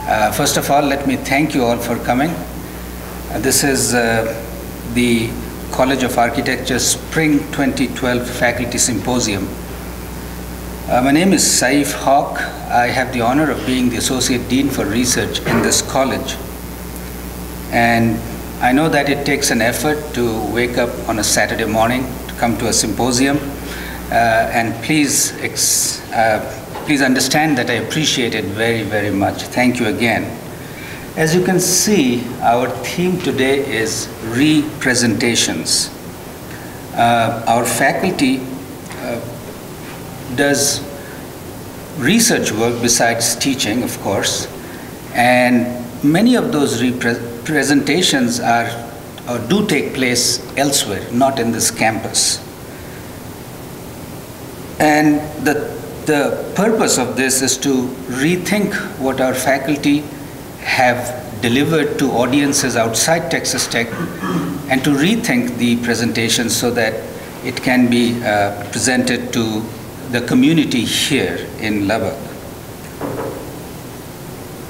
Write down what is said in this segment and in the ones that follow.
First of all, let me thank you all for coming. This is the College of Architecture Spring 2012 Faculty Symposium. My name is Saif Haq. I have the honor of being the Associate Dean for Research in this college. And I know that it takes an effort to wake up on a Saturday morning to come to a symposium. And please understand that I appreciate it very, very much. Thank you again. As you can see, our theme today is representations. Our faculty does research work besides teaching, of course, and many of those presentations do take place elsewhere, not in this campus. And the purpose of this is to rethink what our faculty have delivered to audiences outside Texas Tech and to rethink the presentation so that it can be presented to the community here in Lubbock.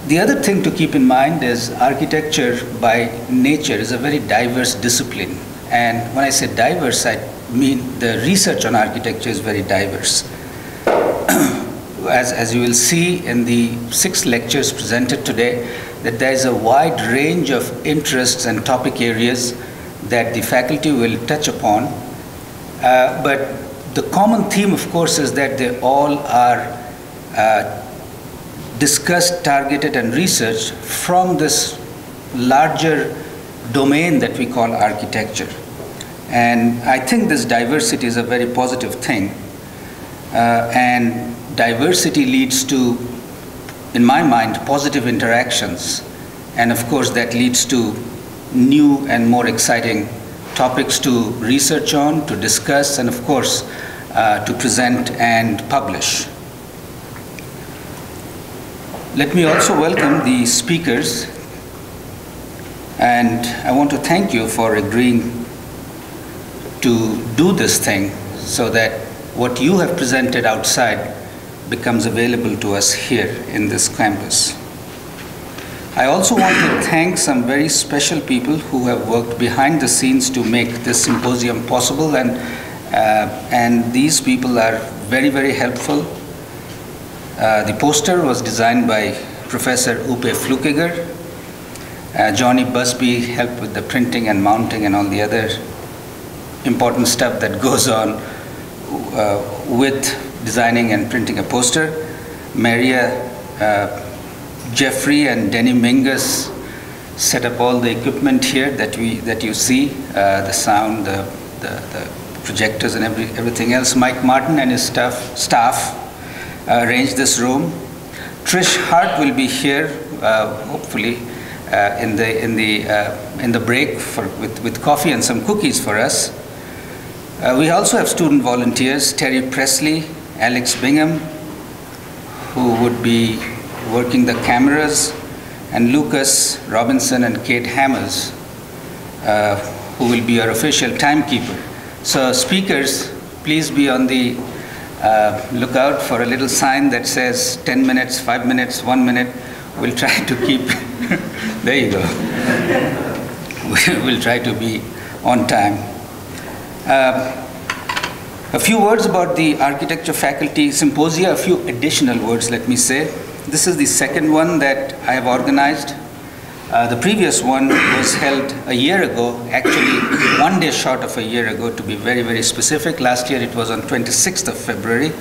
The other thing to keep in mind is architecture by nature is a very diverse discipline. And when I say diverse, I mean the research on architecture is very diverse. As you will see in the 6 lectures presented today, that there is a wide range of interests and topic areas that the faculty will touch upon. But the common theme, of course, is that they all are discussed, targeted, and researched from this larger domain that we call architecture. And I think this diversity is a very positive thing. And diversity leads to, in my mind, positive interactions. And of course, that leads to new and more exciting topics to research on, to discuss, and of course, to present and publish. Let me also welcome the speakers. And I want to thank you for agreeing to do this thing so that what you have presented outside becomes available to us here in this campus. I also want to thank some very special people who have worked behind the scenes to make this symposium possible, and these people are very, very helpful. The poster was designed by Professor Upe Flukiger. Johnny Busby helped with the printing and mounting and all the other important stuff that goes on with designing and printing a poster. Maria, Jeffrey, and Denny Mingus set up all the equipment here that you see, the sound, the projectors, and everything else. Mike Martin and his staff arranged this room. Trish Hart will be here, hopefully, in the break with coffee and some cookies for us. We also have student volunteers, Terry Presley, Alex Bingham, who would be working the cameras, and Lucas Robinson and Kate Hammers, who will be our official timekeeper. So speakers, please be on the lookout for a little sign that says 10 minutes, 5 minutes, 1 minute. We'll try to keep, there you go. We'll try to be on time. A few words about the Architecture Faculty Symposia, a few additional words, let me say. This is the second one that I have organized. The previous one was held a year ago, actually 1 day short of a year ago, to be very, very specific. Last year it was on 26th of February.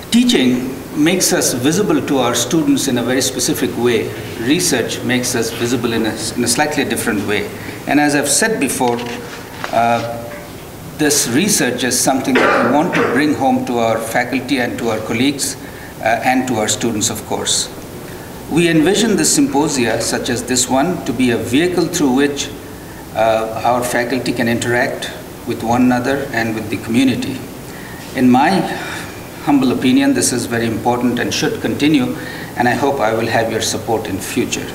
Teaching makes us visible to our students in a very specific way. Research makes us visible in a slightly different way. And as I've said before, this research is something that we want to bring home to our faculty and to our colleagues and to our students, of course. We envision the symposia, such as this one, to be a vehicle through which our faculty can interact with one another and with the community. In my humble opinion, this is very important and should continue, and I hope I will have your support in future.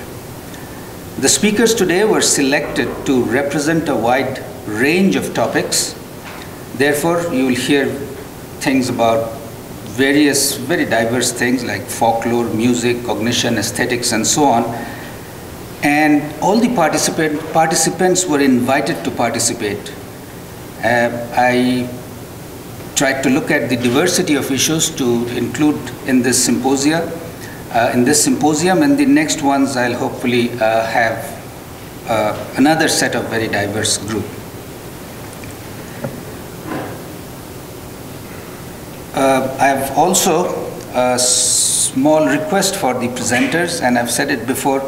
The speakers today were selected to represent a wide range of topics. Therefore, you will hear things about various, very diverse things like folklore, music, cognition, aesthetics, and so on. And all the participants were invited to participate. I tried to look at the diversity of issues to include in this symposium, and the next ones I'll hopefully have another set of very diverse group. I have also a small request for the presenters, and I've said it before.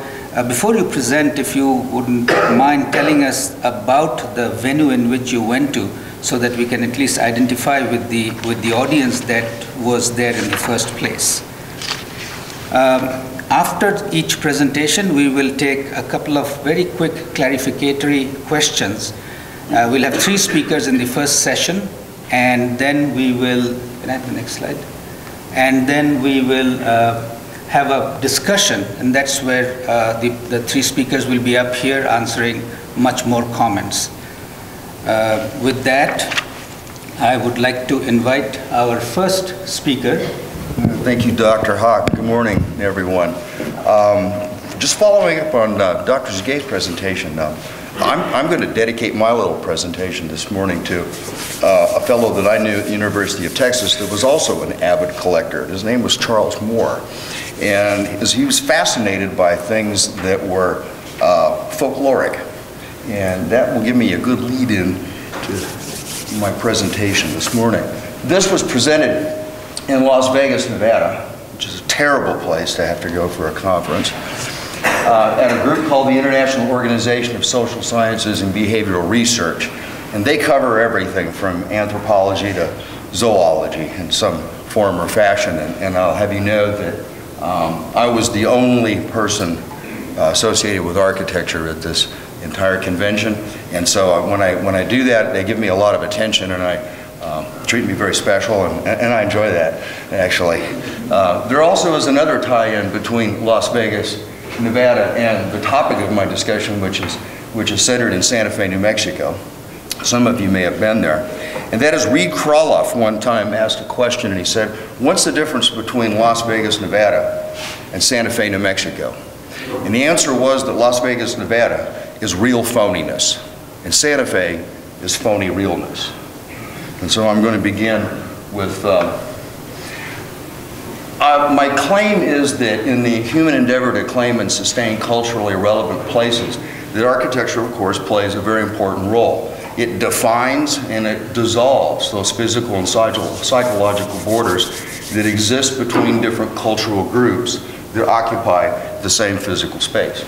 Before you present, if you wouldn't mind telling us about the venue in which you went to, so that we can at least identify with the audience that was there in the first place. After each presentation, we will take a couple of very quick clarificatory questions. We'll have 3 speakers in the first session, and then we will, can I have the next slide? And then we will have a discussion, and that's where the 3 speakers will be up here answering much more comments. With that, I would like to invite our first speaker. Thank you, Dr. Hawk. Good morning, everyone. Just following up on Dr. Zagay's presentation, I'm going to dedicate my little presentation this morning to a fellow that I knew at the University of Texas that was also an avid collector. His name was Charles Moore, and he was fascinated by things that were folkloric, and that will give me a good lead-in to my presentation this morning. This was presented in Las Vegas, Nevada, which is a terrible place to have to go for a conference, at a group called the International Organization of Social Sciences and Behavioral Research. And they cover everything from anthropology to zoology in some form or fashion. And I'll have you know that I was the only person associated with architecture at this entire convention. And so when I do that, they give me a lot of attention, and treat me very special, and I enjoy that, actually. There also is another tie-in between Las Vegas, Nevada, and the topic of my discussion, which is centered in Santa Fe, New Mexico. Some of you may have been there. And that is, Reed Kroloff one time asked a question, and he said, what's the difference between Las Vegas, Nevada and Santa Fe, New Mexico? And the answer was that Las Vegas, Nevada is real phoniness, and Santa Fe is phony realness. And so I'm going to begin with, my claim is that in the human endeavor to claim and sustain culturally relevant places, that architecture, of course, plays a very important role. It defines and it dissolves those physical and psychological borders that exist between different cultural groups that occupy the same physical space.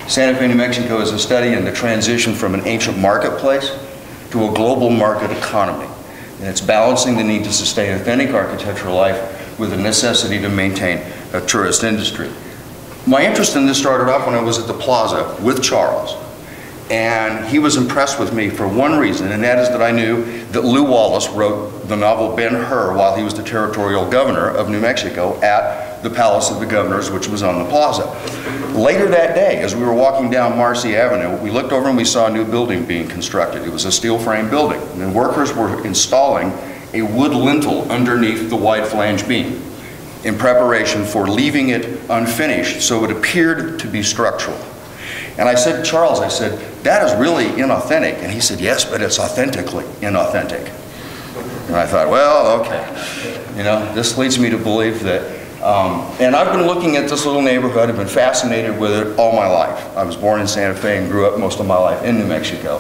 Santa Fe, New Mexico is a study in the transition from an ancient marketplace to a global market economy. And it's balancing the need to sustain authentic architectural life with the necessity to maintain a tourist industry. My interest in this started off when I was at the Plaza with Charles. And he was impressed with me for one reason, and that is that I knew that Lew Wallace wrote the novel Ben-Hur while he was the territorial governor of New Mexico at the Palace of the Governors, which was on the Plaza. Later that day, as we were walking down Marcy Avenue, we looked over and we saw a new building being constructed. It was a steel frame building, and workers were installing a wood lintel underneath the wide flange beam in preparation for leaving it unfinished, so it appeared to be structural. And I said to Charles, I said, that is really inauthentic. And he said, yes, but it's authentically inauthentic. And I thought, well, okay. You know, this leads me to believe that, and I've been looking at this little neighborhood. I've been fascinated with it all my life. I was born in Santa Fe and grew up most of my life in New Mexico.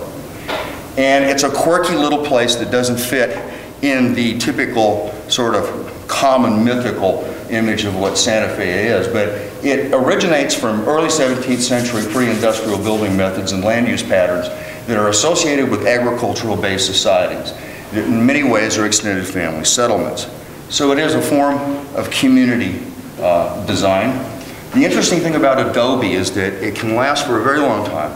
And it's a quirky little place that doesn't fit in the typical sort of common mythical image of what Santa Fe is, but it originates from early 17th century pre-industrial building methods and land use patterns that are associated with agricultural-based societies that in many ways are extended family settlements. So it is a form of community design. The interesting thing about adobe is that it can last for a very long time,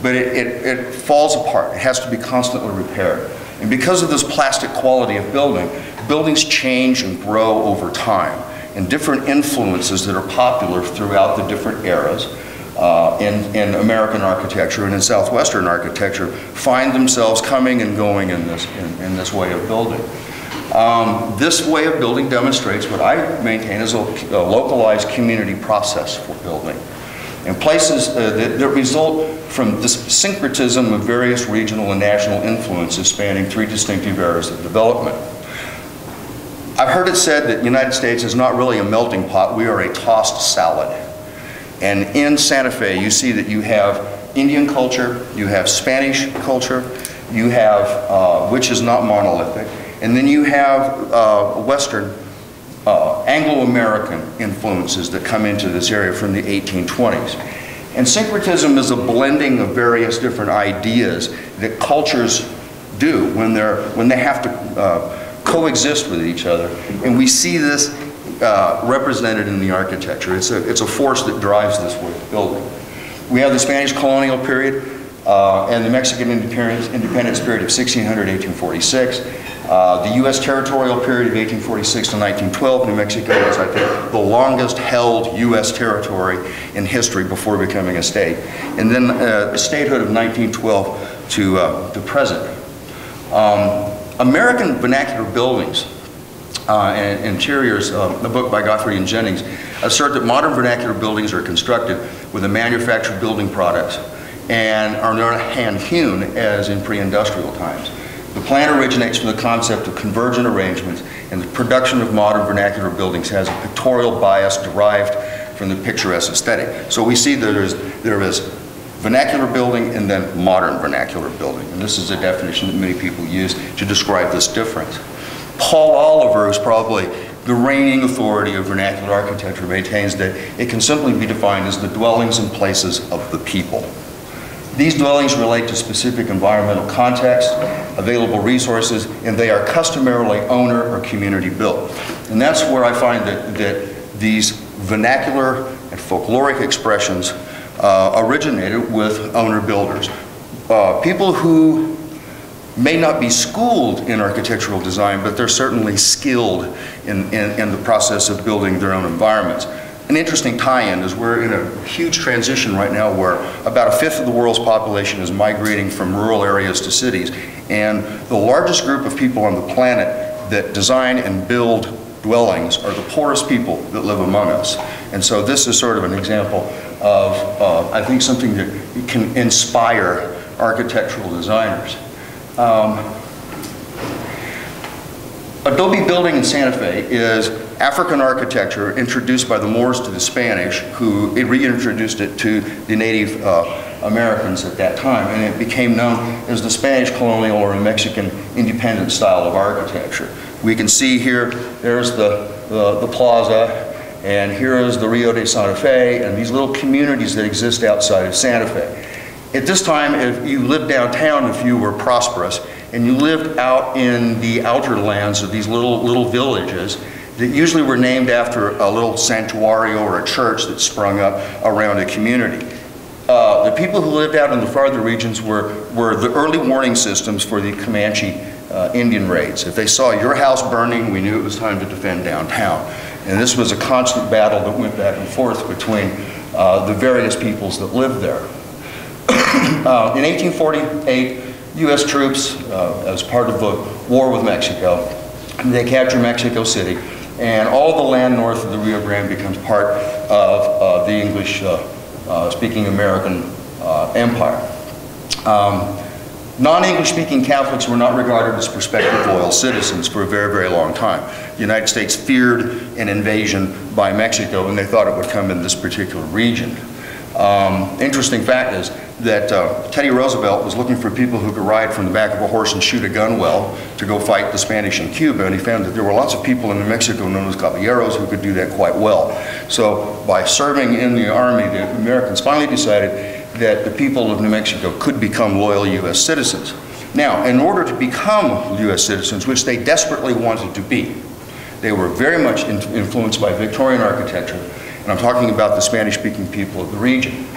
but it falls apart. It has to be constantly repaired. And because of this plastic quality of buildings change and grow over time. And different influences that are popular throughout the different eras in American architecture and in Southwestern architecture find themselves coming and going in this way of building. This way of building demonstrates what I maintain is a localized community process for building. And places that result from this syncretism of various regional and national influences spanning 3 distinctive eras of development. I've heard it said that the United States is not really a melting pot, we are a tossed salad. And in Santa Fe, you see that you have Indian culture, you have Spanish culture, you have, which is not monolithic, and then you have Western, Anglo-American influences that come into this area from the 1820s. And syncretism is a blending of various different ideas that cultures do when they have to coexist with each other. And we see this represented in the architecture. It's a force that drives this way of building. We have the Spanish colonial period and the Mexican independence period of 1600 to 1846. The U.S. territorial period of 1846 to 1912. New Mexico is, I think, the longest held U.S. territory in history before becoming a state. And then the statehood of 1912 to the present. American vernacular buildings and interiors, a book by Godfrey and Jennings, assert that modern vernacular buildings are constructed with the manufactured building products and are not hand-hewn as in pre-industrial times. The plan originates from the concept of convergent arrangements, and the production of modern vernacular buildings has a pictorial bias derived from the picturesque aesthetic. So we see that there is vernacular building and then modern vernacular building. And this is a definition that many people use to describe this difference. Paul Oliver is probably the reigning authority of vernacular architecture, maintains that it can simply be defined as the dwellings and places of the people. These dwellings relate to specific environmental context, available resources, and they are customarily owner or community built. And that's where I find that these vernacular and folkloric expressions originated with owner builders. People who may not be schooled in architectural design, but they're certainly skilled in the process of building their own environments. An interesting tie-in is we're in a huge transition right now where about 1/5 of the world's population is migrating from rural areas to cities. And the largest group of people on the planet that design and build dwellings are the poorest people that live among us. And so this is sort of an example of, I think, something that can inspire architectural designers. Adobe building in Santa Fe is African architecture introduced by the Moors to the Spanish, who reintroduced it to the Native Americans at that time, and it became known as the Spanish colonial or Mexican independent style of architecture. We can see here, there's the plaza, and here is the Rio de Santa Fe, and these little communities that exist outside of Santa Fe. At this time, if you lived downtown, if you were prosperous, and you lived out in the outer lands of these little villages that usually were named after a little santuario or a church that sprung up around a community. The people who lived out in the farther regions were the early warning systems for the Comanche Indian raids. If they saw your house burning, we knew it was time to defend downtown. And this was a constant battle that went back and forth between the various peoples that lived there. In 1848, U.S. troops, as part of the war with Mexico, they captured Mexico City, and all the land north of the Rio Grande becomes part of the English-speaking American empire. Non-English speaking Catholics were not regarded as prospective loyal citizens for a very, very long time. The United States feared an invasion by Mexico, and they thought it would come in this particular region. Interesting fact is that Teddy Roosevelt was looking for people who could ride from the back of a horse and shoot a gun well to go fight the Spanish in Cuba, and he found that there were lots of people in New Mexico known as caballeros who could do that quite well. So by serving in the army, the Americans finally decided that the people of New Mexico could become loyal U.S. citizens. Now, in order to become U.S. citizens, which they desperately wanted to be, they were very much influenced by Victorian architecture, and I'm talking about the Spanish-speaking people of the region.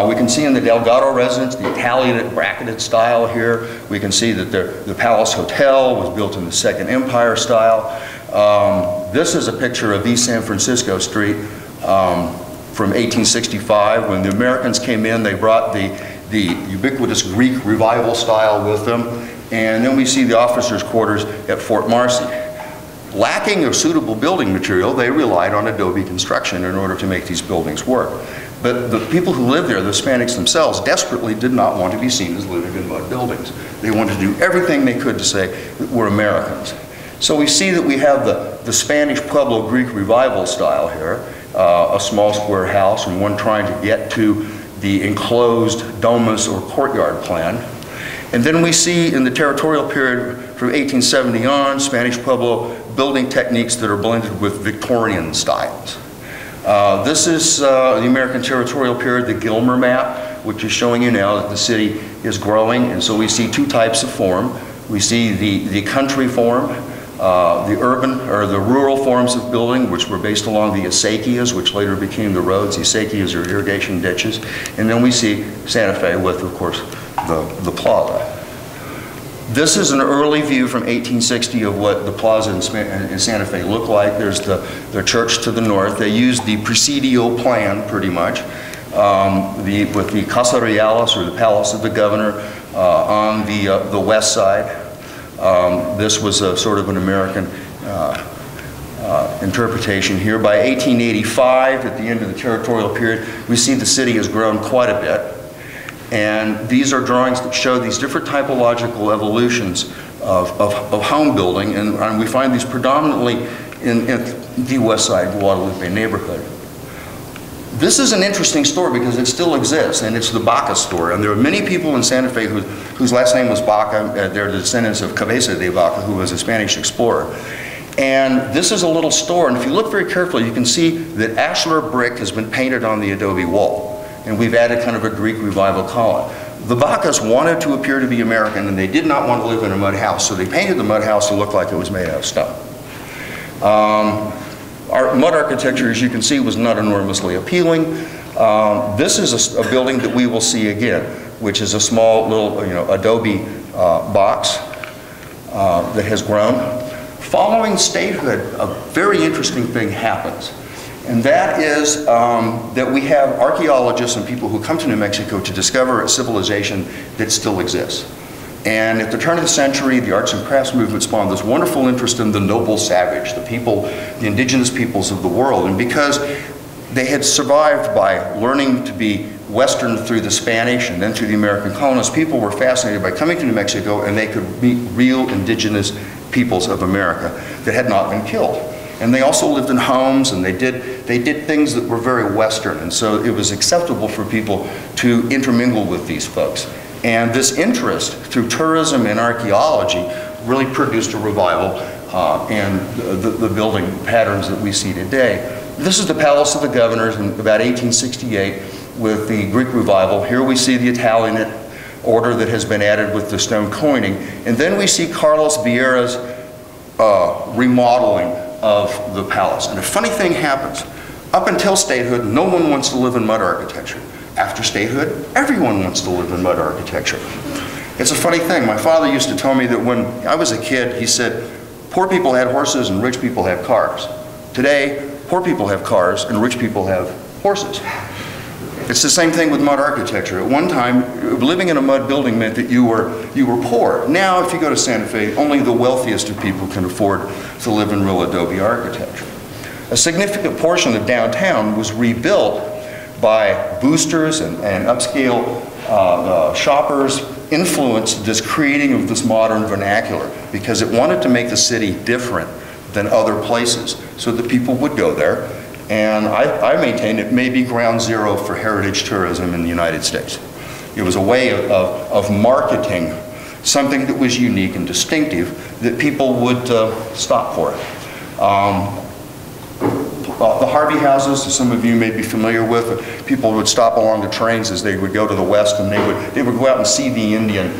We can see in the Delgado residence, the Italian bracketed style here. We can see that the Palace Hotel was built in the Second Empire style. This is a picture of East San Francisco Street from 1865. When the Americans came in, they brought the the ubiquitous Greek revival style with them. And then we see the officers' quarters at Fort Marcy. Lacking of suitable building material, they relied on adobe construction in order to make these buildings work. But the people who lived there, the Hispanics themselves, desperately did not want to be seen as living in mud buildings. They wanted to do everything they could to say that we're Americans. So we see that we have the Spanish Pueblo Greek revival style here, a small square house and one trying to get to the enclosed domus or courtyard plan. And then we see in the territorial period from 1870 on, Spanish Pueblo building techniques that are blended with Victorian styles. This is the American territorial period, the Gilmer map, which is showing you now that the city is growing. And so we see two types of form. We see the country form, the urban or the rural forms of building, which were based along the acequias, which later became the roads. The acequias are irrigation ditches. And then we see Santa Fe with, of course, the plaza. This is an early view from 1860 of what the plaza in Santa Fe looked like. There's the church to the north. They used the Presidio plan pretty much, with the Casa Reales, or the Palace of the Governor, on the west side. This was a sort of an American interpretation here. By 1885, at the end of the territorial period, we see the city has grown quite a bit. And these are drawings that show these different typological evolutions of home building, and we find these predominantly in the west side Guadalupe neighborhood. This is an interesting store because it still exists, and it's the Baca store. And there are many people in Santa Fe whose last name was Baca. They're the descendants of Cabeza de Vaca, who was a Spanish explorer. And this is a little store, and if you look very carefully, you can see that ashlar brick has been painted on the adobe wall. And we've added kind of a Greek revival column. The Bacas wanted to appear to be American, and they did not want to live in a mud house, so they painted the mud house to look like it was made out of stone. Our mud architecture, as you can see, was not enormously appealing. This is a building that we will see again, which is a small little adobe box that has grown. Following statehood, a very interesting thing happens. And that is that we have archaeologists and people who come to New Mexico to discover a civilization that still exists. And at the turn of the century, the arts and crafts movement spawned this wonderful interest in the noble savage, the people, the indigenous peoples of the world. And because they had survived by learning to be Western through the Spanish and then through the American colonists, people were fascinated by coming to New Mexico, and they could meet real indigenous peoples of America that had not been killed. And they also lived in homes, and they did things that were very Western, and so it was acceptable for people to intermingle with these folks. And this interest through tourism and archaeology really produced a revival and the building patterns that we see today. This is the Palace of the Governors in about 1868 with the Greek revival. Here we see the Italianate order that has been added with the stone coining. And then we see Carlos Vieira's remodeling of the palace. And a funny thing happens. Up until statehood, no one wants to live in mud architecture. After statehood, everyone wants to live in mud architecture. It's a funny thing. My father used to tell me that when I was a kid, he said, poor people had horses and rich people had cars. Today, poor people have cars and rich people have horses. It's the same thing with mud architecture. At one time, living in a mud building meant that you were poor. Now, if you go to Santa Fe, only the wealthiest of people can afford to live in real adobe architecture. A significant portion of downtown was rebuilt by boosters and upscale shoppers influenced this creating of this modern vernacular because it wanted to make the city different than other places so that people would go there. And I maintain it may be ground zero for heritage tourism in the United States. It was a way of marketing something that was unique and distinctive that people would stop for it. The Harvey houses, as some of you may be familiar with, people would stop along the trains as they would go to the west, and they would go out and see the Indian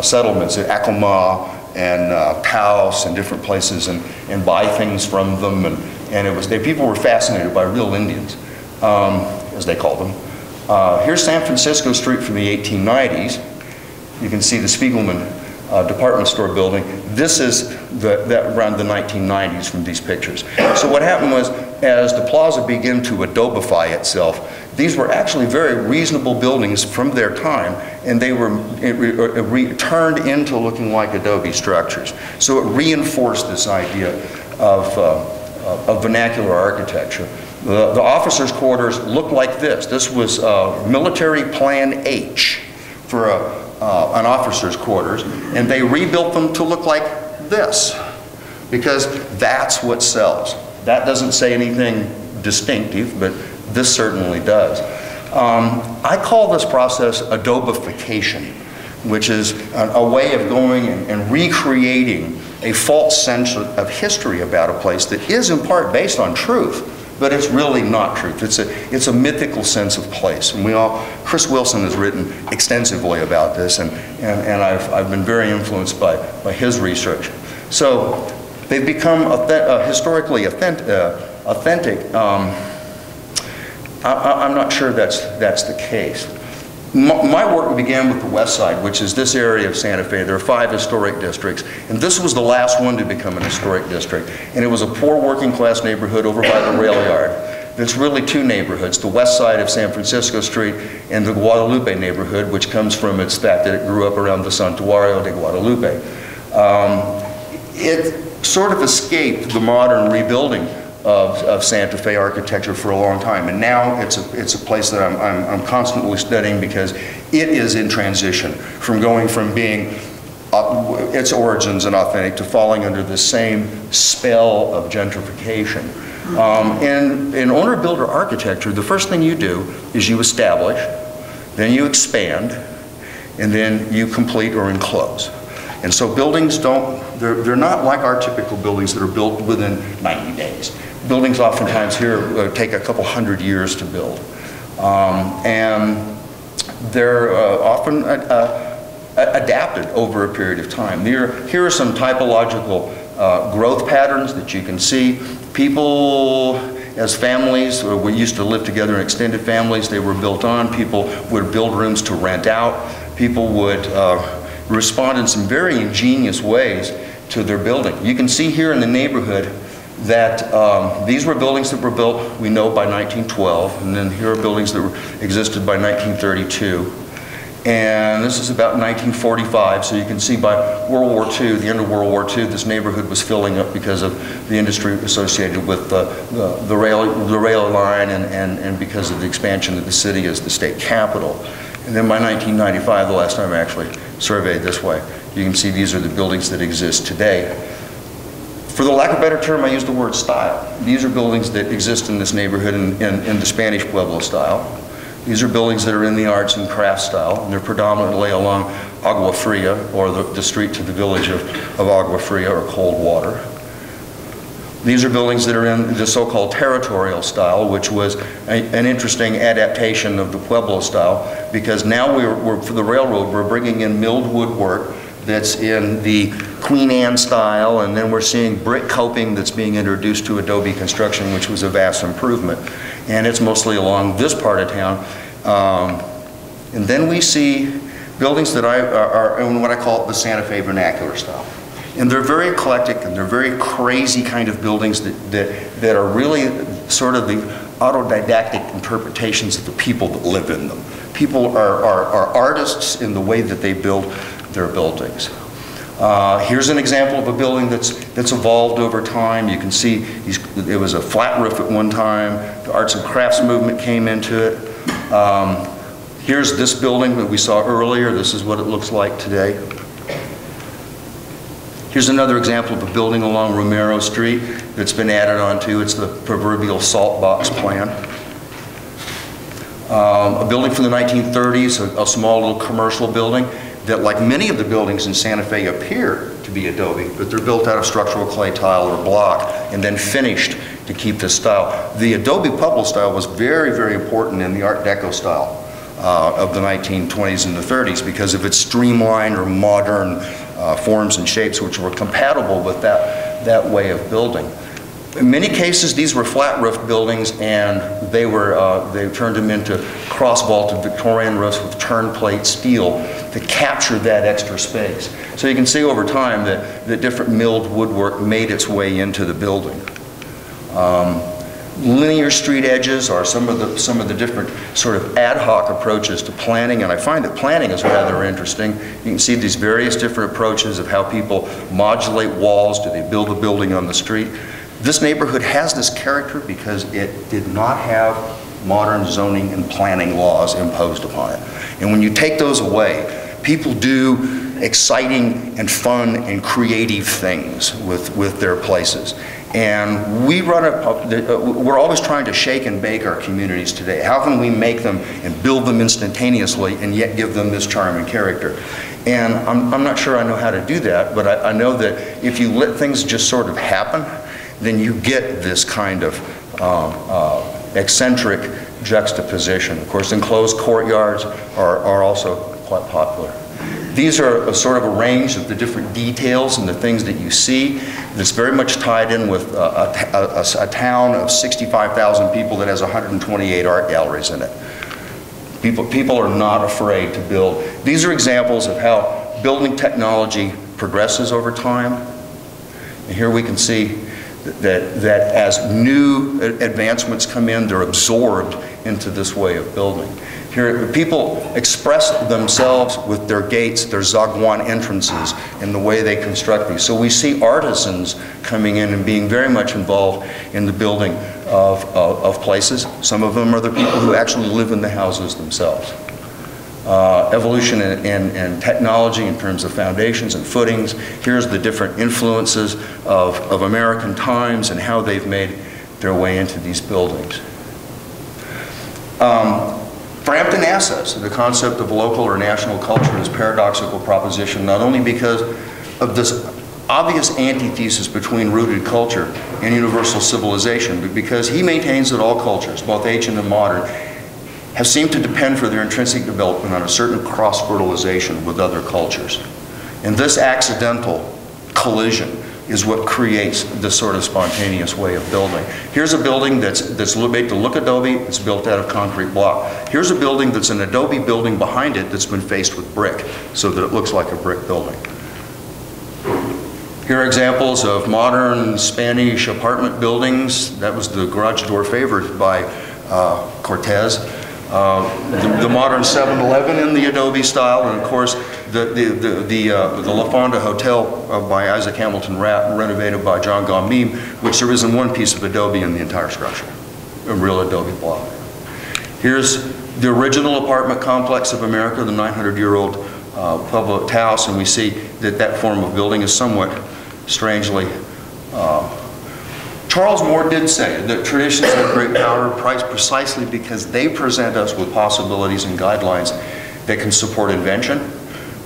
settlements at Acoma and Taos and different places and buy things from them. And it was, people were fascinated by real Indians, as they called them. Here's San Francisco Street from the 1890s. You can see the Spiegelman department store building. This is that around the 1990s from these pictures. So what happened was, as the plaza began to adobify itself, these were actually very reasonable buildings from their time, and they were turned into looking like adobe structures. So it reinforced this idea of vernacular architecture. The officers' quarters looked like this. This was Military Plan H for an officer's quarters, and they rebuilt them to look like this, because that's what sells. That doesn't say anything distinctive, but this certainly does. I call this process adobification, which is a way of going and recreating a false sense of history about a place that is in part based on truth, but it's really not truth. It's a mythical sense of place. And Chris Wilson has written extensively about this, and I've been very influenced by his research. So they've become historically authentic. I'm not sure that's the case. My work began with the West Side, which is this area of Santa Fe. There are 5 historic districts, and this was the last one to become an historic district. And it was a poor working class neighborhood over by the rail yard. There's really 2 neighborhoods, the west side of San Francisco Street and the Guadalupe neighborhood, which comes from its fact that it grew up around the Santuario de Guadalupe. It sort of escaped the modern rebuilding of Santa Fe architecture for a long time, and now it's a place that I'm constantly studying, because it is in transition from going from being its origins and authentic to falling under the same spell of gentrification. In owner-builder architecture, the first thing you do is you establish, then you expand, and then you complete or enclose. And so buildings they're not like our typical buildings that are built within 90 days. Buildings oftentimes here take a couple hundred years to build. And they're often adapted over a period of time. Here are some typological growth patterns that you can see. People, as families, we used to live together in extended families. They were built on. People would build rooms to rent out. People would respond in some very ingenious ways to their building. You can see here in the neighborhood that these were buildings that were built, we know, by 1912, and then here are buildings that existed by 1932. And this is about 1945, so you can see by World War II, the end of World War II, this neighborhood was filling up because of the industry associated with the rail line and because of the expansion of the city as the state capital. And then by 1995, the last time I actually surveyed this way, you can see these are the buildings that exist today. For the lack of a better term, I use the word style. These are buildings that exist in this neighborhood in the Spanish Pueblo style. These are buildings that are in the arts and crafts style, and they're predominantly along Agua Fria, or the street to the village of Agua Fria, or Cold Water. These are buildings that are in the so-called territorial style, which was an interesting adaptation of the Pueblo style, because now we're for the railroad, we're bringing in milled woodwork that's in the Queen Anne style, and then we're seeing brick coping that's being introduced to adobe construction, which was a vast improvement. And it's mostly along this part of town. And then we see buildings that are in what I call the Santa Fe vernacular style. And they're very eclectic, and they're very crazy kind of buildings that are really sort of the autodidactic interpretations of the people that live in them. People are artists in the way that they build their buildings. Here's an example of a building that's evolved over time. You can see it was a flat roof at one time. The arts and crafts movement came into it. Here's this building that we saw earlier. This is what it looks like today. Here's another example of a building along Romero Street that's been added onto. It's the proverbial salt box plan. A building from the 1930s, a small little commercial building that, like many of the buildings in Santa Fe, appear to be adobe, but they're built out of structural clay tile or block and then finished to keep this style. The adobe Pueblo style was very, very important in the Art Deco style of the 1920s and the 30s because of its streamlined or modern forms and shapes which were compatible with that way of building. In many cases, these were flat-roofed buildings, and they turned them into cross-vaulted Victorian roofs with turn-plate steel to capture that extra space. So you can see over time that the different milled woodwork made its way into the building. Linear street edges are some of the different sort of ad hoc approaches to planning, and I find that planning is rather interesting. You can see these various different approaches of how people modulate walls. Do they build a building on the street? This neighborhood has this character because it did not have modern zoning and planning laws imposed upon it. And when you take those away, people do exciting and fun and creative things with their places. And we're always trying to shake and bake our communities today. How can we make them and build them instantaneously and yet give them this charm and character? And I'm not sure I know how to do that, but I know that if you let things just sort of happen, then you get this kind of eccentric juxtaposition. Of course, enclosed courtyards are also quite popular. These are a sort of a range of the different details and the things that you see that's very much tied in with a town of 65,000 people that has 128 art galleries in it. People are not afraid to build. These are examples of how building technology progresses over time. And here we can see that as new advancements come in, they're absorbed into this way of building. Here, people express themselves with their gates, their zagwan entrances, and the way they construct these. So we see artisans coming in and being very much involved in the building of places. Some of them are the people who actually live in the houses themselves. Evolution and technology in terms of foundations and footings. Here's the different influences of American times and how they've made their way into these buildings. Frampton asks us the concept of local or national culture is a paradoxical proposition, not only because of this obvious antithesis between rooted culture and universal civilization, but because he maintains that all cultures, both ancient and modern, have seemed to depend for their intrinsic development on a certain cross-fertilization with other cultures. And this accidental collision is what creates this sort of spontaneous way of building. Here's a building that's made to look adobe. It's built out of concrete block. Here's a building that's an adobe building behind it that's been faced with brick so that it looks like a brick building. Here are examples of modern Spanish apartment buildings. That was the garage door favored by Cortez. The modern 7-Eleven in the adobe style, and of course the La Fonda Hotel by Isaac Hamilton renovated by John Gaume, which there isn't one piece of adobe in the entire structure, a real adobe block. Here's the original apartment complex of America, the 900-year-old public house, and we see that form of building is somewhat strangely Charles Moore did say that traditions have great power precisely because they present us with possibilities and guidelines that can support invention,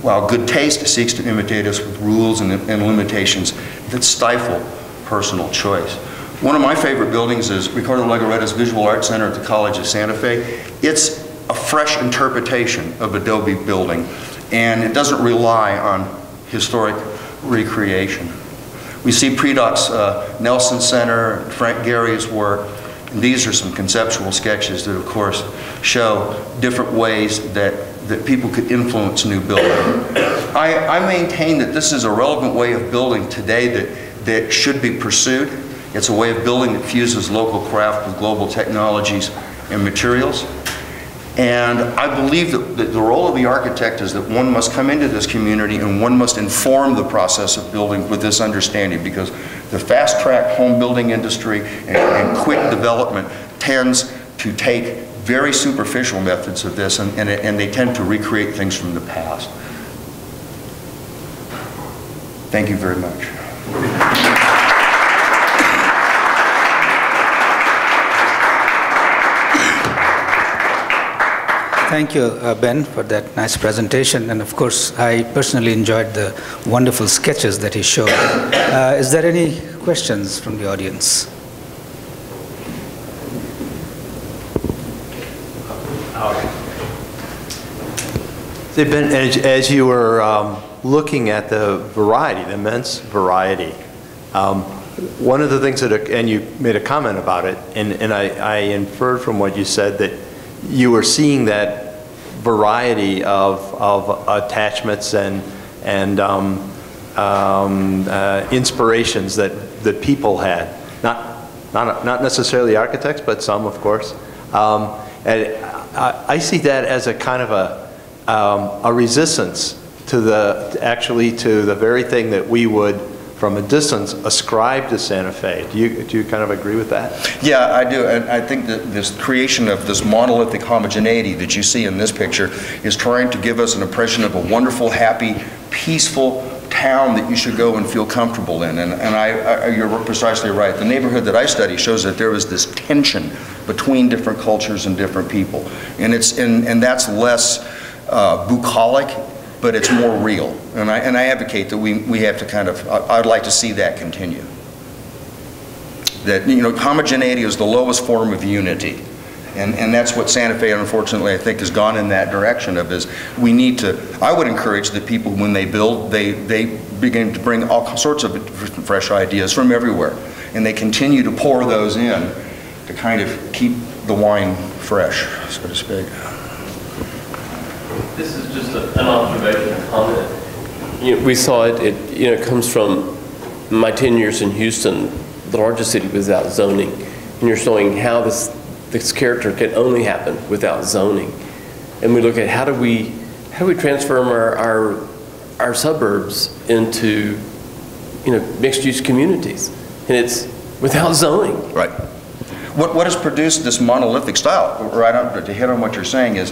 while good taste seeks to imitate us with rules and limitations that stifle personal choice. One of my favorite buildings is Ricardo Legaretta's Visual Arts Center at the College of Santa Fe. It's a fresh interpretation of adobe building, and it doesn't rely on historic recreation. We see Predoc's Nelson Center, Frank Gehry's work, and these are some conceptual sketches that, of course, show different ways that people could influence new building. I maintain that this is a relevant way of building today that should be pursued. It's a way of building that fuses local craft with global technologies and materials. And I believe that the role of the architect is that one must come into this community and one must inform the process of building with this understanding, because the fast-track home building industry and quick development tends to take very superficial methods of this, and they tend to recreate things from the past. Thank you very much. Thank you, Ben, for that nice presentation. And of course, I personally enjoyed the wonderful sketches that he showed. Is there any questions from the audience? So Ben, as you were looking at the variety, the immense variety, one of the things that, and you made a comment about it, and I inferred from what you said that you were seeing that variety of attachments and inspirations that people had, not necessarily architects, but some, of course. And I see that as a kind of a resistance to the very thing that we would, from a distance, ascribe to Santa Fe. Do you kind of agree with that? Yeah, I do. And I think that this creation of this monolithic homogeneity that you see in this picture is trying to give us an impression of a wonderful, happy, peaceful town that you should go and feel comfortable in. And you're precisely right. The neighborhood that I study shows that there was this tension between different cultures and different people. And that's less bucolic, but it's more real. And I advocate that we have to kind of, I'd like to see that continue. That, homogeneity is the lowest form of unity. And that's what Santa Fe, unfortunately, I think has gone in that direction of, is we need to, I would encourage that people, when they build, they begin to bring all sorts of fresh ideas from everywhere. And they continue to pour those in to kind of keep the wine fresh, so to speak. This is just an observation, a comment. We saw it comes from my 10 years in Houston, the largest city without zoning. And you're showing how this character can only happen without zoning. And we look at how do we transform our suburbs into mixed-use communities, and it's without zoning. Right. What has produced this monolithic style, right on, to hit on what you're saying, is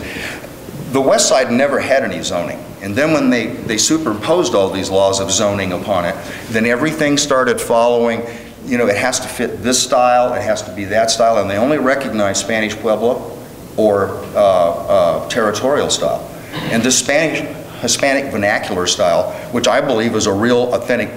the West Side never had any zoning. And then when they superimposed all these laws of zoning upon it, then everything started following, it has to fit this style, it has to be that style, and they only recognize Spanish Pueblo or territorial style. And this Hispanic vernacular style, which I believe is a real authentic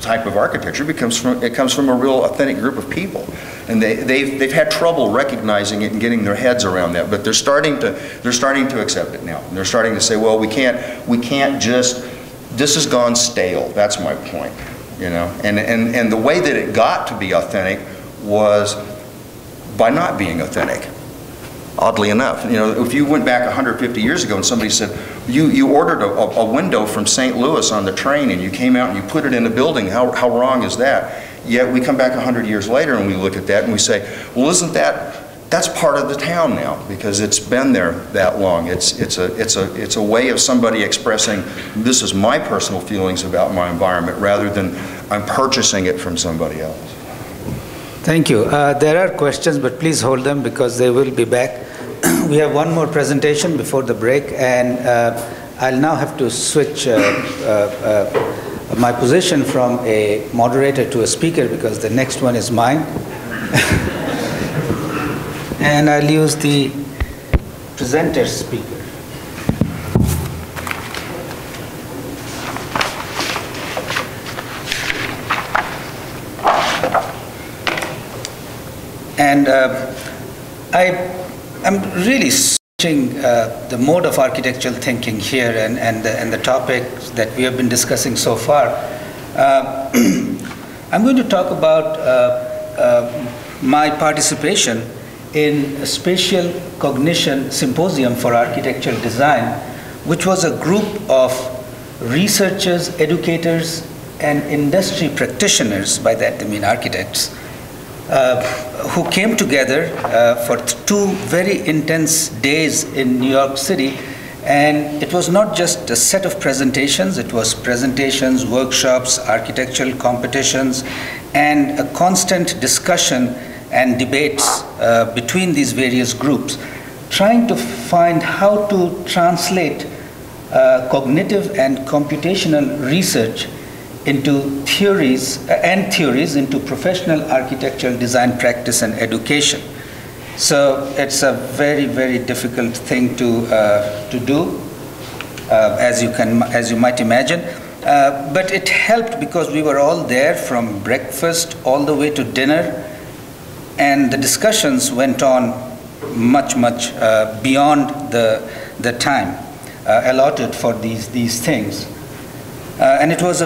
type of architecture, it comes from a real authentic group of people. And they've had trouble recognizing it and getting their heads around that, but they're starting to accept it now. And they're starting to say, well, we can't just, this has gone stale. That's my point, And the way that it got to be authentic was by not being authentic. Oddly enough, if you went back 150 years ago and somebody said, you ordered a window from St. Louis on the train and you came out and you put it in a building, how wrong is that? Yet we come back 100 years later and we look at that and we say, well, isn't that's part of the town now, because it's been there that long. It's a way of somebody expressing, this is my personal feelings about my environment, rather than I'm purchasing it from somebody else. Thank you. There are questions, but please hold them because they will be back. We have one more presentation before the break, and I'll now have to switch my position from a moderator to a speaker because the next one is mine. And I'll use the presenter speaker. And I'm really switching the mode of architectural thinking here and the topics that we have been discussing so far. I'm going to talk about my participation in a Spatial Cognition Symposium for Architectural Design, which was a group of researchers, educators, and industry practitioners, by that I mean architects, who came together for 2 very intense days in New York City. And it was not just a set of presentations, it was presentations, workshops, architectural competitions, and a constant discussion and debates between these various groups, trying to find how to translate cognitive and computational research into theories into professional architectural design practice and education. So it's a very, very difficult thing to do, as you might imagine. But it helped because we were all there from breakfast all the way to dinner, and the discussions went on much beyond the time allotted for these things. And it was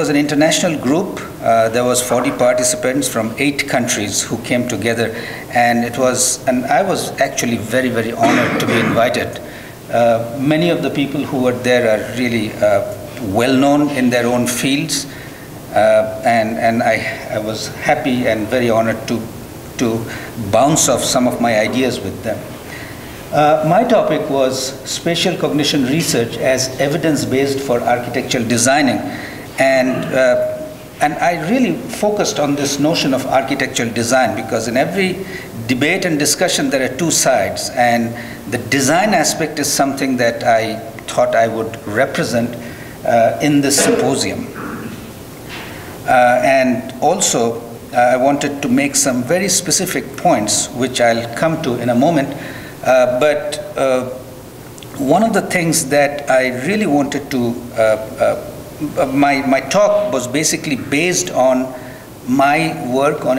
an international group. There was 40 participants from 8 countries who came together, and I was actually very, very honored to be invited. Many of the people who were there are really well known in their own fields, and I was happy and very honored to bounce off some of my ideas with them. My topic was spatial cognition research as evidence-based for architectural designing, and I really focused on this notion of architectural design, because in every debate and discussion there are 2 sides, and the design aspect is something that I thought I would represent in this symposium. And also I wanted to make some very specific points, which I'll come to in a moment. But one of the things that I really wanted to my talk was basically based on my work on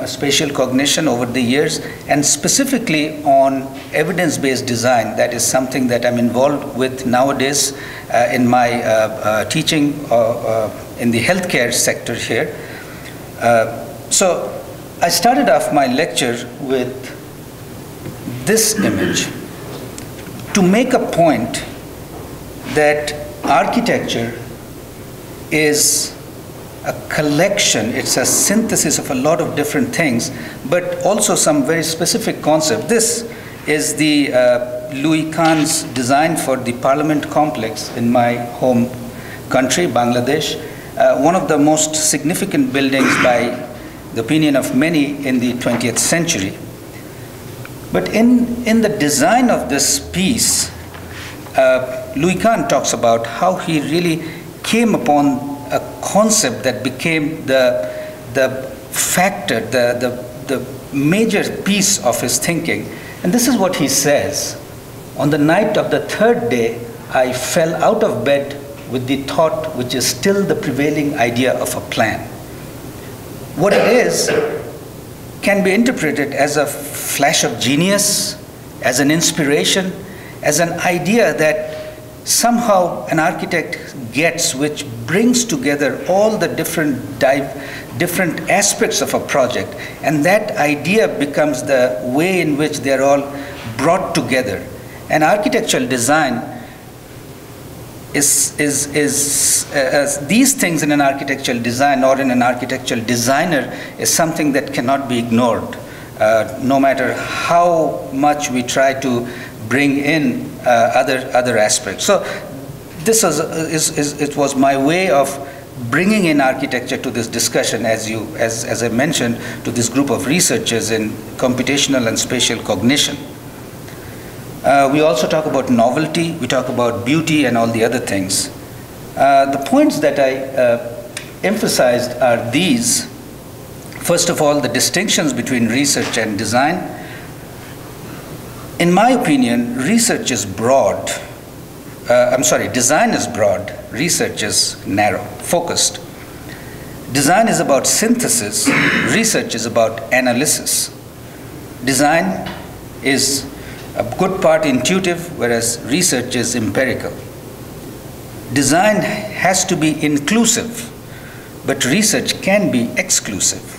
spatial cognition over the years, and specifically on evidence-based design. That is something that I'm involved with nowadays in my teaching in the healthcare sector here. So I started off my lecture with this image to make a point that architecture is a collection, it's a synthesis of a lot of different things, but also some very specific concept. This is the Louis Khan's design for the Parliament complex in my home country, Bangladesh, one of the most significant buildings by the opinion of many in the 20th century. But in the design of this piece, Louis Kahn talks about how he really came upon a concept that became the factor, the major piece of his thinking. And this is what he says: on the night of the 3rd day, I fell out of bed with the thought which is still the prevailing idea of a plan. What it is can be interpreted as a flash of genius, as an inspiration, as an idea that somehow an architect gets, which brings together all the different aspects of a project, and that idea becomes the way in which they're all brought together. And architectural design is these things in an architectural design or in an architectural designer is something that cannot be ignored, no matter how much we try to bring in other aspects. So this it was my way of bringing in architecture to this discussion, as I mentioned, to this group of researchers in computational and spatial cognition. We also talk about novelty, we talk about beauty and all the other things. The points that I emphasized are these. First of all, the distinctions between research and design. In my opinion, research is broad. Design is broad, research is narrow, focused. Design is about synthesis, research is about analysis. Design is a good part intuitive, whereas research is empirical. Design has to be inclusive, but research can be exclusive.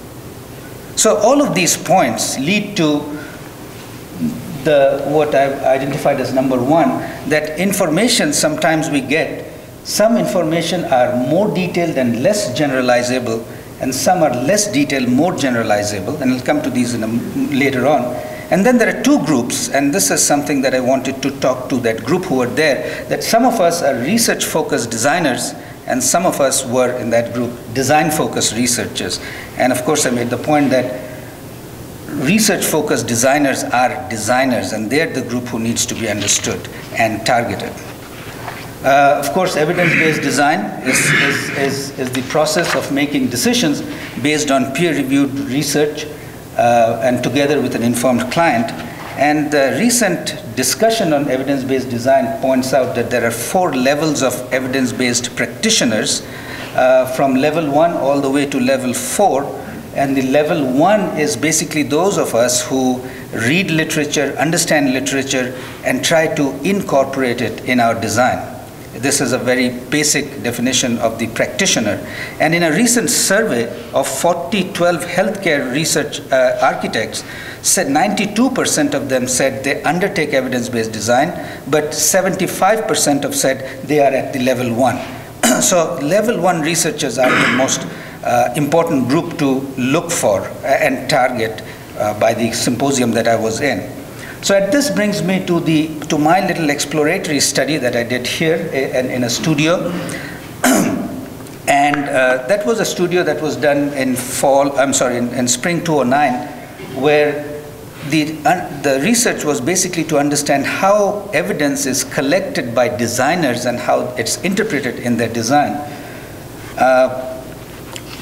So all of these points lead to what I've identified as number 1, that information sometimes we get, some information are more detailed and less generalizable, and some are less detailed, more generalizable, and I'll come to these later on. And then there are 2 groups, and this is something that I wanted to talk to that group who were there, that some of us are research-focused designers, and some of us were in that group design-focused researchers. And of course I made the point that research-focused designers are designers, and they're the group who needs to be understood and targeted. Of course, evidence-based design is the process of making decisions based on peer-reviewed research and together with an informed client. And the recent discussion on evidence-based design points out that there are 4 levels of evidence-based practitioners, from level 1 all the way to level 4. And the level 1 is basically those of us who read literature, understand literature, and try to incorporate it in our design. This is a very basic definition of the practitioner. And in a recent survey of 4012 healthcare research architects, said 92% of them said they undertake evidence-based design, but 75% of said they are at the level 1. So level 1 researchers are the most important group to look for and target by the symposium that I was in. So this brings me to my little exploratory study that I did here in a studio. And that was a studio that was done in spring 2009, where the research was basically to understand how evidence is collected by designers and how it's interpreted in their design.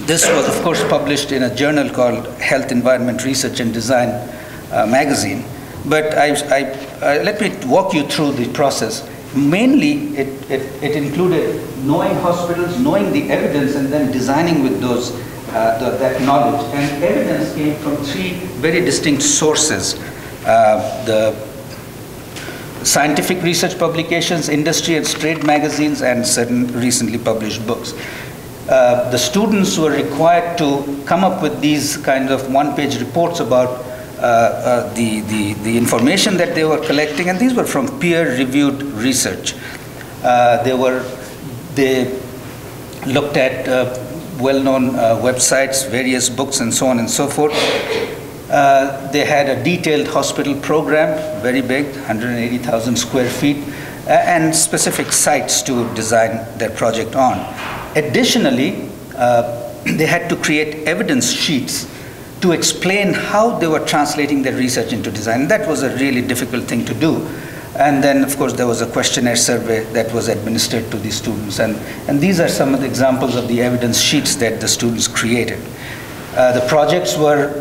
This was, of course, published in a journal called Health, Environment, Research and Design magazine. But let me walk you through the process. Mainly, it included knowing hospitals, knowing the evidence, and then designing with that knowledge. And evidence came from 3 very distinct sources: the scientific research publications, industry and trade magazines, and certain recently published books. The students were required to come up with these kind of one-page reports about the information that they were collecting, and these were from peer-reviewed research. They looked at well-known websites, various books, and so on and so forth. They had a detailed hospital program, very big, 180,000 square feet, and specific sites to design their project on. Additionally, they had to create evidence sheets to explain how they were translating their research into design. That was a really difficult thing to do. And then, of course, there was a questionnaire survey that was administered to the students. And these are some of the examples of the evidence sheets that the students created. The projects were,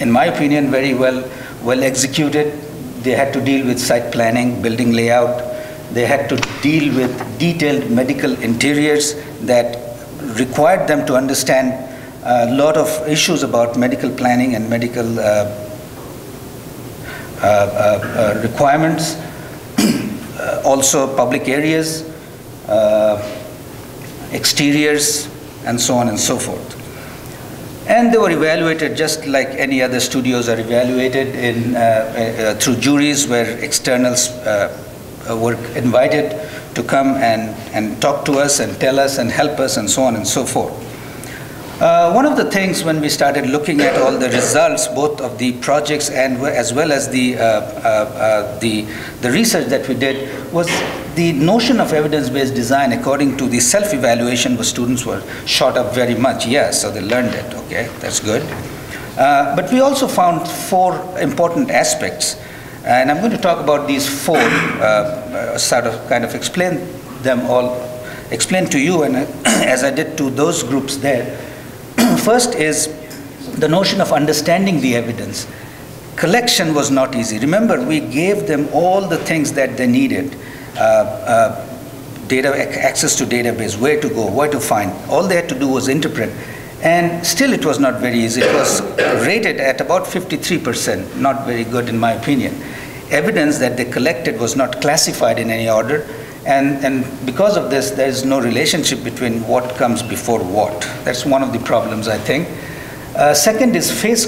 in my opinion, very well executed. They had to deal with site planning, building layout. They had to deal with detailed medical interiors that required them to understand a lot of issues about medical planning and medical requirements. Also public areas, exteriors, and so on and so forth. And they were evaluated just like any other studios are evaluated through juries where externals were invited to come and talk to us and tell us and help us and so on and so forth. One of the things when we started looking at all the results, both of the projects and as well as the research that we did, was the notion of evidence-based design according to the self-evaluation where students were shot up very much. Yes, so they learned it. Okay, that's good. But we also found 4 important aspects. And I'm going to talk about these 4, kind of explain to you, and as I did to those groups there. First is the notion of understanding the evidence. Collection was not easy. Remember, we gave them all the things that they needed. Access to database, where to go, where to find. All they had to do was interpret. And still it was not very easy. It was rated at about 53%, not very good in my opinion. Evidence that they collected was not classified in any order, and because of this, there is no relationship between what comes before what. That's one of the problems, I think. Second is phase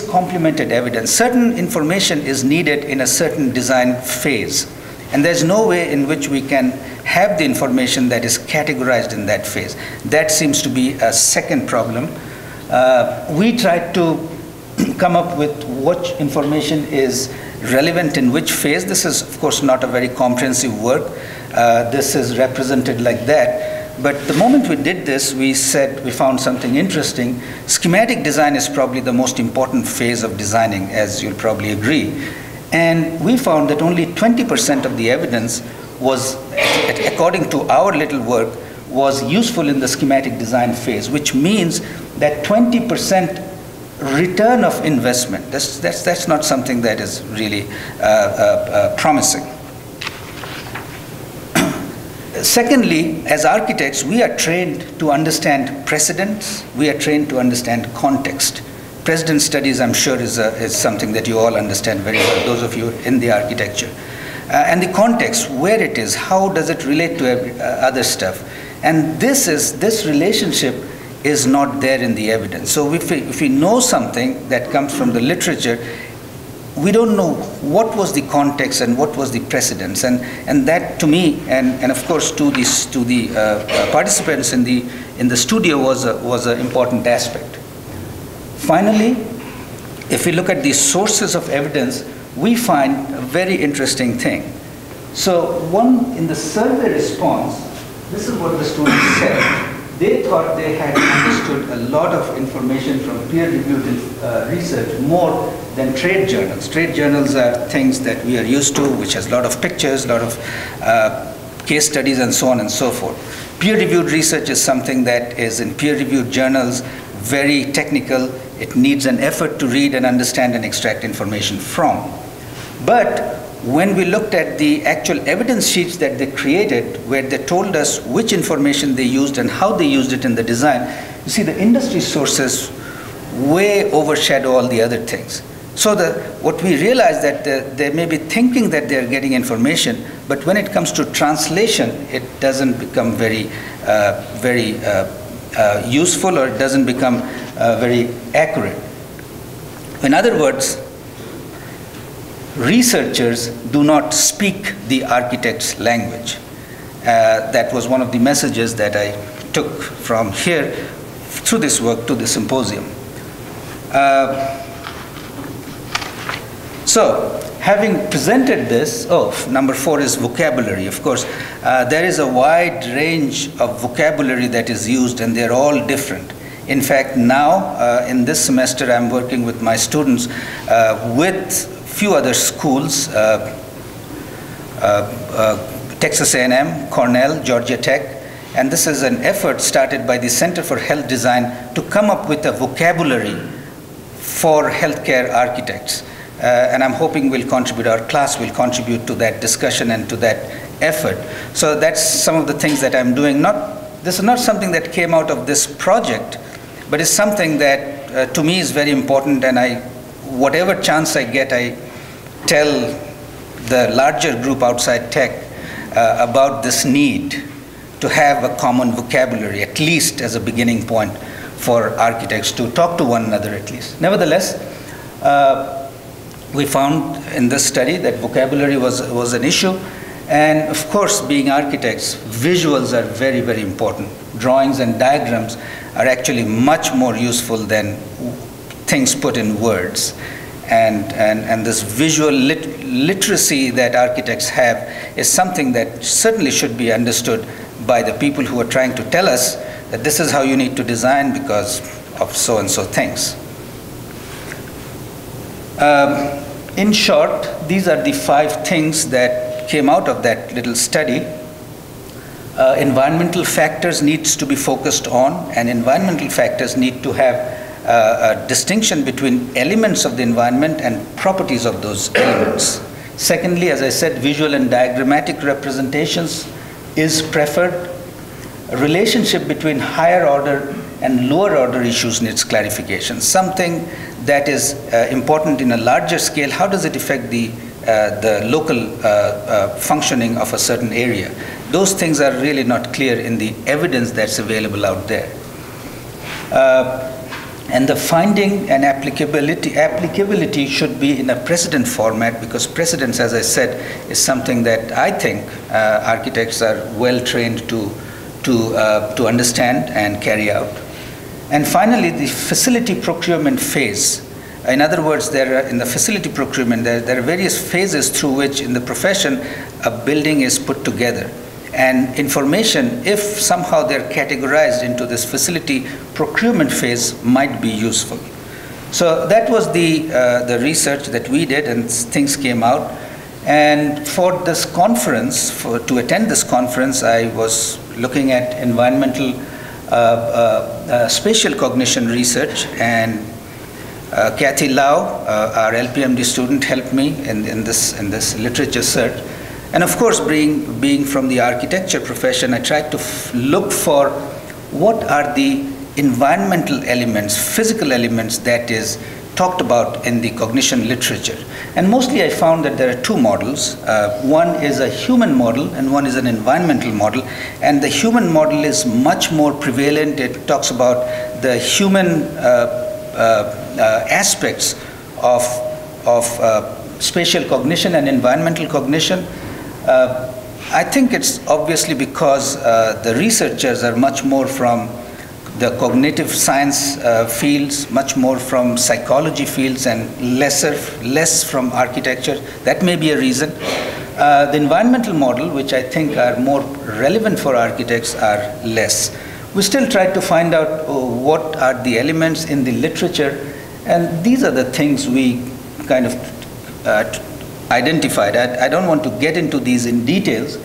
complemented evidence. Certain information is needed in a certain design phase, and there's no way in which we can have the information that is categorized in that phase. That seems to be a second problem. We tried to come up with what information is relevant in which phase. This is, of course, not a very comprehensive work. This is represented like that. But the moment we did this, we found something interesting. Schematic design is probably the most important phase of designing, as you'll probably agree. And we found that only 20% of the evidence was, according to our little work, was useful in the schematic design phase, which means that 20% return of investment. That's not something that is really promising. Secondly, as architects, we are trained to understand precedence. We are trained to understand context. Precedent studies, I'm sure, is something that you all understand very well, those of you in the architecture. and the context, where it is, how does it relate to other stuff. And this relationship is not there in the evidence. So if we know something that comes from the literature, we don't know what was the context and what was the precedence. And that to me, and of course to the participants in the studio was an important aspect. Finally, if we look at the sources of evidence, we find a very interesting thing. So in the survey response, this is what the students said. They thought they had understood a lot of information from peer-reviewed research more than trade journals. Trade journals are things that we are used to, which has a lot of pictures, a lot of case studies, and so on and so forth. Peer-reviewed research is something that is in peer-reviewed journals, very technical. It needs an effort to read and understand and extract information from. But when we looked at the actual evidence sheets that they created, where they told us which information they used and how they used it in the design, you see the industry sources way overshadow all the other things. So what we realize that they may be thinking that they're getting information, but when it comes to translation, it doesn't become very useful, or it doesn't become very accurate. In other words, researchers do not speak the architect's language. That was one of the messages that I took from here through this work to the symposium. So, having presented this, number 4 is vocabulary. Of course, there is a wide range of vocabulary that is used, and they're all different. In fact, now, in this semester, I'm working with my students with few other schools, Texas A&M, Cornell, Georgia Tech, and this is an effort started by the Center for Health Design to come up with a vocabulary for healthcare architects. And I'm hoping our class will contribute to that discussion and to that effort. So that's some of the things that I'm doing. This is not something that came out of this project, but it's something that to me is very important, and whatever chance I get, I tell the larger group outside tech about this need to have a common vocabulary, at least as a beginning point for architects to talk to one another at least. Nevertheless, we found in this study that vocabulary was an issue, and of course, being architects, visuals are very, very important. Drawings and diagrams are actually much more useful than things put in words. And this visual literacy that architects have is something that certainly should be understood by the people who are trying to tell us that this is how you need to design because of so and so things. In short, these are the 5 things that came out of that little study. Environmental factors needs to be focused on, and environmental factors need to have a distinction between elements of the environment and properties of those elements. Secondly, as I said, visual and diagrammatic representations is preferred. A relationship between higher order and lower order issues needs clarification. Something that is important in a larger scale, how does it affect the local functioning of a certain area? Those things are really not clear in the evidence that's available out there. And the finding and applicability should be in a precedent format, because precedence, as I said, is something that I think architects are well trained to understand and carry out. And finally, the facility procurement phase. In other words, in the facility procurement, there are various phases through which in the profession a building is put together. And information, if somehow they're categorized into this facility procurement phase, might be useful. So that was the research that we did, and things came out. And for this conference, to attend this conference, I was looking at environmental spatial cognition research, and Kathy Lau, our LPMD student, helped me in this literature search. And of course, being from the architecture profession, I tried to look for what are the environmental elements, physical elements that is talked about in the cognition literature. And mostly I found that there are two models. One is a human model and one is an environmental model. And the human model is much more prevalent. It talks about the human aspects of spatial cognition and environmental cognition. I think it's obviously because the researchers are much more from the cognitive science fields, much more from psychology fields, and less from architecture. That may be a reason. The environmental model, which I think are more relevant for architects, are less. We still try to find out what are the elements in the literature, and these are the things we kind of identified. I don't want to get into these in details,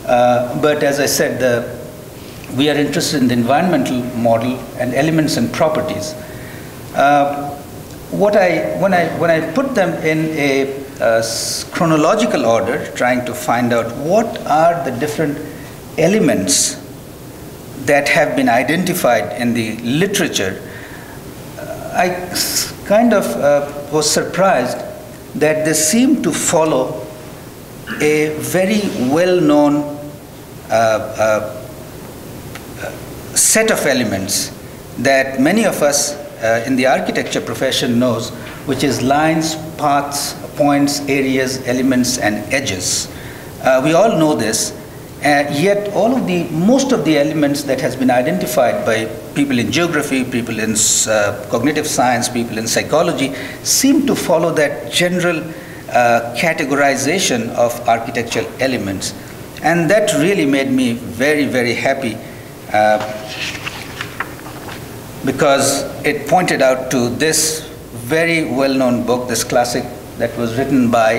but as I said, we are interested in the environmental model and elements and properties. When I put them in a chronological order, trying to find out what are the different elements that have been identified in the literature, I kind of was surprised that they seem to follow a very well-known set of elements that many of us in the architecture profession knows, which is lines, paths, points, areas, elements, and edges. We all know this, yet most of the elements that has been identified by people in geography, people in cognitive science, people in psychology, seem to follow that general categorization of architectural elements. And that really made me very, very happy, because it pointed out to this very well-known book, this classic that was written by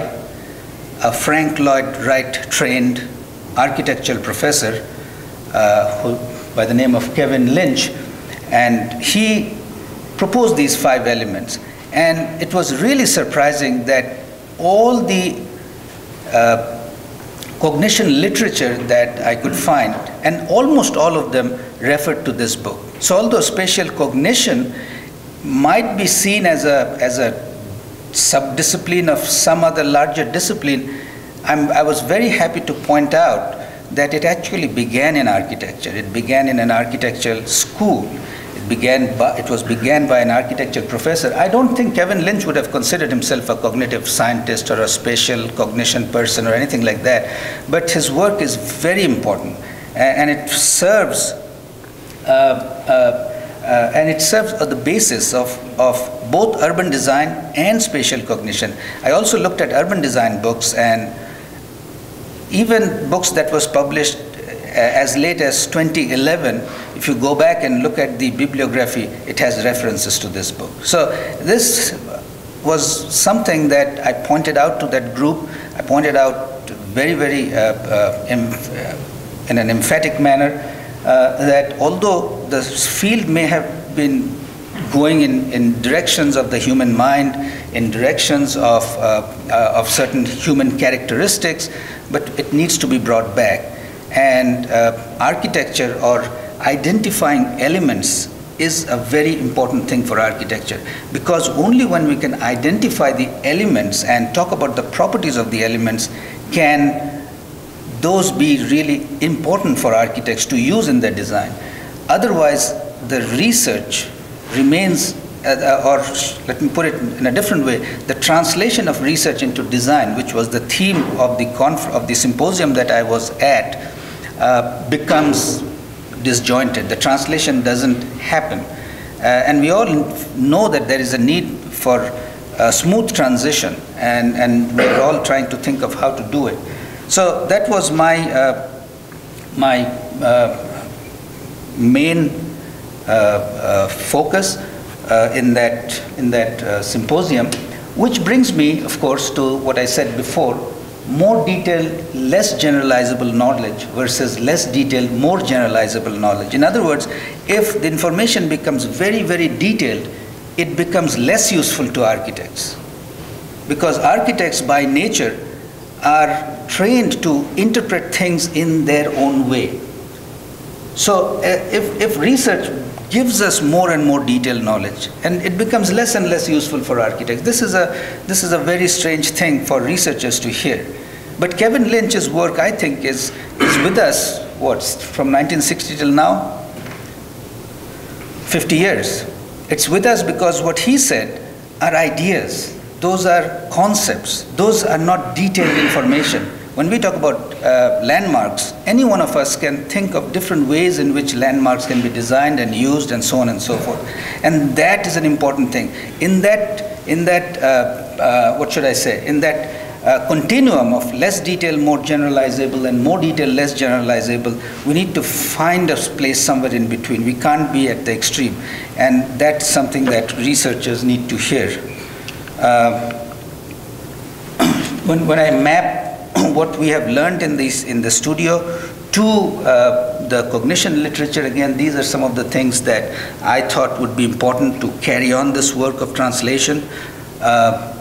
a Frank Lloyd Wright trained architectural professor by the name of Kevin Lynch, and he proposed these 5 elements. And it was really surprising that all the cognition literature that I could find, and almost all of them referred to this book. So although spatial cognition might be seen as a subdiscipline of some other larger discipline, I was very happy to point out that it actually began in architecture. It began in an architectural school. It was began by an architecture professor. I don't think Kevin Lynch would have considered himself a cognitive scientist or a spatial cognition person or anything like that, but his work is very important, and it serves the basis of both urban design and spatial cognition. I also looked at urban design books, and even books that was published as late as 2011, if you go back and look at the bibliography, it has references to this book. So this was something that I pointed out to that group. I pointed out very, very in an emphatic manner that although the field may have been going in directions of the human mind, in directions of certain human characteristics, but it needs to be brought back. And architecture, or identifying elements, is a very important thing for architecture, because only when we can identify the elements and talk about the properties of the elements can those be really important for architects to use in their design. Otherwise, the research remains, or let me put it in a different way, the translation of research into design, which was the theme of the symposium that I was at, becomes disjointed. The translation doesn't happen. And we all know that there is a need for a smooth transition, and we're all trying to think of how to do it. So that was my main focus in that symposium, which brings me, of course, to what I said before: more detailed, less generalizable knowledge versus less detailed, more generalizable knowledge. In other words, if the information becomes very, very detailed, it becomes less useful to architects, because architects by nature are trained to interpret things in their own way. So if research gives us more and more detailed knowledge, and it becomes less and less useful for architects. This is a very strange thing for researchers to hear. But Kevin Lynch's work, I think, is with us, from 1960 till now? 50 years. It's with us because what he said are ideas. Those are concepts. Those are not detailed information. When we talk about landmarks, any one of us can think of different ways in which landmarks can be designed and used and so on and so forth. And that is an important thing. In that continuum of less detail, more generalizable, and more detail, less generalizable, we need to find a place somewhere in between. We can't be at the extreme. And that's something that researchers need to hear. When I map what we have learned in the studio to the cognition literature, again, these are some of the things that I thought would be important to carry on this work of translation.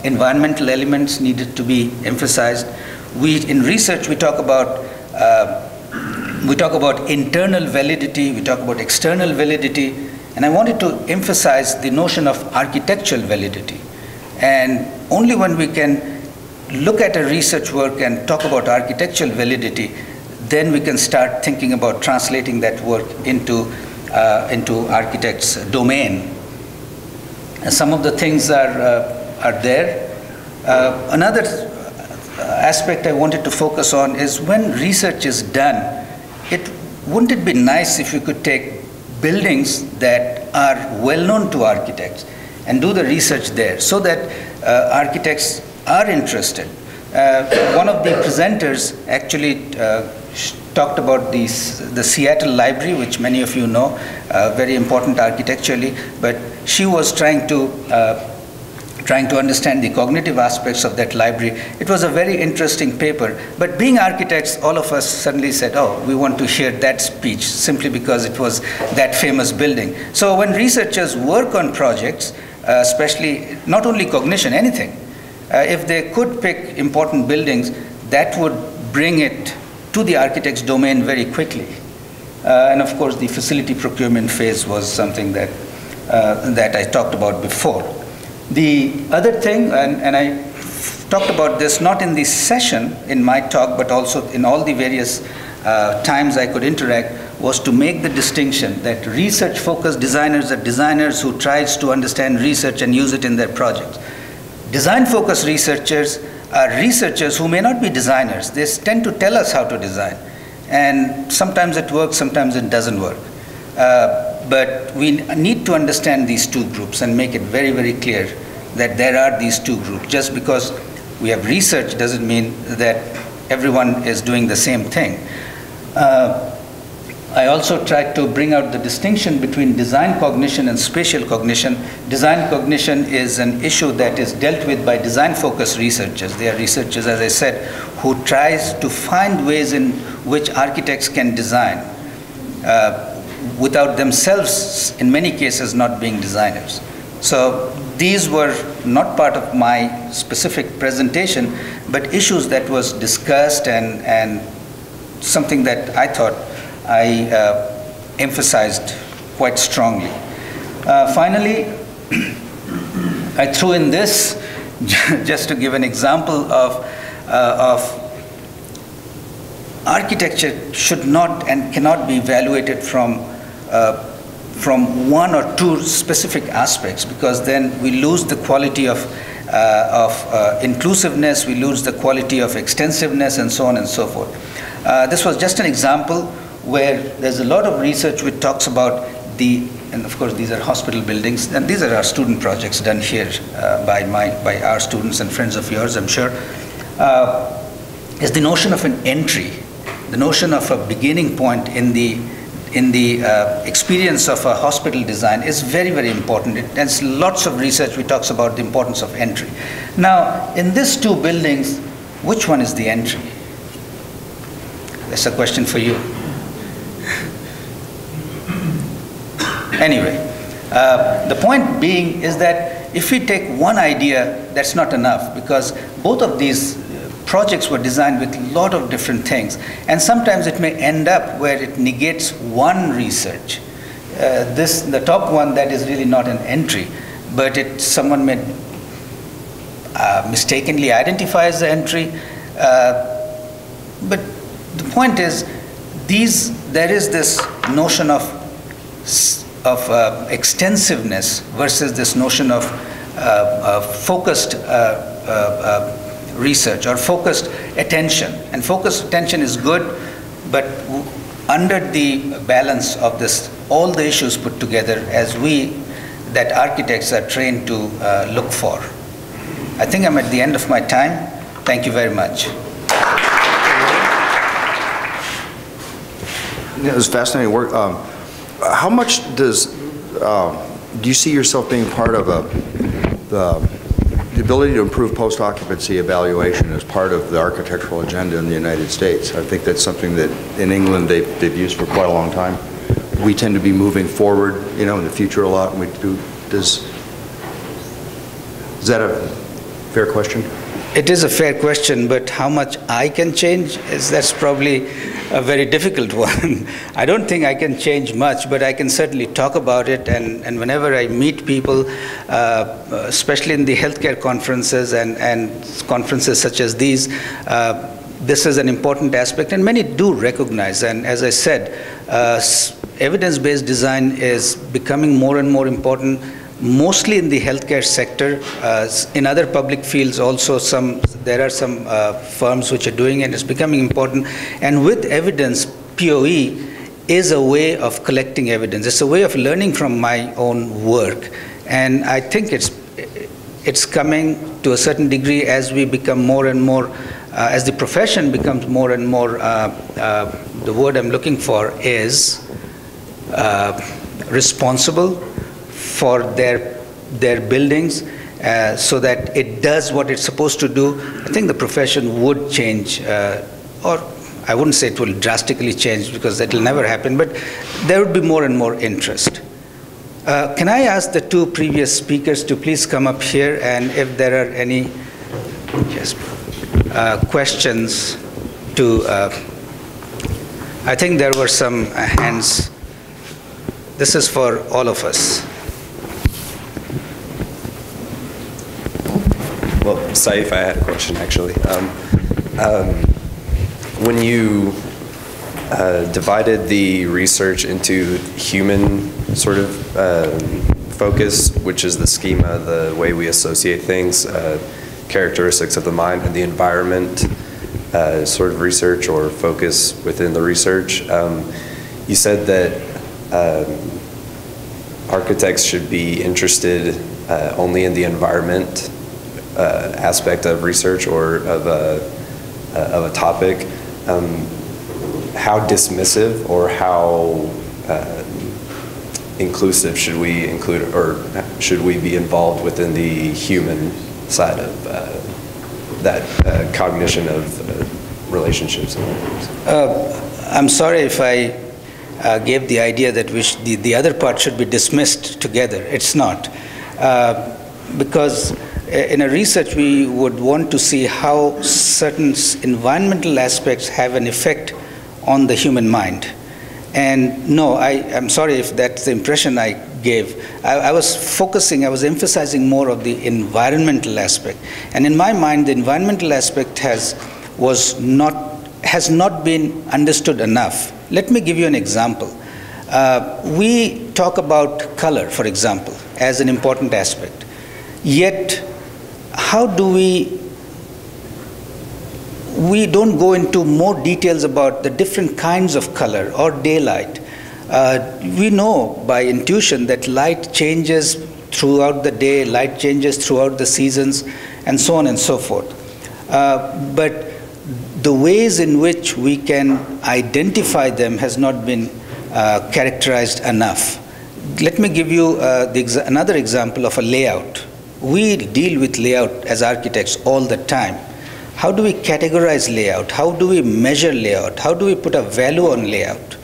Environmental elements needed to be emphasized. In research, we talk about internal validity, we talk about external validity, and I wanted to emphasize the notion of architectural validity. And only when we can look at a research work and talk about architectural validity, then we can start thinking about translating that work into architect's domain. And some of the things are there. Another aspect I wanted to focus on is when research is done, wouldn't it be nice if you could take buildings that are well known to architects and do the research there so that architects are interested. One of the presenters actually talked about the Seattle Library, which many of you know, very important architecturally, but she was trying to understand the cognitive aspects of that library. It was a very interesting paper, but being architects, all of us suddenly said, oh, we want to hear that speech simply because it was that famous building. So when researchers work on projects, especially not only cognition, anything, if they could pick important buildings, that would bring it to the architect's domain very quickly. And of course, the facility procurement phase was something that I talked about before. The other thing, and I talked about this not in this session in my talk, but also in all the various times I could interact, was to make the distinction that research-focused designers are designers who tries to understand research and use it in their projects. Design-focused researchers are researchers who may not be designers. They tend to tell us how to design. And sometimes it works, sometimes it doesn't work. But we need to understand these two groups and make it very, very clear that there are these two groups. Just because we have research doesn't mean that everyone is doing the same thing. I also tried to bring out the distinction between design cognition and spatial cognition. Design cognition is an issue that is dealt with by design-focused researchers. They are researchers, as I said, who tries to find ways in which architects can design without themselves, in many cases, not being designers. So these were not part of my specific presentation, but issues that was discussed and something that I thought I emphasized quite strongly. Finally, I threw in this just to give an example of architecture should not and cannot be evaluated from one or two specific aspects, because then we lose the quality of inclusiveness, we lose the quality of extensiveness, and so on and so forth. This was just an example where there's a lot of research which talks about and of course these are hospital buildings, and these are our student projects done here by our students and friends of yours, I'm sure, is the notion of an entry, the notion of a beginning point in the experience of a hospital design is very, very important. There's lots of research which talks about the importance of entry. Now, in these two buildings, which one is the entry? That's a question for you. Anyway, the point being is that if we take one idea, that's not enough, because both of these projects were designed with a lot of different things. And sometimes it may end up where it negates one research. The top one, that is really not an entry, but someone may mistakenly identify as the entry. But the point is, there is this notion of extensiveness versus this notion of focused research or focused attention. And focused attention is good, but under the balance of this, all the issues put together that architects are trained to look for. I think I'm at the end of my time. Thank you very much. It was fascinating work. How much do you see yourself being part of the ability to improve post-occupancy evaluation as part of the architectural agenda in the United States? I think that's something that in England they've used for quite a long time. We tend to be moving forward, in the future a lot. And is that a fair question? It is a fair question, but how much I can change that's probably a very difficult one. I don't think I can change much, but I can certainly talk about it. And whenever I meet people, especially in the healthcare conferences and conferences such as these, this is an important aspect, and many do recognize. And as I said, evidence-based design is becoming more and more important, mostly in the healthcare sector. In other public fields also, there are some firms which are doing it, and it's becoming important. And with evidence, POE is a way of collecting evidence. It's a way of learning from my own work. And I think it's coming to a certain degree as we become more and more, as the profession becomes more and more, the word I'm looking for is responsible for their buildings, so that it does what it's supposed to do. I think the profession would change, or I wouldn't say it will drastically change, because that will never happen, but there would be more and more interest. Can I ask the two previous speakers to please come up here, and if there are any questions to, I think there were some hands. This is for all of us. Well, Saif, I had a question actually. When you divided the research into human sort of focus, which is the schema, the way we associate things, characteristics of the mind, and the environment sort of research or focus within the research, you said that architects should be interested only in the environment aspect of research or of a topic. How dismissive or how inclusive should we include, or should we be involved within the human side of that cognition of relationships? I'm sorry if I gave the idea that the other part should be dismissed together. It's not. Because in a research, we would want to see how certain environmental aspects have an effect on the human mind. And no, I'm sorry if that's the impression I gave. I was emphasizing more of the environmental aspect. And in my mind, the environmental aspect has not been understood enough. Let me give you an example. We talk about color, for example, as an important aspect. Yet, how do we don't go into more details about the different kinds of color or daylight. We know by intuition that light changes throughout the day, light changes throughout the seasons, and so on and so forth. But the ways in which we can identify them has not been characterized enough. Let me give you another example of a layout. We deal with layout as architects all the time. How do we categorize layout? How do we measure layout? How do we put a value on layout?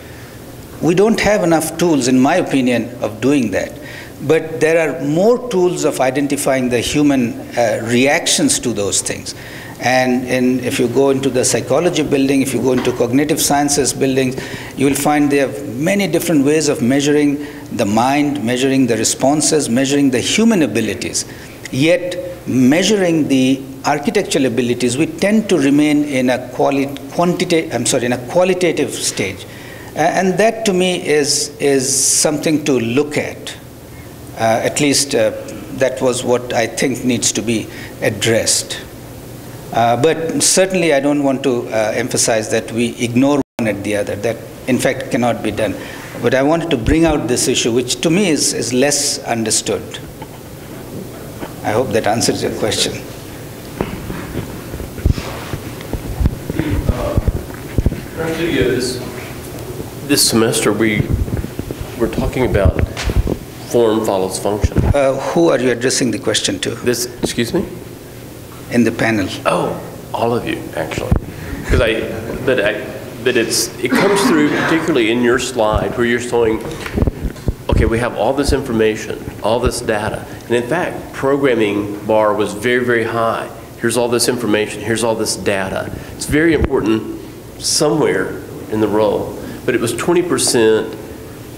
We don't have enough tools, in my opinion, of doing that. But there are more tools of identifying the human reactions to those things. And if you go into the psychology building, if you go into cognitive sciences buildings, you will find they have many different ways of measuring the mind, measuring the responses, measuring the human abilities. Yet, measuring the architectural abilities, we tend to remain in a qualitative stage. And that to me is something to look at least that was what I think needs to be addressed. But certainly I don't want to emphasize that we ignore one at the other. That in fact cannot be done. But I wanted to bring out this issue, which to me is less understood. I hope that answers your question. This semester we're talking about form follows function. Who are you addressing the question to? Excuse me? In the panel. Oh, all of you, actually. But it comes through particularly in your slide where you're showing, okay, we have all this information, all this data. And in fact, programming bar was very, very high. Here's all this information, here's all this data. It's very important somewhere in the role, but it was 20%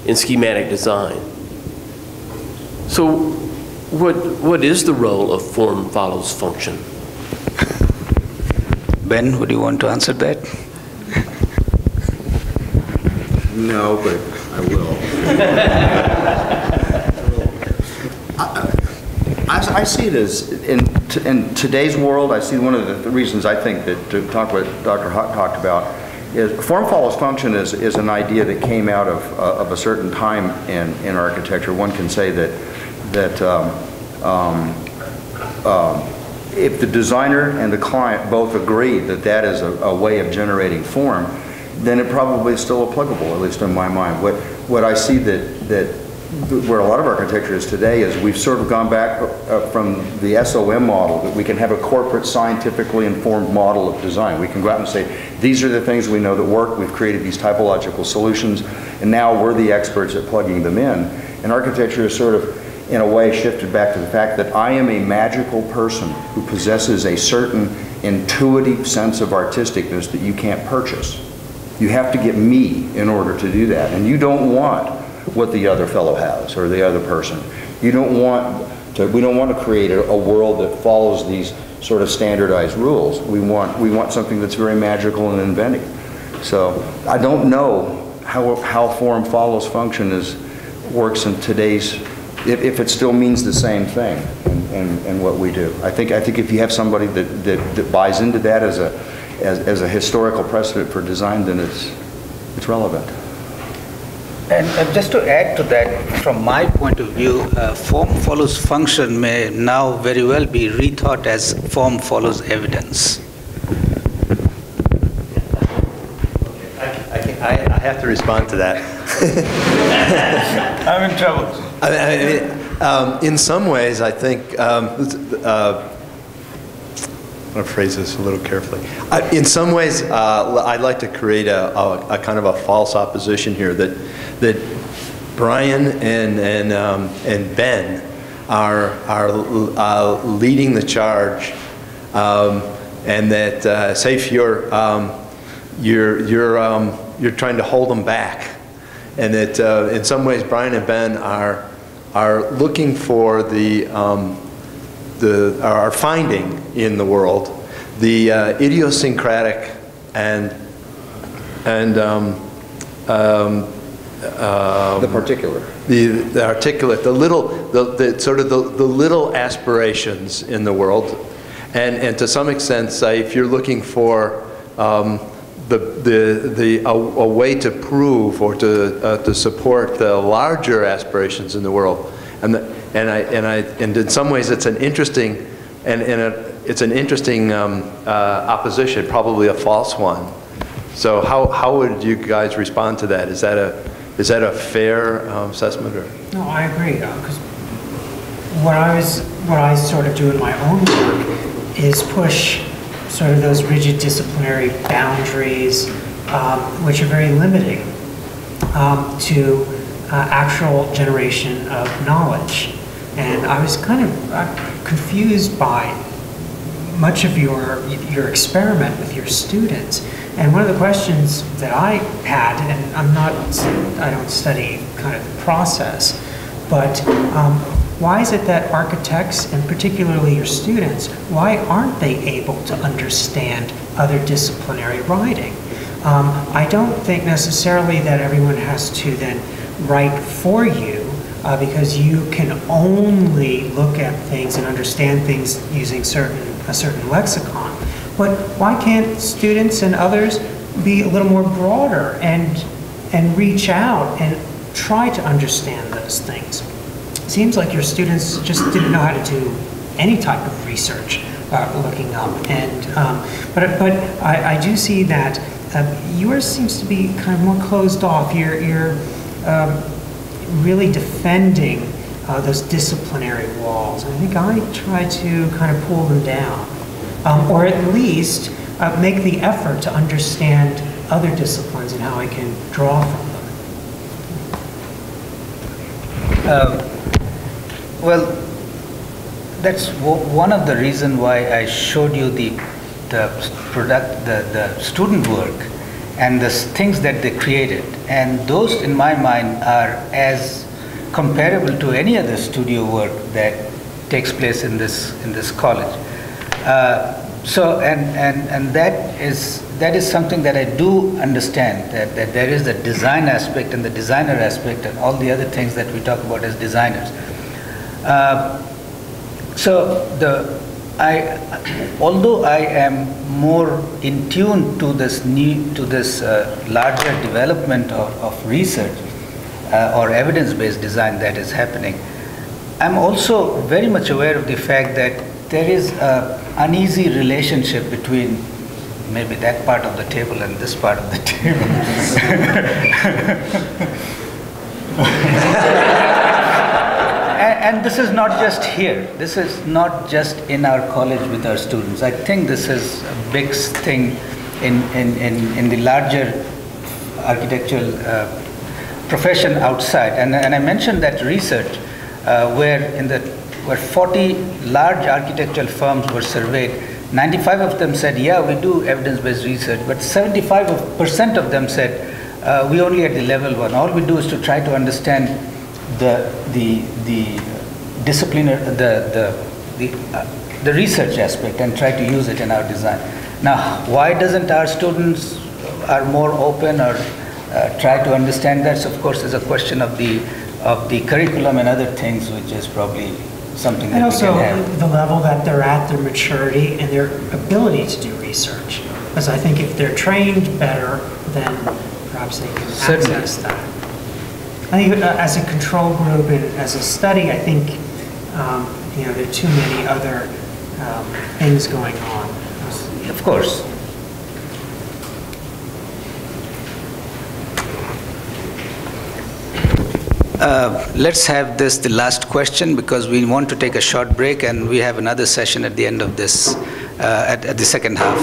in schematic design. So what is the role of form follows function? Ben, would you want to answer that? No, but I will. I see it as, in today's world, I see one of the reasons I think that, to talk what Dr. Huck talked about, is form follows function is an idea that came out of a certain time in architecture. One can say that if the designer and the client both agree that that is a way of generating form, then it probably is still applicable, at least in my mind. What I see that where a lot of architecture is today is we've sort of gone back from the SOM model, that we can have a corporate scientifically informed model of design. We can go out and say, these are the things we know that work, we've created these typological solutions, and now we're the experts at plugging them in. And architecture is sort of, in a way, shifted back to the fact that I am a magical person who possesses a certain intuitive sense of artisticness that you can't purchase. You have to get me in order to do that. And you don't want what the other fellow has, or the other person. We don't want to create a world that follows these sort of standardized rules. We want something that's very magical and inventive. So I don't know how form follows function works in today's, if it still means the same thing in what we do. I think if you have somebody that buys into that as a historical precedent for design, then it's relevant. And just to add to that, from my point of view, form follows function may now very well be rethought as form follows evidence. I have to respond to that. I'm in trouble. In some ways, I think, I'm going to phrase this a little carefully. In some ways, I'd like to create a kind of a false opposition here that Brian and Ben are leading the charge, and that say if you're trying to hold them back, and that in some ways Brian and Ben are looking for are finding in the world the idiosyncratic and the particular, the articulate, the little aspirations in the world, and to some extent, say if you're looking for a way to prove or to support the larger aspirations in the world, and in some ways it's an interesting opposition, probably a false one. So how would you guys respond to that? Is that a fair assessment? Or? No, I agree. Because what I sort of do in my own work is push sort of those rigid disciplinary boundaries, which are very limiting to actual generation of knowledge. And I was kind of confused by much of your experiment with your students. And one of the questions that I had, and I don't study kind of the process, but why is it that architects, and particularly your students, why aren't they able to understand other disciplinary writing? I don't think necessarily that everyone has to then write for you, because you can only look at things and understand things using a certain lexicon. But why can't students and others be a little more broader and reach out and try to understand those things? It seems like your students just didn't know how to do any type of research looking up. And but I do see that yours seems to be kind of more closed off. You're really defending those disciplinary walls. And I think I try to kind of pull them down, or at least make the effort to understand other disciplines and how I can draw from them. Well, that's one of the reasons why I showed you the student work and the things that they created. And those, in my mind, are as comparable to any other studio work that takes place in this college. So that is something that I do understand, that there is the design aspect and the designer aspect and all the other things that we talk about as designers. Although I am more in tune to this larger development of research or evidence-based design that is happening, I'm also very much aware of the fact that there is an uneasy relationship between maybe that part of the table and this part of the table. And this is not just here. This is not just in our college with our students. I think this is a big thing in the larger architectural profession outside. And I mentioned that research where 40 large architectural firms were surveyed. 95 of them said, yeah, we do evidence-based research, but 75% of them said, we only at the level 1. All we do is to try to understand the research aspect and try to use it in our design. Now, why doesn't our students are more open or try to understand that? So of course, is a question of the curriculum and other things, which is probably something that we can have. And also the level that they're at, their maturity and their ability to do research. Because I think if they're trained better, then perhaps they can access that. I think as a control group and as a study, I think there are too many other things going on. Of course. Let's have this the last question, because we want to take a short break and we have another session at the end of this, at the second half.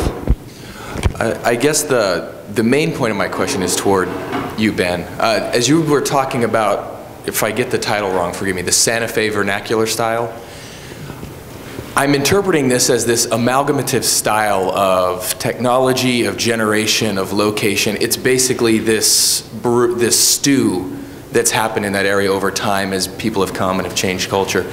I guess the main point of my question is toward you, Ben. As you were talking about, if I get the title wrong, forgive me, the Santa Fe vernacular style, I'm interpreting this as this amalgamative style of technology, of generation, of location. It's basically this stew that's happened in that area over time as people have come and have changed culture.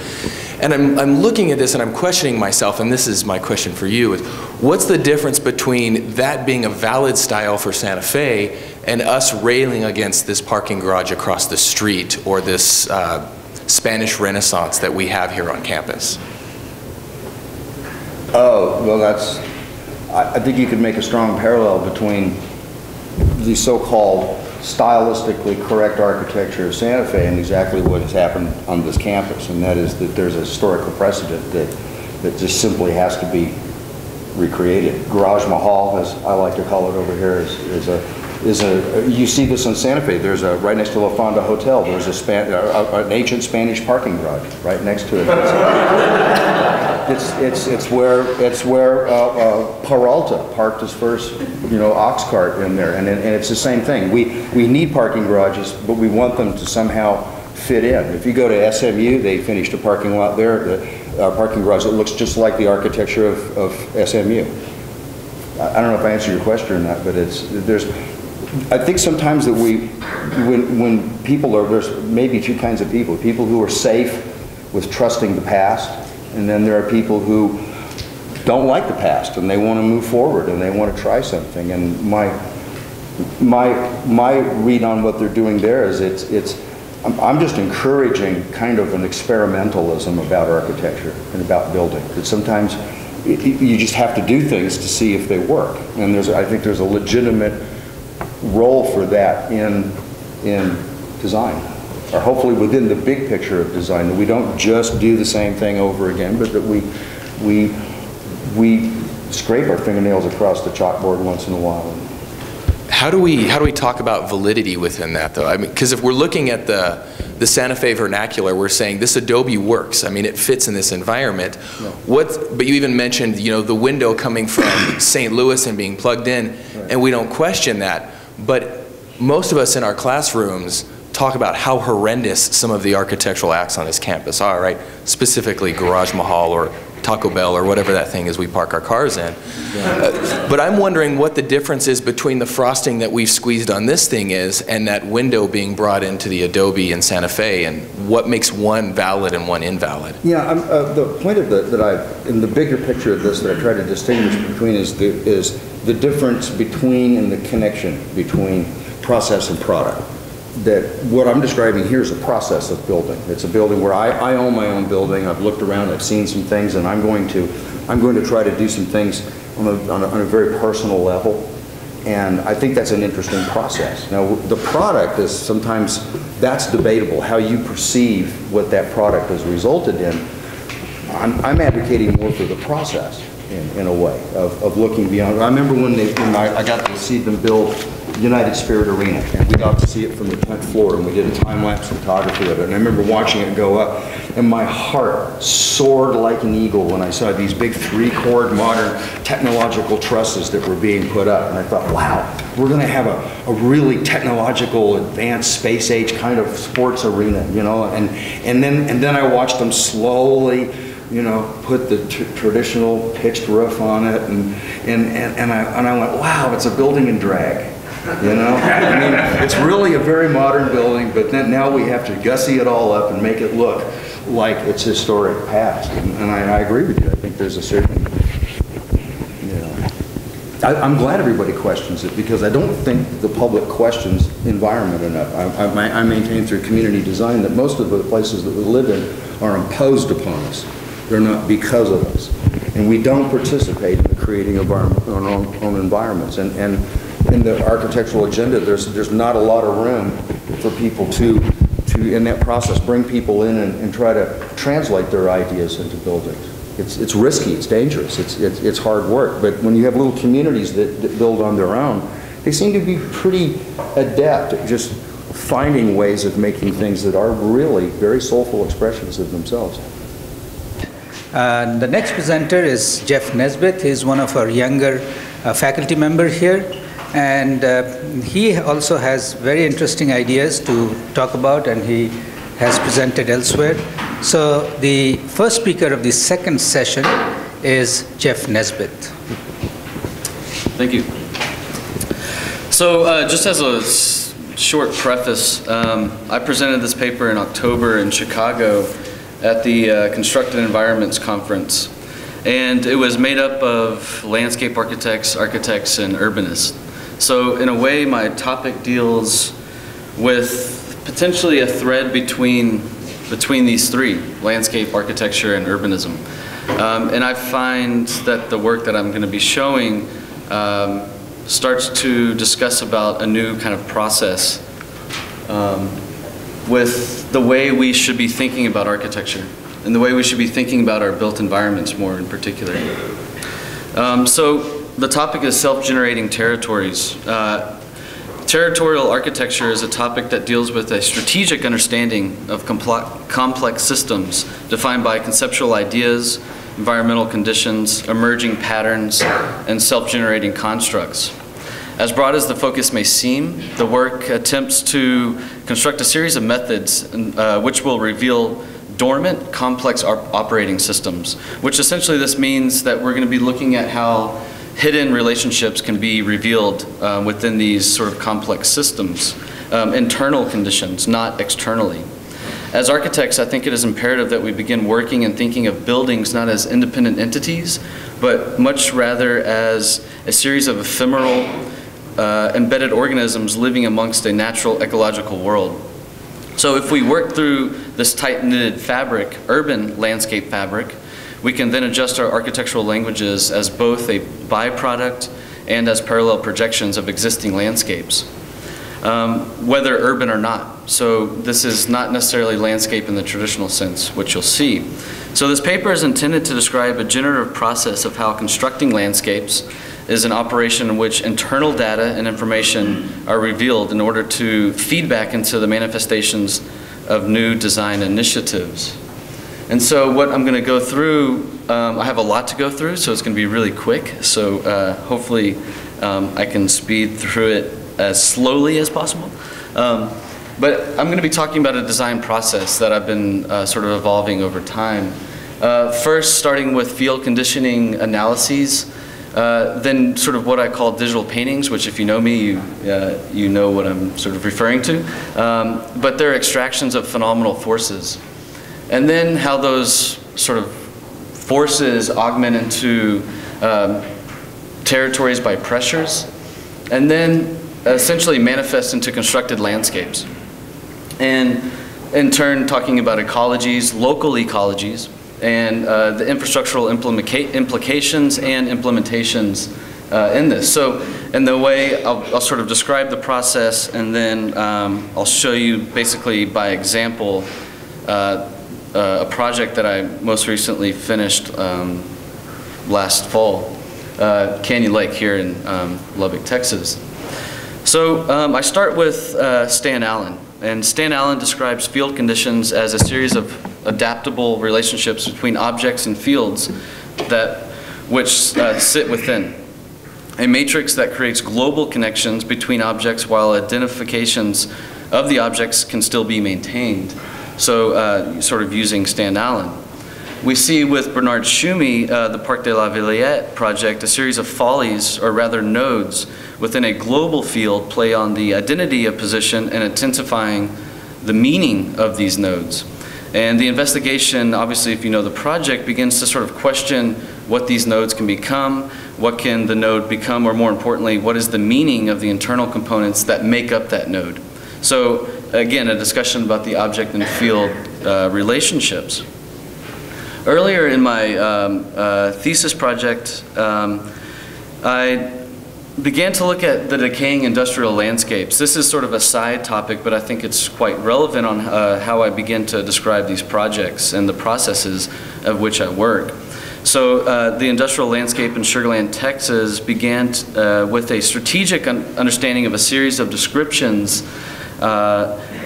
And I'm looking at this and I'm questioning myself, and this is my question for you, is what's the difference between that being a valid style for Santa Fe and us railing against this parking garage across the street or this Spanish Renaissance that we have here on campus? Oh, well, I think you could make a strong parallel between the so-called stylistically correct architecture of Santa Fe and exactly what has happened on this campus, and that is that there's a historical precedent that just simply has to be recreated. Garage Mahal, as I like to call it over here, is you see this in Santa Fe. There's right next to La Fonda Hotel. There's an ancient Spanish parking garage right next to it. It's where Peralta parked his first ox cart in there, and it's the same thing. We need parking garages, but we want them to somehow fit in. If you go to SMU, they finished a parking lot there. parking garage that looks just like the architecture of SMU. I don't know if I answered your question or not, but I think sometimes that when people are, there's maybe two kinds of people who are safe with trusting the past, and then there are people who don't like the past and they want to move forward and they want to try something. And my read on what they're doing there is I'm just encouraging kind of an experimentalism about architecture and about building. That sometimes you just have to do things to see if they work. And I think there's a legitimate role for that in design, or hopefully within the big picture of design, that we don't just do the same thing over again, but that we scrape our fingernails across the chalkboard once in a while. How do we talk about validity within that, though? I mean, because if we're looking at the Santa Fe vernacular, we're saying this Adobe works. I mean, it fits in this environment. Yeah. But you even mentioned, the window coming from St. Louis and being plugged in, right. And we don't question that. But most of us in our classrooms talk about how horrendous some of the architectural acts on this campus are, right? Specifically Garage Mahal or Taco Bell or whatever that thing is we park our cars in. But I'm wondering what the difference is between the frosting that we've squeezed on this thing is and that window being brought into the Adobe in Santa Fe, and what makes one valid and one invalid. Yeah, the point of in the bigger picture of this that I try to distinguish between is the difference between and the connection between process and product. That what I'm describing here is a process of building. It's a building where I own my own building. I've looked around, I've seen some things, and I'm going to try to do some things on a very personal level. And I think that's an interesting process. Now, the product is sometimes, that's debatable, how you perceive what that product has resulted in. I'm advocating more for the process in a way of looking beyond. I remember when I got to see them build United Spirit Arena, and we got to see it from the 10th floor, and we did a time-lapse photography of it, and I remember watching it go up, and my heart soared like an eagle when I saw these big 3-chord modern technological trusses that were being put up, and I thought, wow, we're going to have a really technological, advanced, space-age kind of sports arena, and then I watched them slowly, put the traditional pitched roof on it, and I went, wow, it's a building in drag. I mean, it's really a very modern building, but then now we have to gussy it all up and make it look like its historic past. And I agree with you. I think there's a certain, I'm glad everybody questions it, because I don't think the public questions environment enough. I maintain through community design that most of the places that we live in are imposed upon us. They're not because of us. And we don't participate in the creating of our own environments. And in the architectural agenda, there's not a lot of room for people to in that process, bring people in and try to translate their ideas into buildings. It's risky, it's dangerous, it's hard work. But when you have little communities that build on their own, they seem to be pretty adept at just finding ways of making things that are really very soulful expressions of themselves. The next presenter is Jeff Nesbitt. He's one of our younger faculty members here, and he also has very interesting ideas to talk about, and he has presented elsewhere. So the first speaker of the second session is Jeff Nesbitt. Thank you. So just as a short preface, I presented this paper in October in Chicago at the Constructed Environments Conference. And it was made up of landscape architects, and urbanists. So in a way, my topic deals with potentially a thread between these three, landscape, architecture, and urbanism. And I find that the work that I'm going to be showing starts to discuss about a new kind of process with the way we should be thinking about architecture and the way we should be thinking about our built environments more in particular. So the topic is self-generating territories. Territorial architecture is a topic that deals with a strategic understanding of complex systems defined by conceptual ideas, environmental conditions, emerging patterns, and self-generating constructs. As broad as the focus may seem, the work attempts to construct a series of methods which will reveal dormant, complex operating systems, which essentially this means that we're going to be looking at how hidden relationships can be revealed within these sort of complex systems, internal conditions, not externally. As architects, I think it is imperative that we begin working and thinking of buildings not as independent entities, but much rather as a series of ephemeral, embedded organisms living amongst a natural ecological world. So if we work through this tight-knitted fabric, urban landscape fabric, we can then adjust our architectural languages as both a byproduct and as parallel projections of existing landscapes, whether urban or not. So this is not necessarily landscape in the traditional sense, which you'll see. So this paper is intended to describe a generative process of how constructing landscapes is an operation in which internal data and information are revealed in order to feed back into the manifestations of new design initiatives. And so what I'm going to go through, I have a lot to go through, so it's going to be really quick. So hopefully I can speed through it as slowly as possible. But I'm going to be talking about a design process that I've been sort of evolving over time. First, starting with field conditioning analyses, then sort of what I call digital paintings, which if you know me, you know what I'm sort of referring to. But they're extractions of phenomenal forces. And then how those sort of forces augment into territories by pressures, and then essentially manifest into constructed landscapes. And in turn, talking about ecologies, local ecologies, and the infrastructural implications and implementations in this. So in the way, I'll sort of describe the process, and then I'll show you basically by example a project that I most recently finished last fall, Canyon Lake here in Lubbock, Texas. So I start with Stan Allen. And Stan Allen describes field conditions as a series of adaptable relationships between objects and fields which sit within. A matrix that creates global connections between objects while identifications of the objects can still be maintained. So sort of using Stan Allen. We see with Bernard Tschumi, the Parc de la Villette project, a series of follies, or rather nodes, within a global field play on the identity of position and intensifying the meaning of these nodes. And the investigation, obviously if you know the project, begins to sort of question what these nodes can become, what can the node become, or more importantly, what is the meaning of the internal components that make up that node. So again, a discussion about the object and field relationships. Earlier in my thesis project, I began to look at the decaying industrial landscapes. This is sort of a side topic, but I think it's quite relevant on how I begin to describe these projects and the processes of which I work. So the industrial landscape in Sugar Land, Texas began with a strategic understanding of a series of descriptions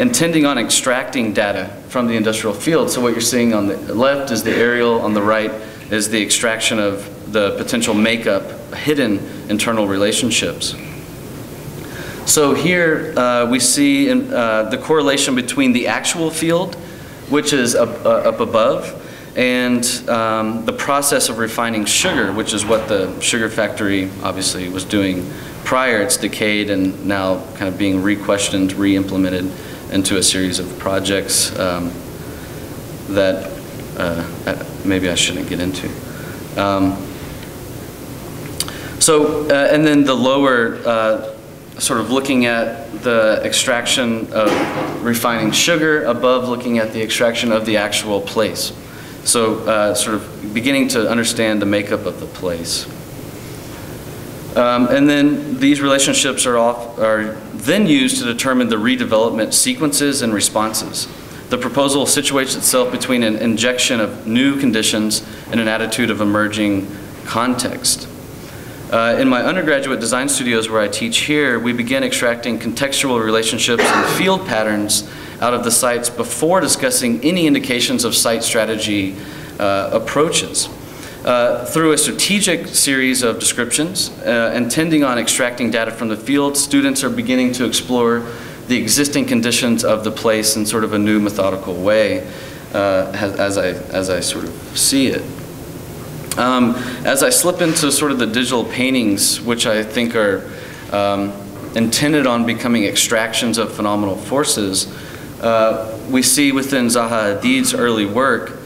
intending on extracting data from the industrial field. So what you're seeing on the left is the aerial, on the right is the extraction of the potential makeup, hidden internal relationships. So here we see the correlation between the actual field, which is up above, and the process of refining sugar, which is what the sugar factory obviously was doing prior. It's decayed and now kind of being re-questioned, re-implemented into a series of projects that maybe I shouldn't get into. And then the lower, sort of looking at the extraction of refining sugar, above looking at the extraction of the actual place. So sort of beginning to understand the makeup of the place. And then these relationships are then used to determine the redevelopment sequences and responses. The proposal situates itself between an injection of new conditions and an attitude of emerging context. In my undergraduate design studios where I teach here, we begin extracting contextual relationships and field patterns out of the sites before discussing any indications of site strategy approaches. Through a strategic series of descriptions intending on extracting data from the field, students are beginning to explore the existing conditions of the place in sort of a new methodical way. as I sort of see it. As I slip into sort of the digital paintings, which I think are intended on becoming extractions of phenomenal forces, we see within Zaha Hadid's early work,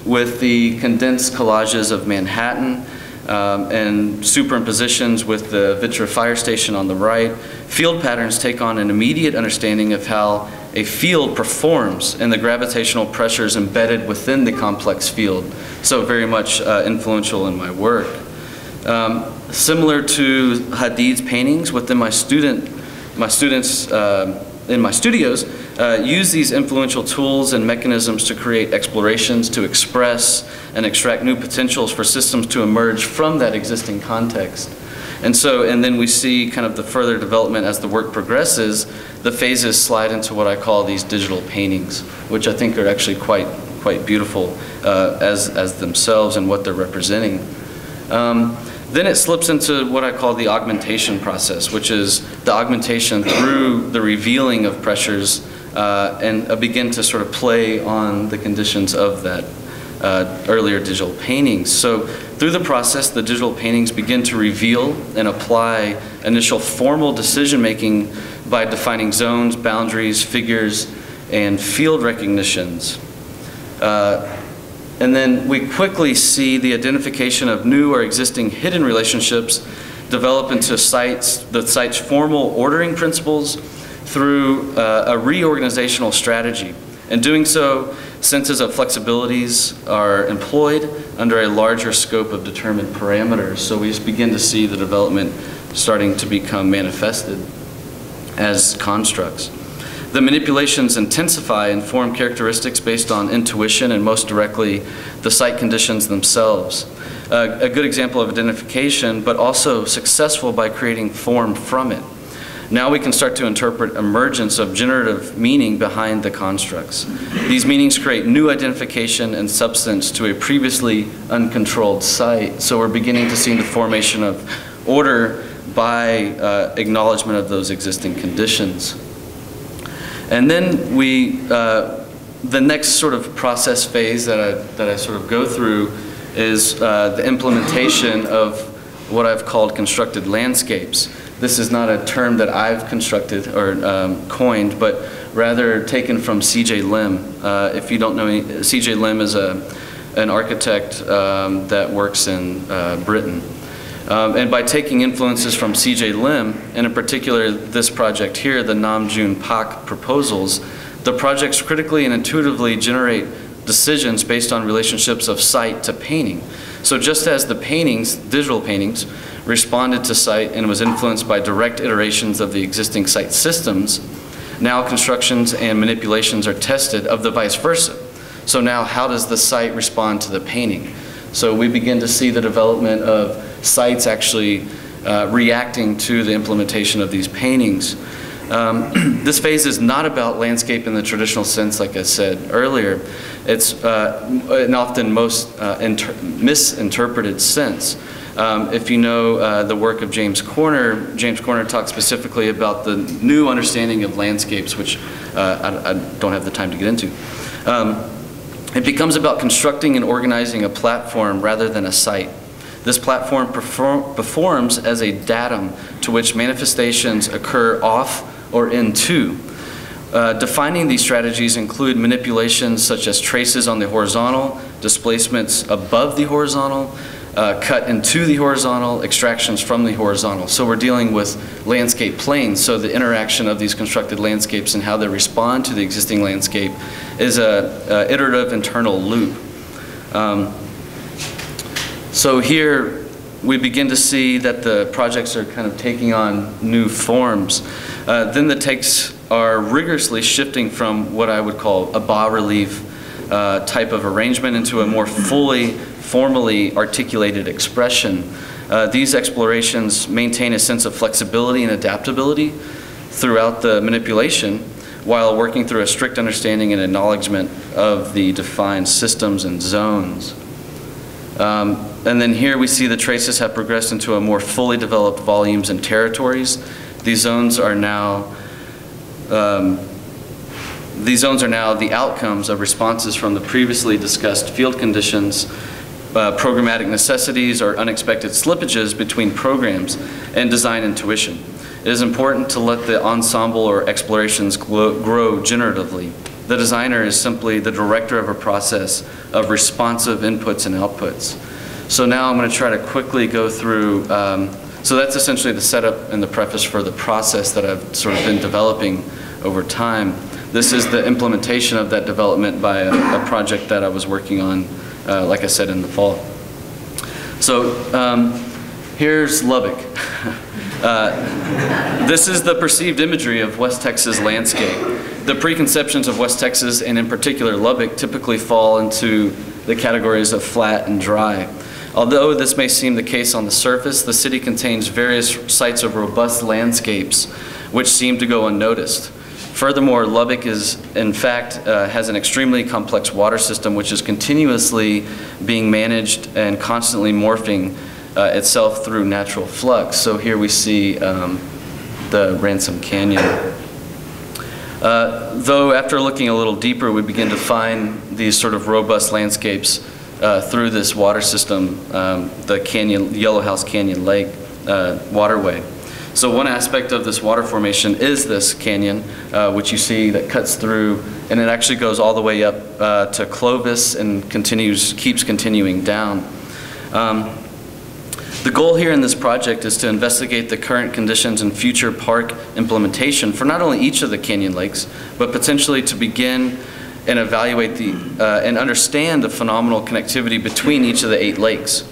with the condensed collages of Manhattan and superimpositions with the Vitra fire station on the right, field patterns take on an immediate understanding of how a field performs and the gravitational pressures embedded within the complex field. So very much influential in my work. Similar to Hadid's paintings, within my students in my studios use these influential tools and mechanisms to create explorations, to express and extract new potentials for systems to emerge from that existing context. And then we see kind of the further development as the work progresses, the phases slide into what I call these digital paintings, which I think are actually quite beautiful as themselves and what they're representing. Then it slips into what I call the augmentation process, which is the augmentation through the revealing of pressures and begin to sort of play on the conditions of that earlier digital paintings. So through the process, the digital paintings begin to reveal and apply initial formal decision-making by defining zones, boundaries, figures, and field recognitions. And then we quickly see the identification of new or existing hidden relationships develop into the site's formal ordering principles through a reorganizational strategy. In doing so, senses of flexibilities are employed under a larger scope of determined parameters. So we just begin to see the development starting to become manifested as constructs. The manipulations intensify and form characteristics based on intuition and most directly the site conditions themselves. A good example of identification, but also successful by creating form from it. Now we can start to interpret emergence of generative meaning behind the constructs. These meanings create new identification and substance to a previously uncontrolled site. So we're beginning to see the formation of order by acknowledgement of those existing conditions. And then the next sort of process phase that I sort of go through is the implementation of what I've called constructed landscapes. This is not a term that I've constructed or coined, but rather taken from C.J. Lim. If you don't know, C.J. Lim is an architect that works in Britain. And by taking influences from C.J. Lim, and in particular this project here, the Nam June Pak proposals, the projects critically and intuitively generate decisions based on relationships of site to painting. So just as the paintings, digital paintings, responded to site and was influenced by direct iterations of the existing site systems, now constructions and manipulations are tested of the vice versa. So now how does the site respond to the painting? So we begin to see the development of sites actually reacting to the implementation of these paintings. This phase is not about landscape in the traditional sense, like I said earlier. It's an often most misinterpreted sense. If you know the work of James Corner talks specifically about the new understanding of landscapes, which I don't have the time to get into. It becomes about constructing and organizing a platform rather than a site. This platform performs as a datum to which manifestations occur off or into. Defining these strategies include manipulations such as traces on the horizontal, displacements above the horizontal, cut into the horizontal, extractions from the horizontal. So we're dealing with landscape planes, so the interaction of these constructed landscapes and how they respond to the existing landscape is a iterative internal loop. So here we begin to see that the projects are kind of taking on new forms. Then the takes are rigorously shifting from what I would call a bas-relief type of arrangement into a more formally articulated expression. These explorations maintain a sense of flexibility and adaptability throughout the manipulation while working through a strict understanding and acknowledgement of the defined systems and zones. And then here we see the traces have progressed into a more fully developed volumes and territories. These zones are now These zones are now the outcomes of responses from the previously discussed field conditions, programmatic necessities, or unexpected slippages between programs, and design intuition. It is important to let the ensemble or explorations grow generatively. The designer is simply the director of a process of responsive inputs and outputs. So now I'm going to try to quickly go through, so that's essentially the setup and the preface for the process that I've sort of been developing over time. This is the implementation of that development by a project that I was working on, like I said, in the fall. So here's Lubbock. This is the perceived imagery of West Texas landscape. The preconceptions of West Texas, and in particular Lubbock, typically fall into the categories of flat and dry. Although this may seem the case on the surface, the city contains various sites of robust landscapes which seem to go unnoticed. Furthermore, Lubbock is, in fact, has an extremely complex water system which is continuously being managed and constantly morphing itself through natural flux. So here we see the Ransom Canyon. Though after looking a little deeper, we begin to find these sort of robust landscapes through this water system, the canyon, Yellow House Canyon Lake waterway. So one aspect of this water formation is this canyon, which you see that cuts through, and it actually goes all the way up to Clovis and keeps continuing down. The goal here in this project is to investigate the current conditions and future park implementation for not only each of the canyon lakes, but potentially to begin and evaluate and understand the phenomenal connectivity between each of the 8 lakes.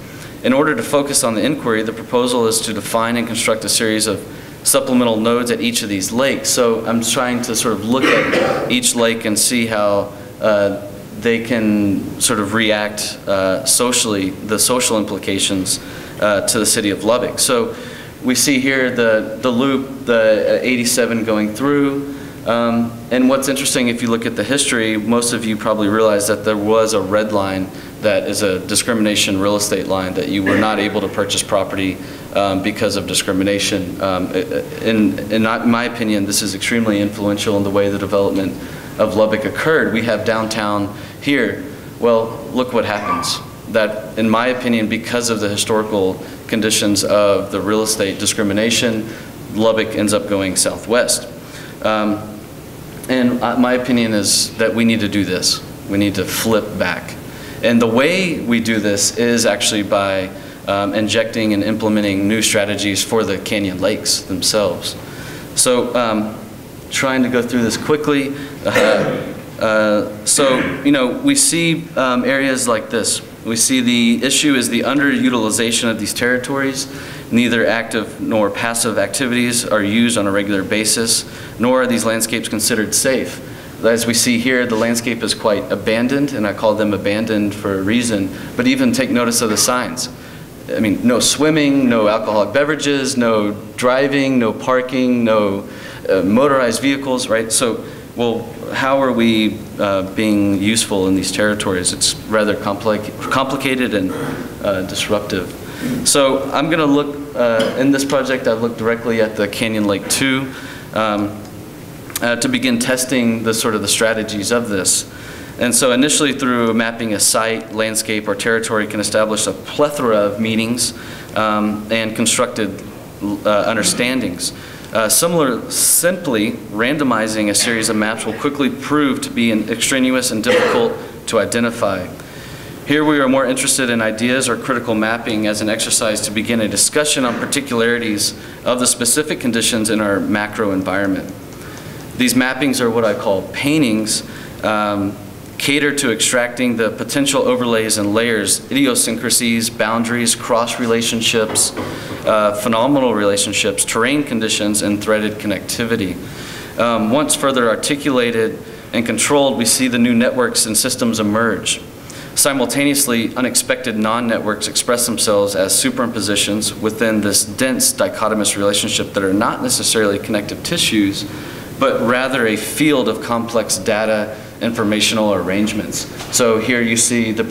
In order to focus on the inquiry, the proposal is to define and construct a series of supplemental nodes at each of these lakes. So I'm trying to sort of look at each lake and see how they can sort of react socially, the social implications to the city of Lubbock. So we see here the loop, the 87 going through. And what's interesting, if you look at the history, most of you probably realize that there was a red line that is a discrimination real estate line, that you were not able to purchase property because of discrimination. In my opinion, this is extremely influential in the way the development of Lubbock occurred. We have downtown here. Well, look what happens. That, in my opinion, because of the historical conditions of the real estate discrimination, Lubbock ends up going southwest. And my opinion is that we need to do this. We need to flip back. And the way we do this is actually by injecting and implementing new strategies for the canyon lakes themselves. So trying to go through this quickly. So, you know, we see areas like this. We see the issue is the underutilization of these territories. Neither active nor passive activities are used on a regular basis, nor are these landscapes considered safe. As we see here, the landscape is quite abandoned, and I call them abandoned for a reason, but even take notice of the signs. I mean, no swimming, no alcoholic beverages, no driving, no parking, no motorized vehicles, right? So, well, how are we being useful in these territories? It's rather complicated and disruptive. So I'm going to look, in this project, I've looked directly at the Canyon Lake 2 to begin testing the sort of the strategies of this. And so initially through mapping a site, landscape, or territory can establish a plethora of meanings and constructed understandings. Simply randomizing a series of maps will quickly prove to be extraneous and difficult to identify. Here we are more interested in ideas or critical mapping as an exercise to begin a discussion on particularities of the specific conditions in our macro environment. These mappings are what I call paintings, cater to extracting the potential overlays and layers, idiosyncrasies, boundaries, cross relationships, phenomenal relationships, terrain conditions, and threaded connectivity. Once further articulated and controlled, we see the new networks and systems emerge. Simultaneously, unexpected non-networks express themselves as superimpositions within this dense dichotomous relationship that are not necessarily connective tissues, but rather a field of complex data, informational arrangements. So here you see the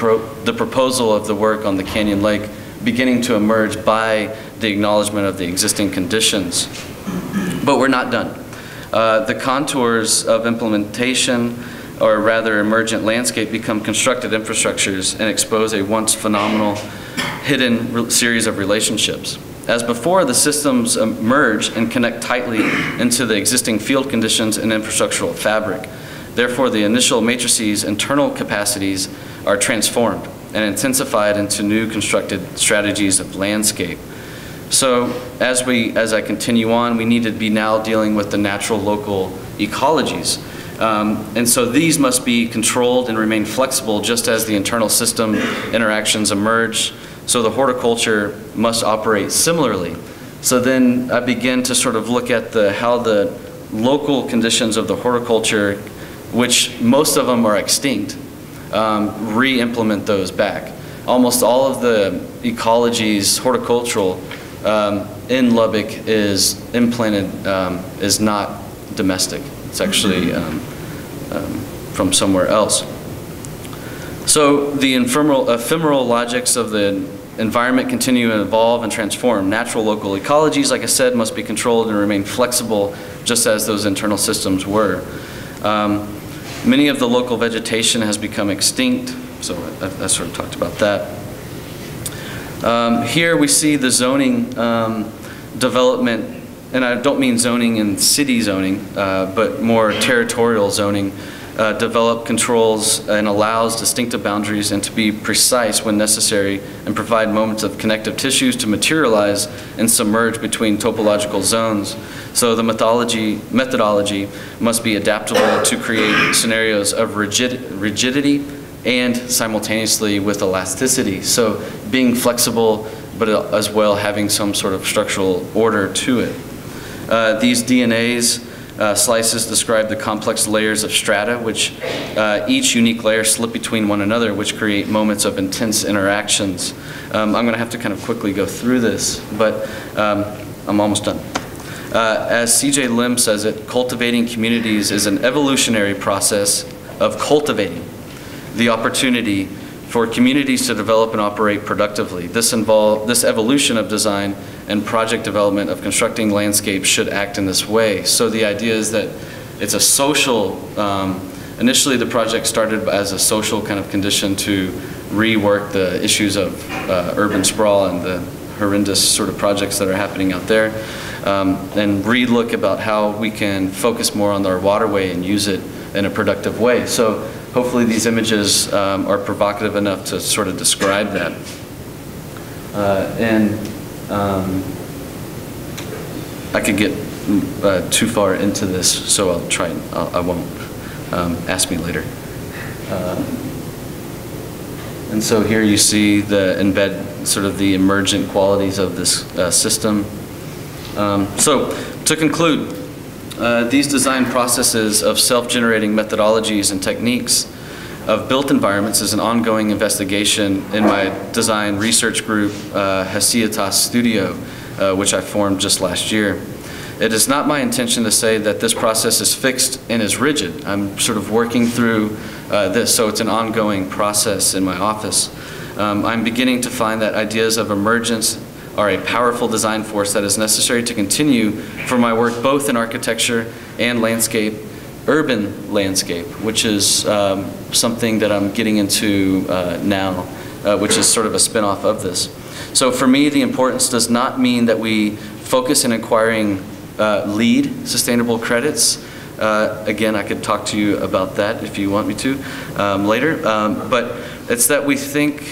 proposal of the work on the Canyon Lake beginning to emerge by the acknowledgement of the existing conditions. But we're not done. The contours of implementation, or rather emergent landscape, become constructed infrastructures and expose a once phenomenal hidden series of relationships. As before, the systems merge and connect tightly into the existing field conditions and infrastructural fabric. Therefore, the initial matrices' internal capacities are transformed and intensified into new constructed strategies of landscape. So as I continue on, we need to be now dealing with the natural local ecologies. And so these must be controlled and remain flexible just as the internal system interactions emerge. So the horticulture must operate similarly. So then I begin to sort of look at how the local conditions of the horticulture, which most of them are extinct, re-implement those back. Almost all of the ecologies, horticultural, in Lubbock is implanted, is not domestic. It's actually from somewhere else. So the ephemeral logics of the environment continue to evolve and transform. Natural local ecologies, like I said, must be controlled and remain flexible, just as those internal systems were. Many of the local vegetation has become extinct, so I sort of talked about that. Here we see the zoning development, and I don't mean zoning in city zoning, but more territorial zoning, develop controls and allows distinctive boundaries and to be precise when necessary and provide moments of connective tissues to materialize and submerge between topological zones. So the methodology must be adaptable to create scenarios of rigidity and simultaneously with elasticity. So being flexible, but as well having some sort of structural order to it. These DNAs slices describe the complex layers of strata, which each unique layer slip between one another, which create moments of intense interactions. I'm going to have to kind of quickly go through this, but I'm almost done. As C.J. Lim says it, cultivating communities is an evolutionary process of cultivating the opportunity for communities to develop and operate productively. This evolution of design and project development of constructing landscapes should act in this way. So the idea is that it's a social, initially the project started as a social kind of condition to rework the issues of urban sprawl and the horrendous sort of projects that are happening out there, and relook about how we can focus more on our waterway and use it in a productive way. So hopefully these images are provocative enough to sort of describe that. I could get too far into this, so I'll try and I won't. Ask me later. And so here you see the embed, sort of the emergent qualities of this system. So to conclude, these design processes of self-generating methodologies and techniques of built environments is an ongoing investigation in my design research group, Haciotas Studio, which I formed just last year. It is not my intention to say that this process is fixed and is rigid. I'm sort of working through this, so it's an ongoing process in my office. I'm beginning to find that ideas of emergence are a powerful design force that is necessary to continue for my work both in architecture and landscape, urban landscape, which is something that I'm getting into now, which is sort of a spin-off of this. So for me, the importance does not mean that we focus in acquiring LEED sustainable credits. Again, I could talk to you about that if you want me to later, but it's that we think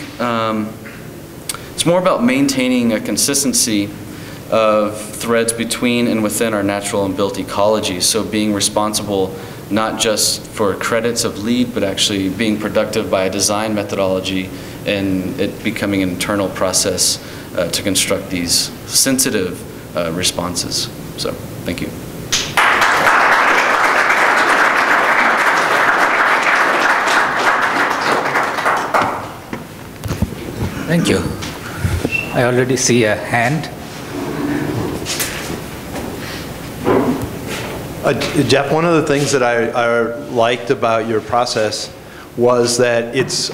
it's more about maintaining a consistency of threads between and within our natural and built ecology. So being responsible not just for credits of LEED, but actually being productive by a design methodology and it becoming an internal process to construct these sensitive responses. So, thank you. Thank you. I already see a hand. Jeff, one of the things that I liked about your process was that it's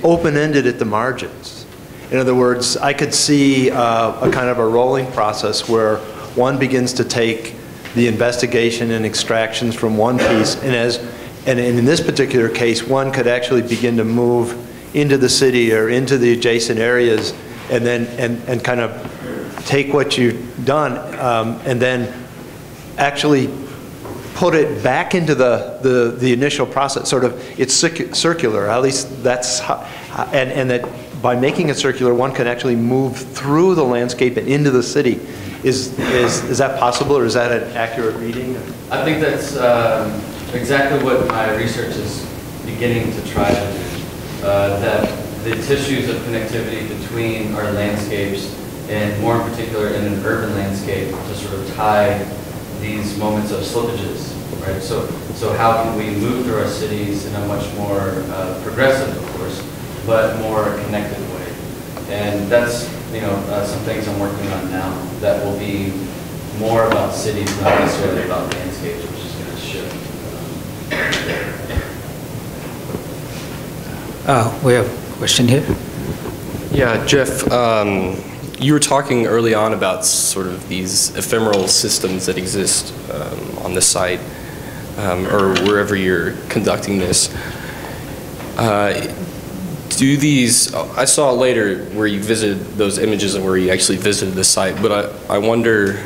open-ended at the margins. In other words, I could see a kind of a rolling process where one begins to take the investigation and extractions from one piece, and in this particular case, one could actually begin to move into the city or into the adjacent areas, and then and kind of take what you've done and then actually put it back into the initial process. Sort of, it's circular. At least that's how, and that by making it circular, one can actually move through the landscape and into the city. Is that possible, or is that an accurate reading? I think that's exactly what my research is beginning to try to do. That the tissues of connectivity between our landscapes, and more in particular in an urban landscape, to sort of tie these moments of slippages, right? So how can we move through our cities in a much more progressive, of course, but more connected way? And that's, some things I'm working on now that will be more about cities, not necessarily about landscapes, which is going to shift. We have a question here. Yeah, Jeff, you were talking early on about sort of these ephemeral systems that exist on the site or wherever you're conducting this. Do these, I saw later where you visited those images and where you actually visited the site, but I wonder,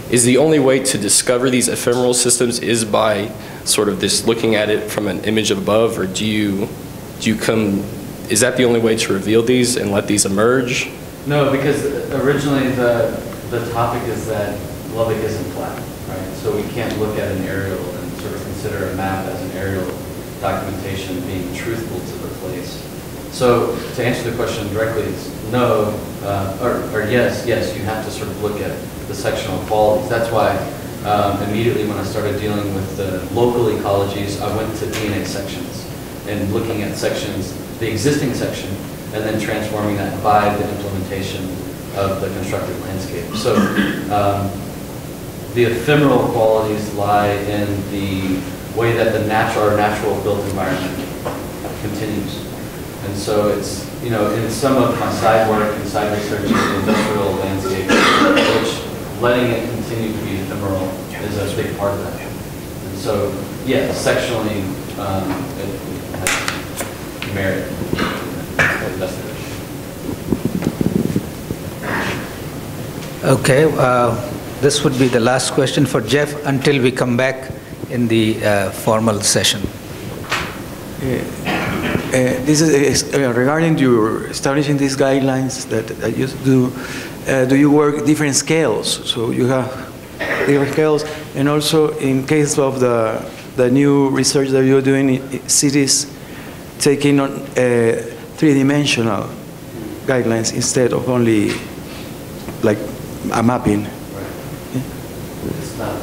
is the only way to discover these ephemeral systems is by sort of this looking at it from an image above, or do you come, is that the only way to reveal these and let these emerge? No, because originally the topic is that Lubbock isn't flat, right? So we can't look at an aerial and sort of consider a map as an aerial documentation being truthful to the place. So to answer the question directly, it's no, or yes, you have to sort of look at the sectional qualities. That's why immediately when I started dealing with the local ecologies, I went to DNA sections and looking at sections, the existing section, and then transforming that by the implementation of the constructed landscape. So the ephemeral qualities lie in the way that the natural built environment continues. And so it's, in some of my side work and side research in the industrial landscape, which letting it continue to be ephemeral is a big part of that. And so, yeah, sectionally, it has merit. Okay, this would be the last question for Jeff until we come back in the formal session. This is regarding your establishing these guidelines that you do you work different scales? So you have different scales, and also in case of the new research that you're doing in cities, taking on three-dimensional guidelines instead of only like a mapping. Right. Yeah. It's not.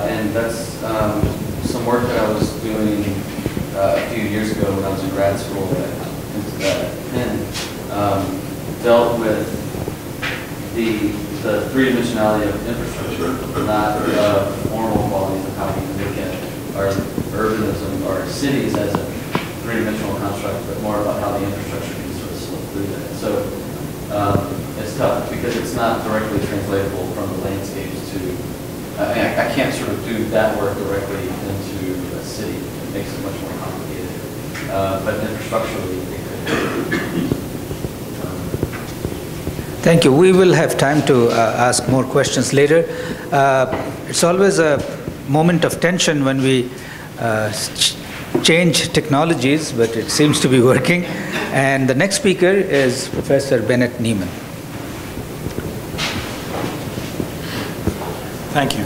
And that's some work that I was doing a few years ago when I was in grad school at Penn, dealt with the three-dimensionality of infrastructure, not formal qualities of how we can look at our urbanism, our cities as a three-dimensional construct, but more about how the infrastructure can sort of slip through that. So it's tough because it's not directly translatable from the landscapes to, I can't sort of do that work directly into a city. It makes it much more complicated. But infrastructurally, it could. Thank you. We will have time to ask more questions later. It's always a moment of tension when we change technologies, but it seems to be working. And the next speaker is Professor Bennett Neiman. Thank you.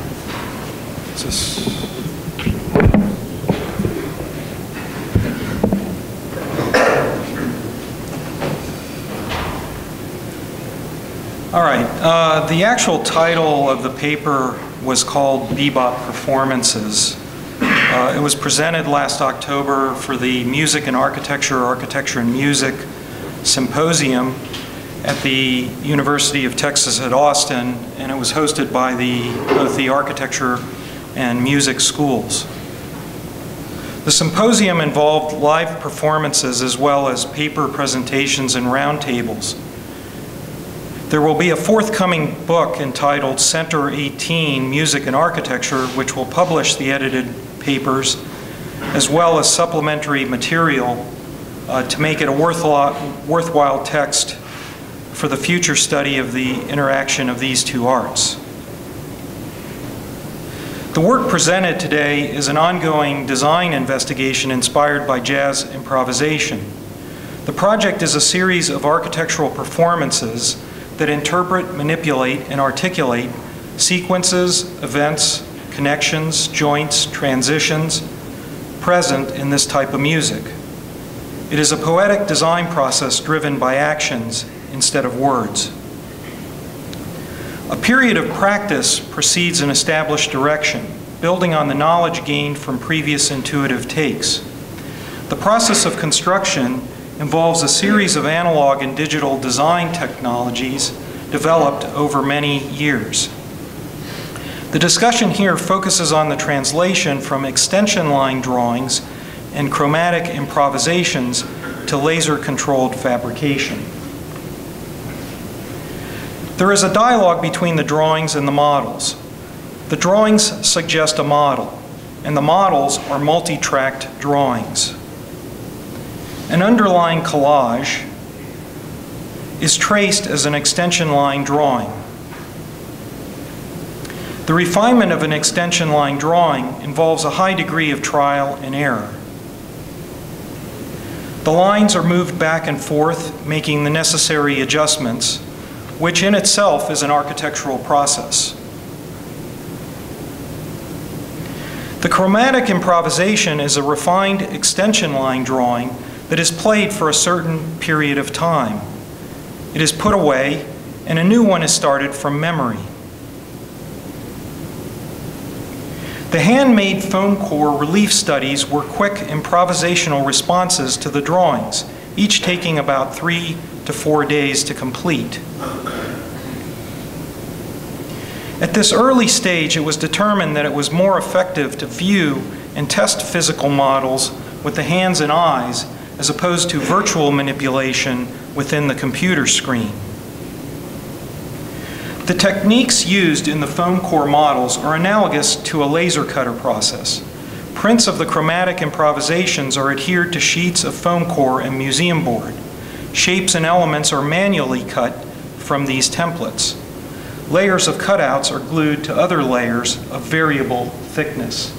All right. The actual title of the paper was called Bebop Performances. It was presented last October for the Music and Architecture, Architecture and Music Symposium at the University of Texas at Austin, and it was hosted by both the architecture and music schools. The symposium involved live performances as well as paper presentations and roundtables. There will be a forthcoming book entitled Center 18, Music and Architecture, which will publish the edited papers, as well as supplementary material to make it a worthwhile text for the future study of the interaction of these two arts. The work presented today is an ongoing design investigation inspired by jazz improvisation. The project is a series of architectural performances that interpret, manipulate, and articulate sequences, events, connections, joints, transitions present in this type of music. It is a poetic design process driven by actions instead of words. A period of practice precedes an established direction, building on the knowledge gained from previous intuitive takes. The process of construction involves a series of analog and digital design technologies developed over many years. The discussion here focuses on the translation from extension line drawings and chromatic improvisations to laser-controlled fabrication. There is a dialogue between the drawings and the models. The drawings suggest a model, and the models are multi-tracked drawings. An underlying collage is traced as an extension line drawing. The refinement of an extension line drawing involves a high degree of trial and error. The lines are moved back and forth, making the necessary adjustments, which in itself is an architectural process. The chromatic improvisation is a refined extension line drawing that is played for a certain period of time. It is put away, and a new one is started from memory. The handmade foam core relief studies were quick improvisational responses to the drawings, each taking about 3 to 4 days to complete. At this early stage, it was determined that it was more effective to view and test physical models with the hands and eyes as opposed to virtual manipulation within the computer screen. The techniques used in the foam core models are analogous to a laser cutter process. Prints of the chromatic improvisations are adhered to sheets of foam core and museum board. Shapes and elements are manually cut from these templates. Layers of cutouts are glued to other layers of variable thickness.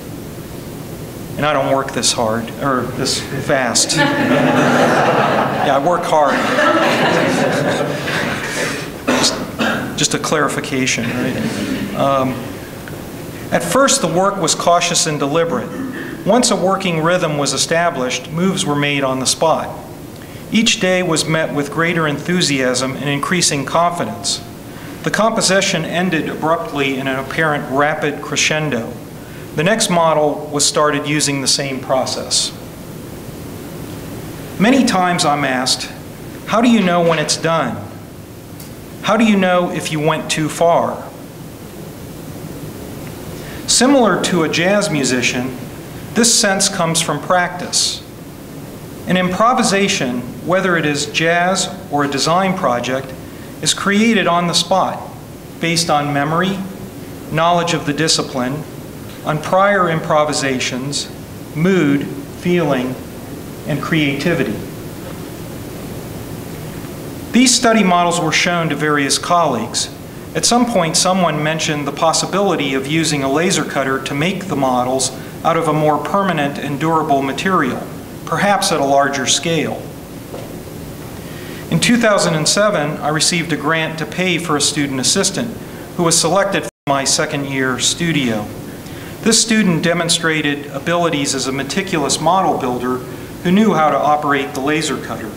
And I don't work this hard, or this fast. Yeah, I work hard. Just a clarification, right? At first, the work was cautious and deliberate. Once a working rhythm was established, moves were made on the spot. Each day was met with greater enthusiasm and increasing confidence. The composition ended abruptly in an apparent rapid crescendo. The next model was started using the same process. Many times I'm asked, how do you know when it's done? How do you know if you went too far? Similar to a jazz musician, this sense comes from practice. An improvisation, whether it is jazz or a design project, is created on the spot based on memory, knowledge of the discipline, on prior improvisations, mood, feeling, and creativity. These study models were shown to various colleagues. At some point, someone mentioned the possibility of using a laser cutter to make the models out of a more permanent and durable material, perhaps at a larger scale. In 2007, I received a grant to pay for a student assistant who was selected for my second-year studio. This student demonstrated abilities as a meticulous model builder who knew how to operate the laser cutter.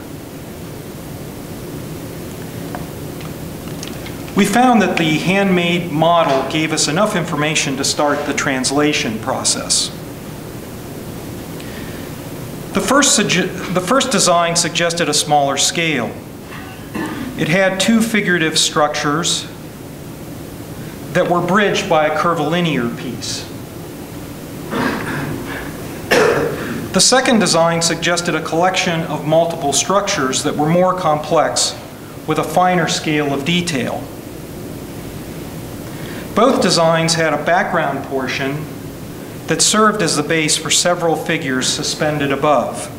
We found that the handmade model gave us enough information to start the translation process. The first design suggested a smaller scale. It had two figurative structures that were bridged by a curvilinear piece. The second design suggested a collection of multiple structures that were more complex, with a finer scale of detail. Both designs had a background portion that served as the base for several figures suspended above.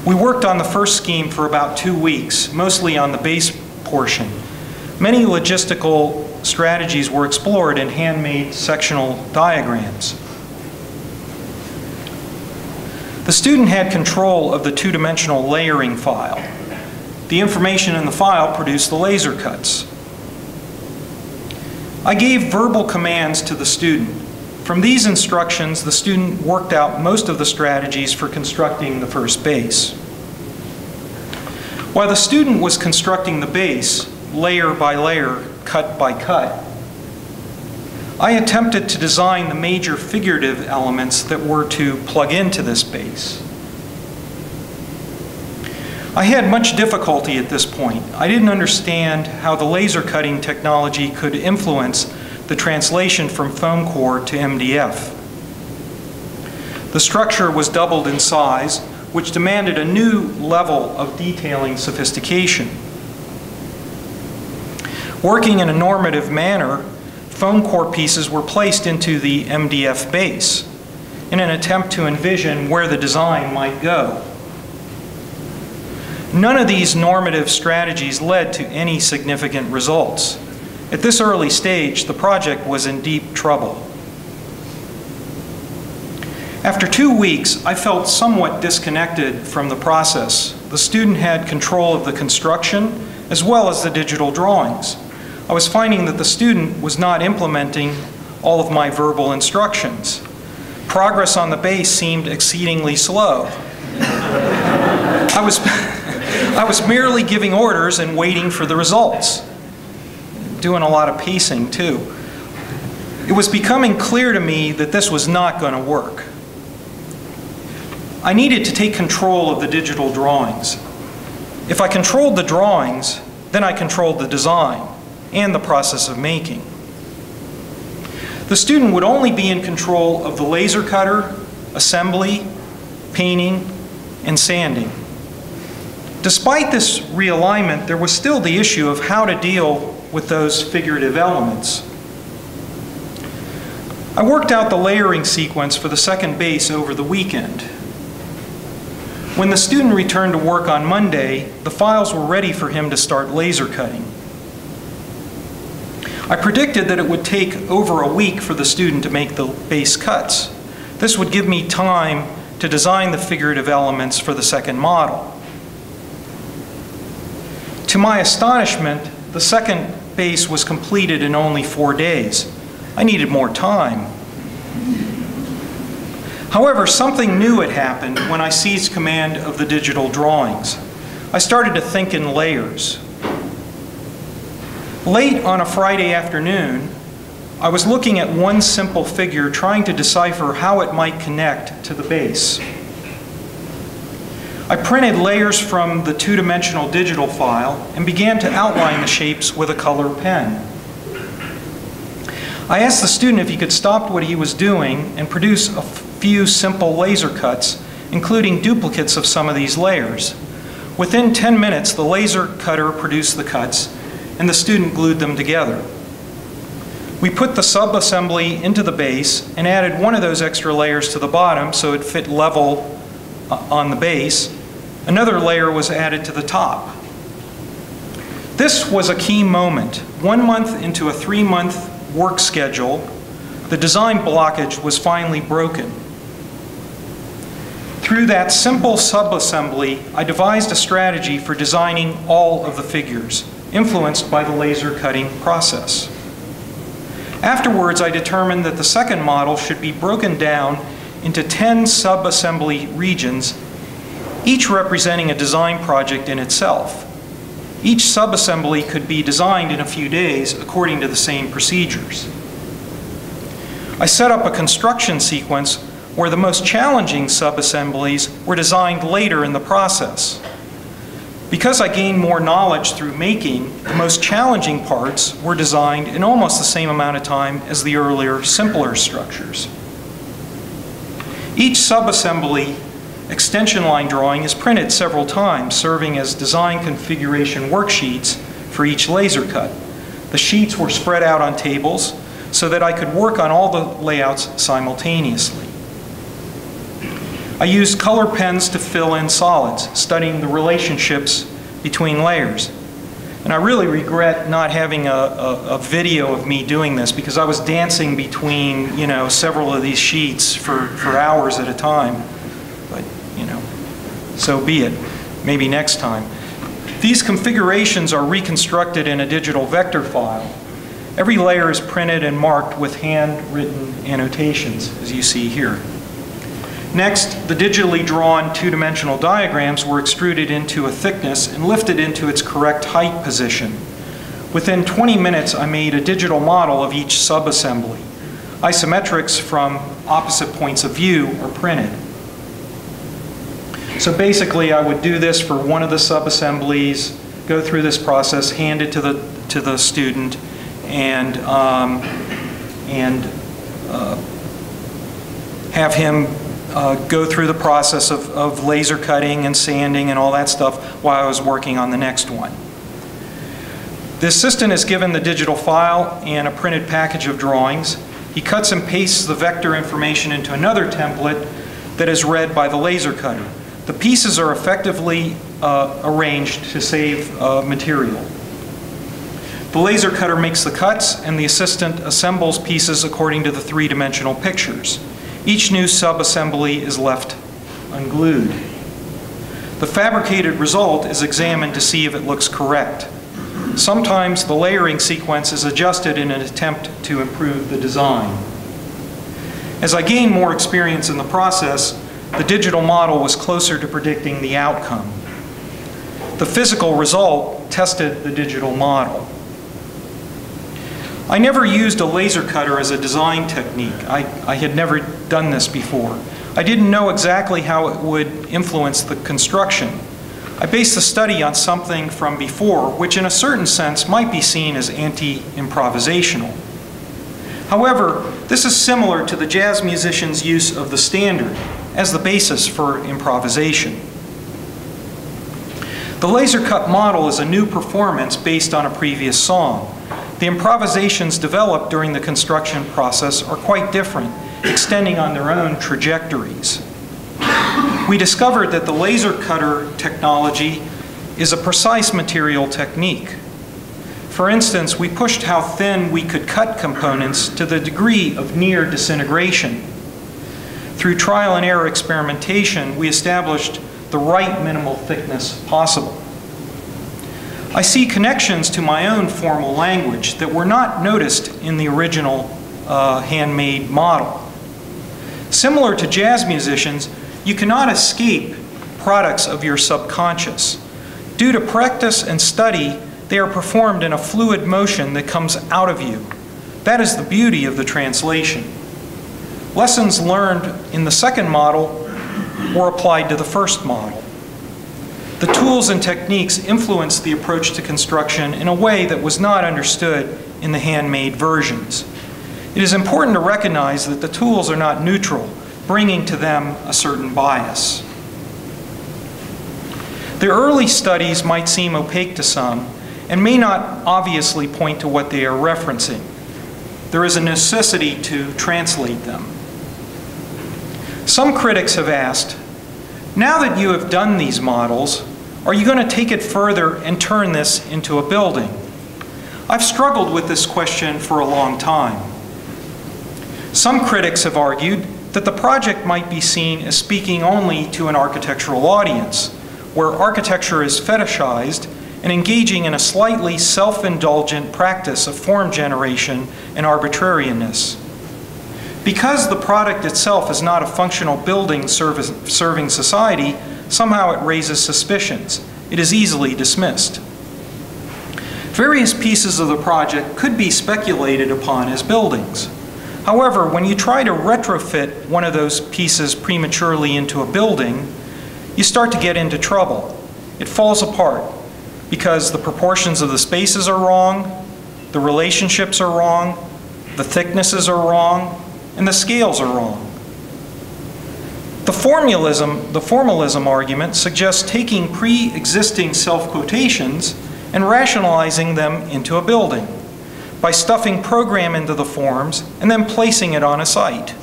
We worked on the first scheme for about 2 weeks, mostly on the base portion. Many logistical strategies were explored in handmade sectional diagrams. The student had control of the two-dimensional layering file. The information in the file produced the laser cuts. I gave verbal commands to the student. From these instructions, the student worked out most of the strategies for constructing the first base. While the student was constructing the base, layer by layer, cut by cut, I attempted to design the major figurative elements that were to plug into this base. I had much difficulty at this point. I didn't understand how the laser cutting technology could influence the translation from foam core to MDF. The structure was doubled in size, which demanded a new level of detailing sophistication. Working in a normative manner, foam core pieces were placed into the MDF base in an attempt to envision where the design might go. None of these normative strategies led to any significant results. At this early stage, the project was in deep trouble. After 2 weeks, I felt somewhat disconnected from the process. The student had control of the construction as well as the digital drawings. I was finding that the student was not implementing all of my verbal instructions. Progress on the base seemed exceedingly slow. I was merely giving orders and waiting for the results. Doing a lot of pacing, too. It was becoming clear to me that this was not going to work. I needed to take control of the digital drawings. If I controlled the drawings, then I controlled the design and the process of making. The student would only be in control of the laser cutter, assembly, painting, and sanding. Despite this realignment, there was still the issue of how to deal with those figurative elements. I worked out the layering sequence for the second base over the weekend. When the student returned to work on Monday, the files were ready for him to start laser cutting. I predicted that it would take over a week for the student to make the base cuts. This would give me time to design the figurative elements for the second model. To my astonishment, the second base was completed in only 4 days. I needed more time. However, something new had happened when I seized command of the digital drawings. I started to think in layers. Late on a Friday afternoon, I was looking at one simple figure, trying to decipher how it might connect to the base. I printed layers from the two-dimensional digital file and began to outline the shapes with a color pen. I asked the student if he could stop what he was doing and produce a few simple laser cuts, including duplicates of some of these layers. Within 10 minutes, the laser cutter produced the cuts, and the student glued them together. We put the sub-assembly into the base and added one of those extra layers to the bottom so it fit level on the base. Another layer was added to the top. This was a key moment. 1 month into a 3-month work schedule, the design blockage was finally broken. Through that simple sub-assembly, I devised a strategy for designing all of the figures, influenced by the laser cutting process. Afterwards, I determined that the second model should be broken down into 10 sub-assembly regions, each representing a design project in itself. Each sub-assembly could be designed in a few days according to the same procedures. I set up a construction sequence where the most challenging sub-assemblies were designed later in the process. Because I gained more knowledge through making, the most challenging parts were designed in almost the same amount of time as the earlier, simpler structures. Each sub-assembly extension line drawing is printed several times, serving as design configuration worksheets for each laser cut. The sheets were spread out on tables so that I could work on all the layouts simultaneously. I used color pens to fill in solids, studying the relationships between layers. And I really regret not having a video of me doing this, because I was dancing between, several of these sheets for hours at a time. But, so be it. Maybe next time. These configurations are reconstructed in a digital vector file. Every layer is printed and marked with handwritten annotations, as you see here. Next, the digitally drawn two-dimensional diagrams were extruded into a thickness and lifted into its correct height position. Within 20 minutes, I made a digital model of each subassembly. Isometrics from opposite points of view are printed. So basically, I would do this for one of the subassemblies, go through this process, hand it to the student, and have him go through the process of laser cutting and sanding and all that stuff while I was working on the next one. The assistant is given the digital file and a printed package of drawings. He cuts and pastes the vector information into another template that is read by the laser cutter. The pieces are effectively arranged to save material. The laser cutter makes the cuts, and the assistant assembles pieces according to the three-dimensional pictures. Each new subassembly is left unglued. The fabricated result is examined to see if it looks correct. Sometimes the layering sequence is adjusted in an attempt to improve the design. As I gained more experience in the process, the digital model was closer to predicting the outcome. The physical result tested the digital model. I never used a laser cutter as a design technique. I had never done this before. I didn't know exactly how it would influence the construction. I based the study on something from before, which in a certain sense might be seen as anti-improvisational. However, this is similar to the jazz musician's use of the standard as the basis for improvisation. The laser cut model is a new performance based on a previous song. The improvisations developed during the construction process are quite different, extending on their own trajectories. We discovered that the laser cutter technology is a precise material technique. For instance, we pushed how thin we could cut components to the degree of near disintegration. Through trial and error experimentation, we established the right minimal thickness possible. I see connections to my own formal language that were not noticed in the original handmade model. Similar to jazz musicians, you cannot escape products of your subconscious. Due to practice and study, they are performed in a fluid motion that comes out of you. That is the beauty of the translation. Lessons learned in the second model were applied to the first model. The tools and techniques influenced the approach to construction in a way that was not understood in the handmade versions. It is important to recognize that the tools are not neutral, bringing to them a certain bias. The early studies might seem opaque to some and may not obviously point to what they are referencing. There is a necessity to translate them. Some critics have asked, now that you have done these models, are you going to take it further and turn this into a building? I've struggled with this question for a long time. Some critics have argued that the project might be seen as speaking only to an architectural audience, where architecture is fetishized and engaging in a slightly self-indulgent practice of form generation and arbitrariness. Because the product itself is not a functional building serving society, somehow it raises suspicions. It is easily dismissed. Various pieces of the project could be speculated upon as buildings. However, when you try to retrofit one of those pieces prematurely into a building, you start to get into trouble. It falls apart because the proportions of the spaces are wrong, the relationships are wrong, the thicknesses are wrong, and the scales are wrong. The formalism argument suggests taking pre-existing self-quotations and rationalizing them into a building by stuffing program into the forms and then placing it on a site.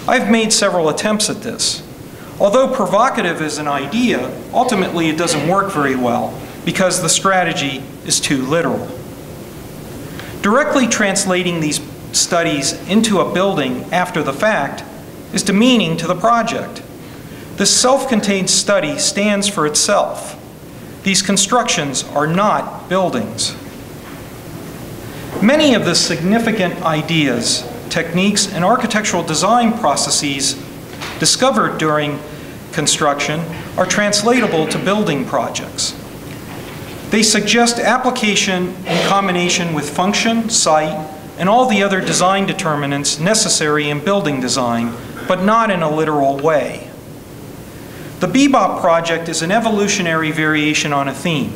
I've made several attempts at this. Although provocative as an idea, ultimately it doesn't work very well because the strategy is too literal. Directly translating these studies into a building after the fact is demeaning to the project. This self-contained study stands for itself. These constructions are not buildings. Many of the significant ideas, techniques, and architectural design processes discovered during construction are translatable to building projects. They suggest application in combination with function, site, and all the other design determinants necessary in building design, but not in a literal way. The Bebop project is an evolutionary variation on a theme.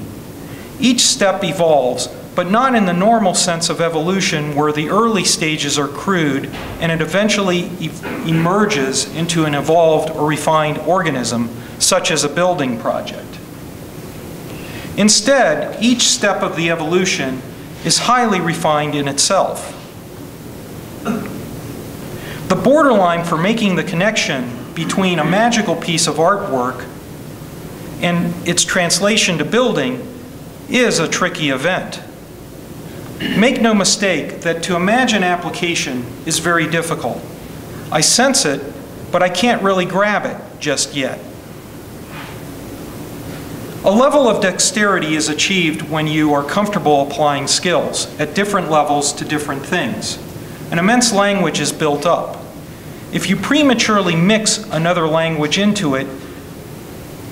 Each step evolves, but not in the normal sense of evolution where the early stages are crude and it eventually emerges into an evolved or refined organism, such as a building project. Instead, each step of the evolution is highly refined in itself. The borderline for making the connection between a magical piece of artwork and its translation to building is a tricky event. Make no mistake that to imagine application is very difficult. I sense it, but I can't really grab it just yet. A level of dexterity is achieved when you are comfortable applying skills at different levels to different things. An immense language is built up. If you prematurely mix another language into it,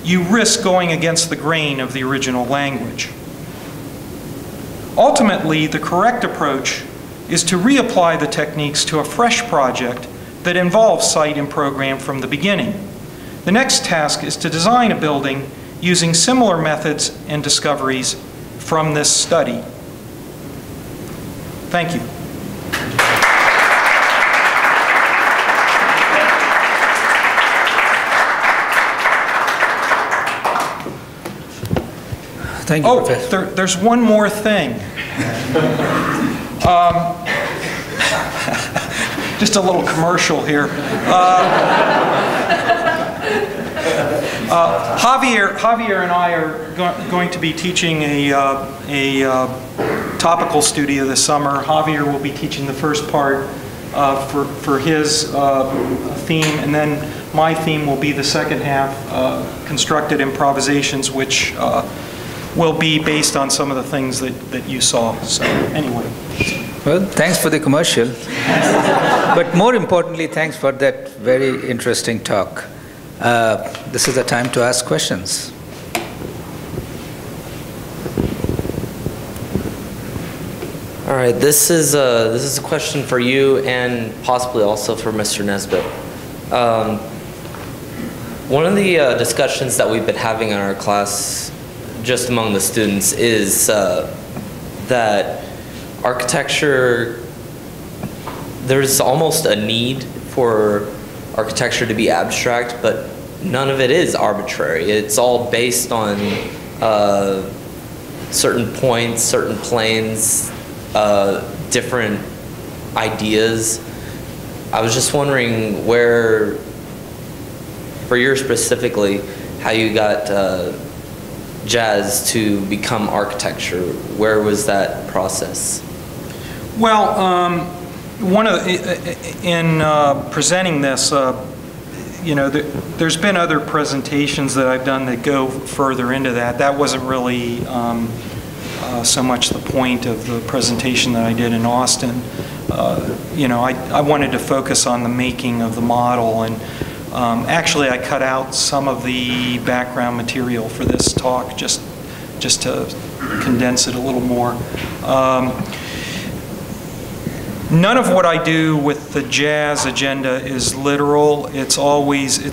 you risk going against the grain of the original language. Ultimately, the correct approach is to reapply the techniques to a fresh project that involves site and program from the beginning. The next task is to design a building using similar methods and discoveries from this study. Thank you. Thank you, Professor. There's one more thing. Just a little commercial here. Javier and I are going to be teaching a topical studio this summer. Javier will be teaching the first part for his theme, and then my theme will be the second half, constructed improvisations, which will be based on some of the things that you saw. So anyway. Well, thanks for the commercial. But more importantly, thanks for that very interesting talk. This is the time to ask questions. All right, this is a question for you and possibly also for Mr. Nesbitt. One of the discussions that we've been having in our class just among the students is that architecture, there's almost a need for architecture to be abstract, but none of it is arbitrary. It's all based on certain points, certain planes, different ideas. I was just wondering where, for you specifically, how you got jazz to become architecture. Where was that process? Well, in presenting this, you know, there's been other presentations that I've done that go further into that. That wasn't really so much the point of the presentation that I did in Austin. You know, I wanted to focus on the making of the model, and actually I cut out some of the background material for this talk just to condense it a little more. None of what I do with the jazz agenda is literal. It's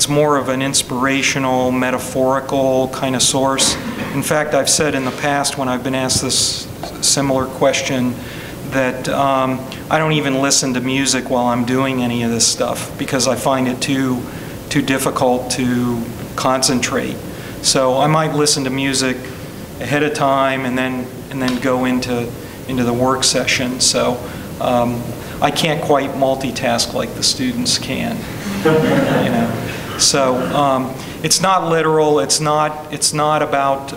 more of an inspirational, metaphorical kind of source. In fact, I've said in the past when I've been asked this similar question that I don't even listen to music while I'm doing any of this stuff because I find it too too difficult to concentrate. So I might listen to music ahead of time and then go into the work session. So I can't quite multitask like the students can. You know. So it's not literal. It's not about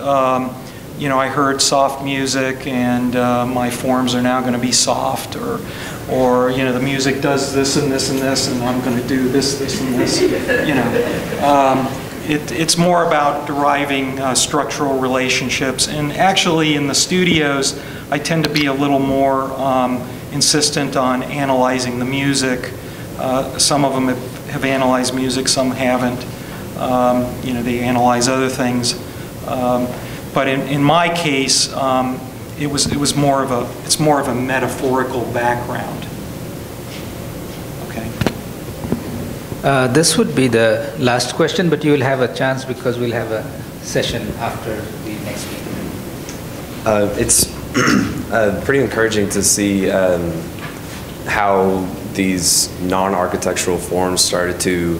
you know, I heard soft music and my forms are now going to be soft, or you know, the music does this and this and this, and I'm going to do this, this and this. You know, it's more about deriving structural relationships. And actually, in the studios, I tend to be a little more insistent on analyzing the music. Some of them have analyzed music, some haven't. You know, they analyze other things. But in my case, it's more of a metaphorical background. Okay. This would be the last question, but you will have a chance because we'll have a session after the next meeting. It's pretty encouraging to see how these non-architectural forms started to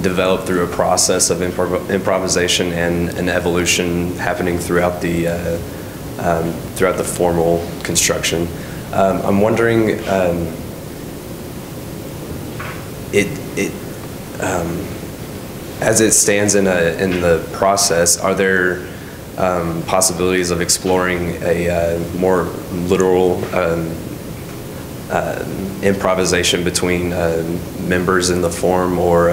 develop through a process of improvisation and an evolution happening throughout the formal construction. I'm wondering, as it stands in the process, are there possibilities of exploring a more literal improvisation between members in the form, or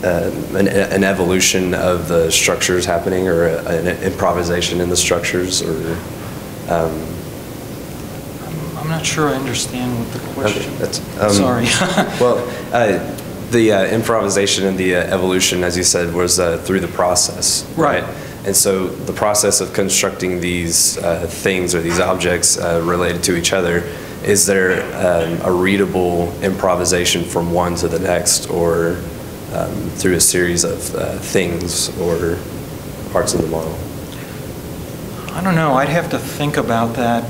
an evolution of the structures happening, or an improvisation in the structures, or I'm not sure I understand what the question. Okay, sorry. Well, the improvisation and the evolution, as you said, was through the process, right? And so the process of constructing these things or these objects related to each other, is there a readable improvisation from one to the next, or through a series of things or parts of the model? I don't know. I'd have to think about that.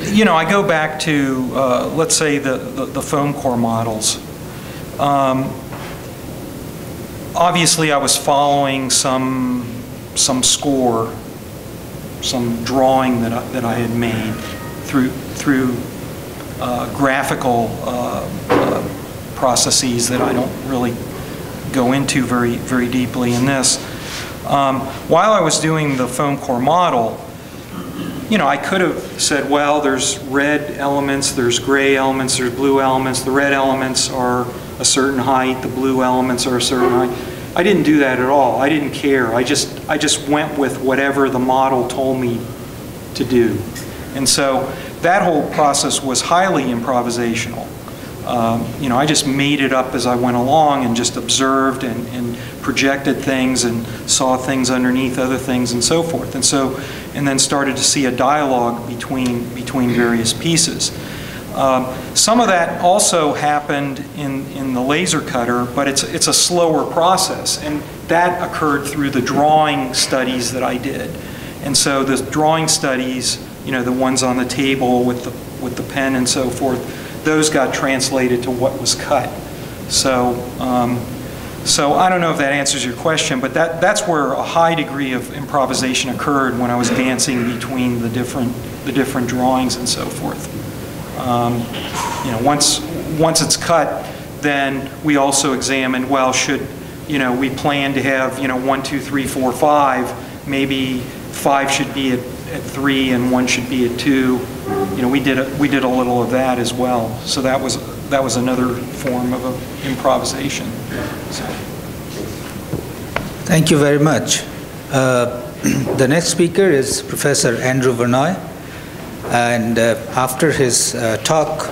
You know, I go back to, let's say, the foam core models. Obviously, I was following some score, some drawing that I had made through graphical processes that I don't really go into very deeply in this. While I was doing the foam core model, you know, I could have said, well, there's red elements, there's gray elements, there's blue elements. The red elements are a certain height, the blue elements are a certain height. I didn't do that at all. I didn't care. I just went with whatever the model told me to do. And so that whole process was highly improvisational. You know, I just made it up as I went along and just observed and projected things and saw things underneath other things and so forth. And then started to see a dialogue between various pieces. Some of that also happened in the laser cutter, but it's a slower process, and that occurred through the drawing studies that I did. And so the drawing studies, you know, the ones on the table with the pen and so forth, those got translated to what was cut. So so I don't know if that answers your question, but that's where a high degree of improvisation occurred when I was dancing between the different drawings and so forth. You know, once it's cut, then we also examined, well, should, you know, we plan to have, you know, 1, 2, 3, 4, 5, maybe 5 should be at 3 and 1 should be at 2. You know, we did a little of that as well. So that was another form of improvisation. So. Thank you very much. The next speaker is Professor Andrew Vernoy, and after his talk,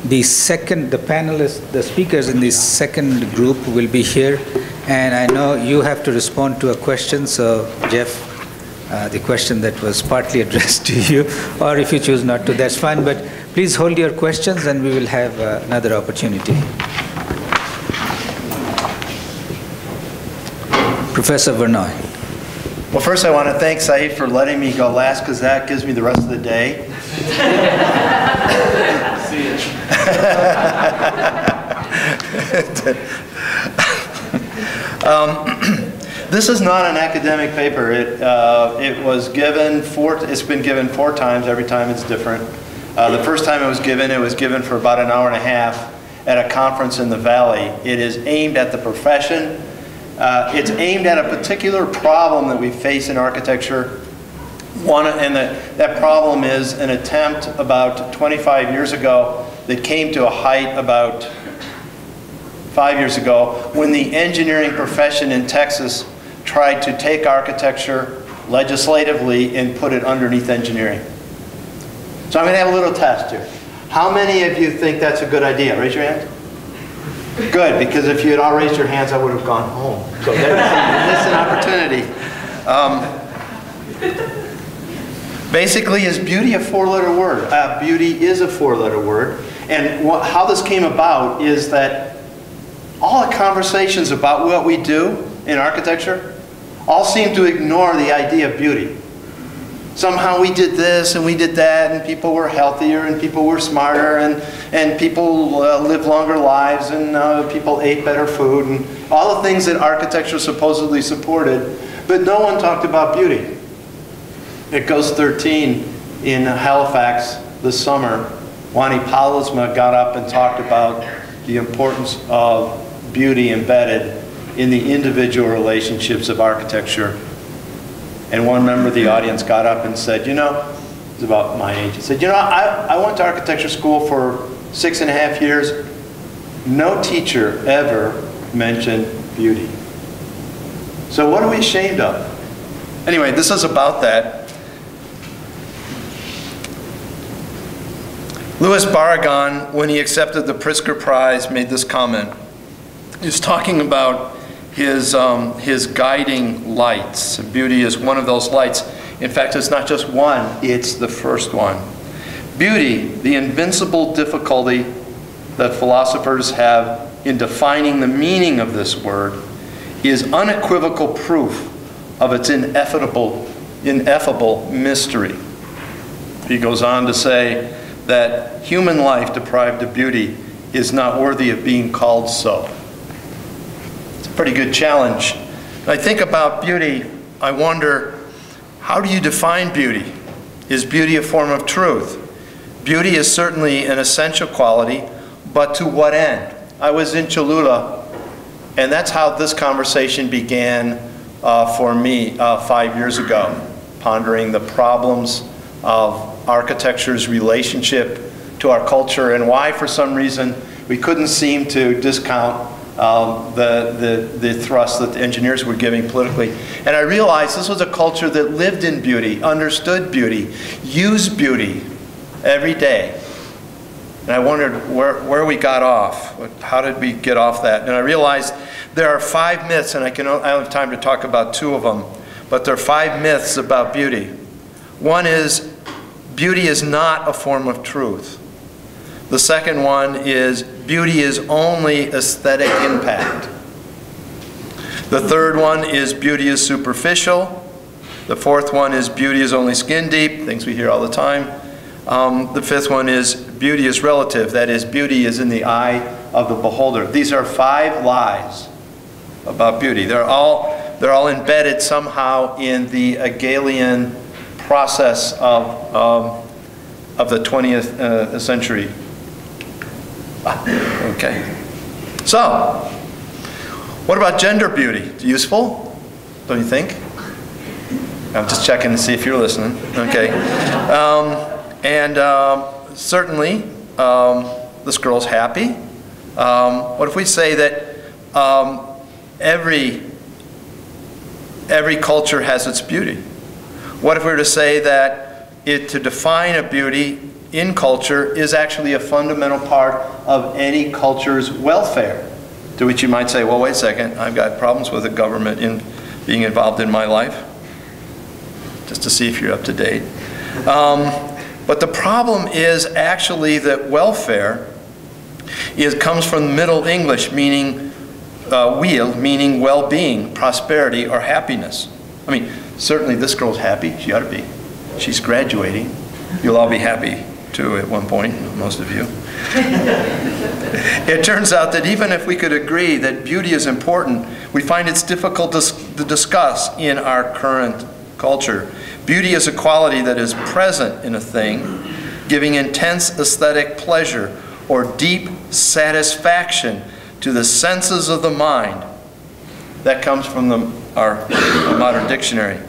the speakers in the second group will be here, and I know you have to respond to a question. So, Jeff, the question that was partly addressed to you, or if you choose not to, that's fine. But please hold your questions, and we will have another opportunity. Professor Vernoy. Well, first I want to thank Saeed for letting me go last, because that gives me the rest of the day. This is not an academic paper. It was given it's been given 4 times. Every time it's different. The first time it was given for about an hour and a half at a conference in the Valley. It is aimed at the profession. It's aimed at a particular problem that we face in architecture. That problem is an attempt about 25 years ago that came to a height about 5 years ago when the engineering profession in Texas tried to take architecture legislatively and put it underneath engineering. So I'm going to have a little test here. How many of you think that's a good idea? Raise your hand. Good, because if you had all raised your hands, I would have gone home. So there's an opportunity. Basically, is beauty a 4-letter word? Beauty is a 4-letter word. And how this came about is that all the conversations about what we do in architecture all seem to ignore the idea of beauty. Somehow we did this and we did that, and people were healthier and people were smarter, and people lived longer lives, and people ate better food, and all the things that architecture supposedly supported, but no one talked about beauty. At Ghost 13 in Halifax this summer, Wani Paulusma got up and talked about the importance of beauty embedded in the individual relationships of architecture. And one member of the audience got up and said, you know, he's about my age, he said, you know, I went to architecture school for 6.5 years. No teacher ever mentioned beauty. So what are we ashamed of? Anyway, this is about that. Louis Barragan, when he accepted the Pritzker Prize, made this comment. He was talking about his guiding lights. Beauty is one of those lights. In fact, it's not just one, it's the first one. Beauty, the invincible difficulty that philosophers have in defining the meaning of this word, is unequivocal proof of its ineffable mystery. He goes on to say that human life deprived of beauty is not worthy of being called so. It's a pretty good challenge. When I think about beauty, I wonder, how do you define beauty? Is beauty a form of truth? Beauty is certainly an essential quality, but to what end? I was in Cholula, and that's how this conversation began for me 5 years ago, pondering the problems of architecture's relationship to our culture and why, for some reason, we couldn't seem to discount the thrust that the engineers were giving politically. And I realized this was a culture that lived in beauty, understood beauty, used beauty every day. And I wondered where we got off. How did we get off that? And I realized there are 5 myths, and I don't have time to talk about 2 of them, but there are 5 myths about beauty. One is, beauty is not a form of truth. The second one is, beauty is only aesthetic impact. The third one is, beauty is superficial. The fourth one is, beauty is only skin deep, things we hear all the time. The fifth one is, beauty is relative. That is, beauty is in the eye of the beholder. These are 5 lies about beauty. They're all embedded somehow in the Hegelian process of the 20th century. Okay. So, what about gender beauty? It's useful, don't you think? I'm just checking to see if you're listening. Okay. Certainly, this girl's happy. What if we say that every culture has its beauty? What if we were to say that to define a beauty in culture is actually a fundamental part of any culture's welfare? To which you might say, well, wait a second, I've got problems with the government in being involved in my life. Just to see if you're up to date. But the problem is actually that welfare comes from Middle English, meaning weal, meaning well-being, prosperity, or happiness. I mean, certainly this girl's happy. She ought to be. She's graduating. You'll all be happy. too at one point, most of you. It turns out that even if we could agree that beauty is important, we find it's difficult to discuss in our current culture. Beauty is a quality that is present in a thing, giving intense aesthetic pleasure or deep satisfaction to the senses of the mind. That comes from our modern dictionary.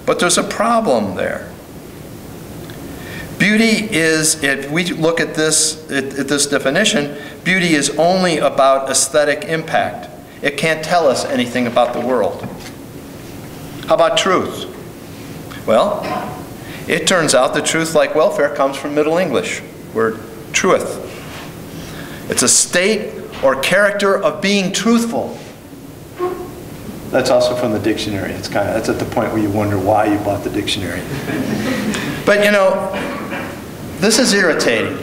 But there's a problem there. Beauty is, if we look at this definition, beauty is only about aesthetic impact. It can't tell us anything about the world. How about truth? Well, it turns out that truth, like welfare, comes from Middle English, word truth. It's a state or character of being truthful. That's also from the dictionary. That's at the point where you wonder why you bought the dictionary. But you know, this is irritating,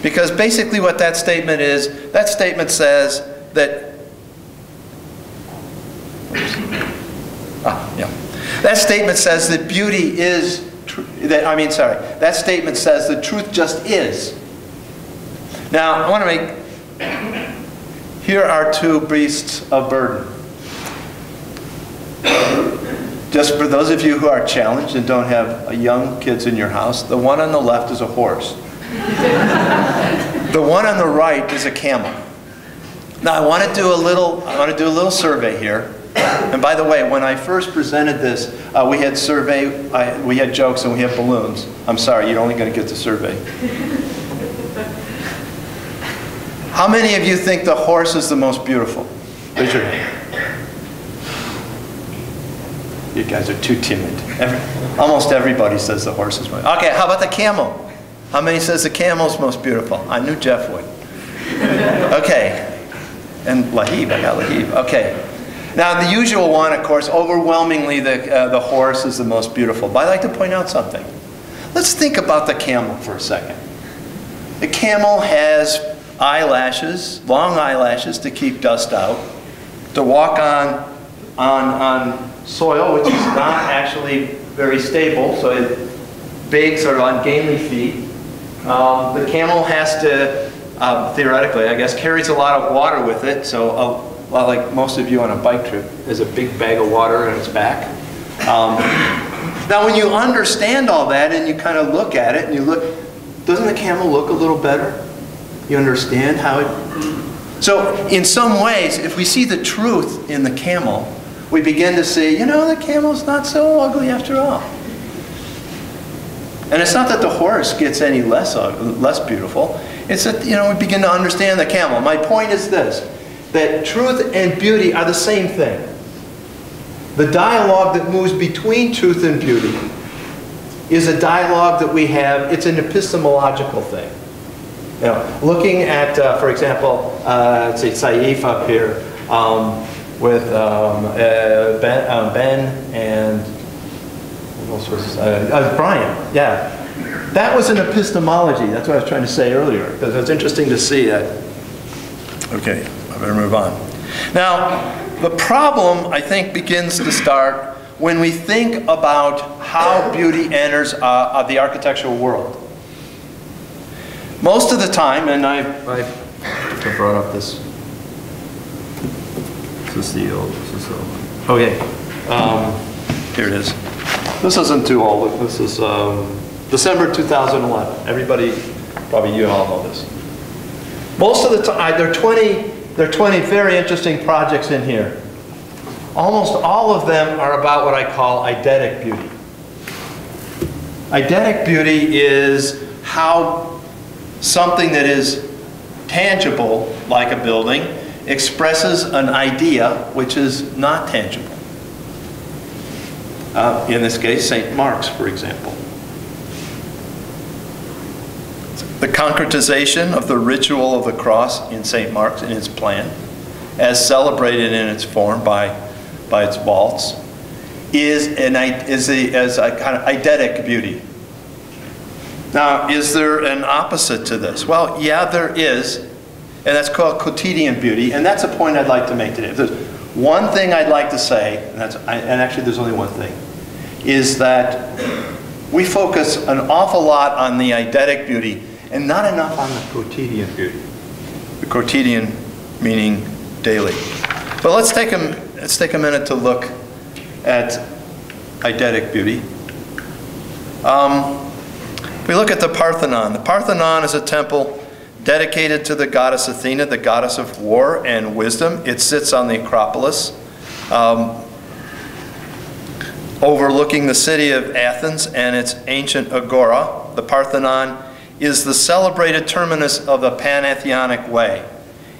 because basically what that statement is, that statement says that, that statement says that beauty is, that statement says that truth just is. Now, I want to make, here are two beasts of burden. Just for those of you who are challenged and don't have young kids in your house, the one on the left is a horse. The one on the right is a camel. Now I want to do a little survey here. And by the way, when I first presented this, we had jokes and we had balloons. I'm sorry, you're only going to get the survey. How many of you think the horse is the most beautiful? Raise your hand. You guys are too timid. Almost everybody says the horse is most beautiful. Okay, how about the camel? How many says the camel's most beautiful? I knew Jeff would. Okay. And Lahib, I got Lahib. Okay. Now the usual one, of course, overwhelmingly the horse is the most beautiful. But I'd like to point out something. Let's think about the camel for a second. The camel has eyelashes, long eyelashes to keep dust out, to walk on soil, which is not actually very stable, so big, sort of ungainly feet. The camel has to, theoretically, I guess, carries a lot of water with it, so like most of you on a bike trip, there's a big bag of water on its back. Now when you understand all that and you kind of look at it and you look, doesn't the camel look a little better? You understand how it... So in some ways, if we see the truth in the camel, we begin to see, you know, the camel's not so ugly after all. And it's not that the horse gets any less beautiful. It's that, you know, we begin to understand the camel. My point is this, that truth and beauty are the same thing. The dialogue that moves between truth and beauty is a dialogue that we have. It's an epistemological thing. You know, looking at, for example, let's see, Saif up here, with Ben and what else was Brian, yeah. That was an epistemology. That's what I was trying to say earlier, because it's interesting to see that. Okay, I better move on. Now, the problem, I think, begins to start when we think about how beauty enters the architectural world. Most of the time, and I brought up this. This is the old. Okay, here it is. This isn't too old. This is December 2011. Everybody, probably you all know this. Most of the time, there are 20 very interesting projects in here. Almost all of them are about what I call eidetic beauty. Eidetic beauty is how something that is tangible, like a building, expresses an idea which is not tangible. In this case, St. Mark's, for example. The concretization of the ritual of the cross in St. Mark's in its plan, as celebrated in its form by its vaults, is a kind of eidetic beauty. Now, is there an opposite to this? Well, yeah, there is, and that's called quotidian beauty, and that's a point I'd like to make today. If there's one thing I'd like to say, and actually there's only one thing, is that We focus an awful lot on the eidetic beauty and not enough on the quotidian beauty. The quotidian meaning daily. But let's take a minute to look at eidetic beauty. We look at the Parthenon. The Parthenon is a temple dedicated to the goddess Athena, the goddess of war and wisdom. It sits on the Acropolis, overlooking the city of Athens and its ancient agora. The Parthenon is the celebrated terminus of the Panathenaic way.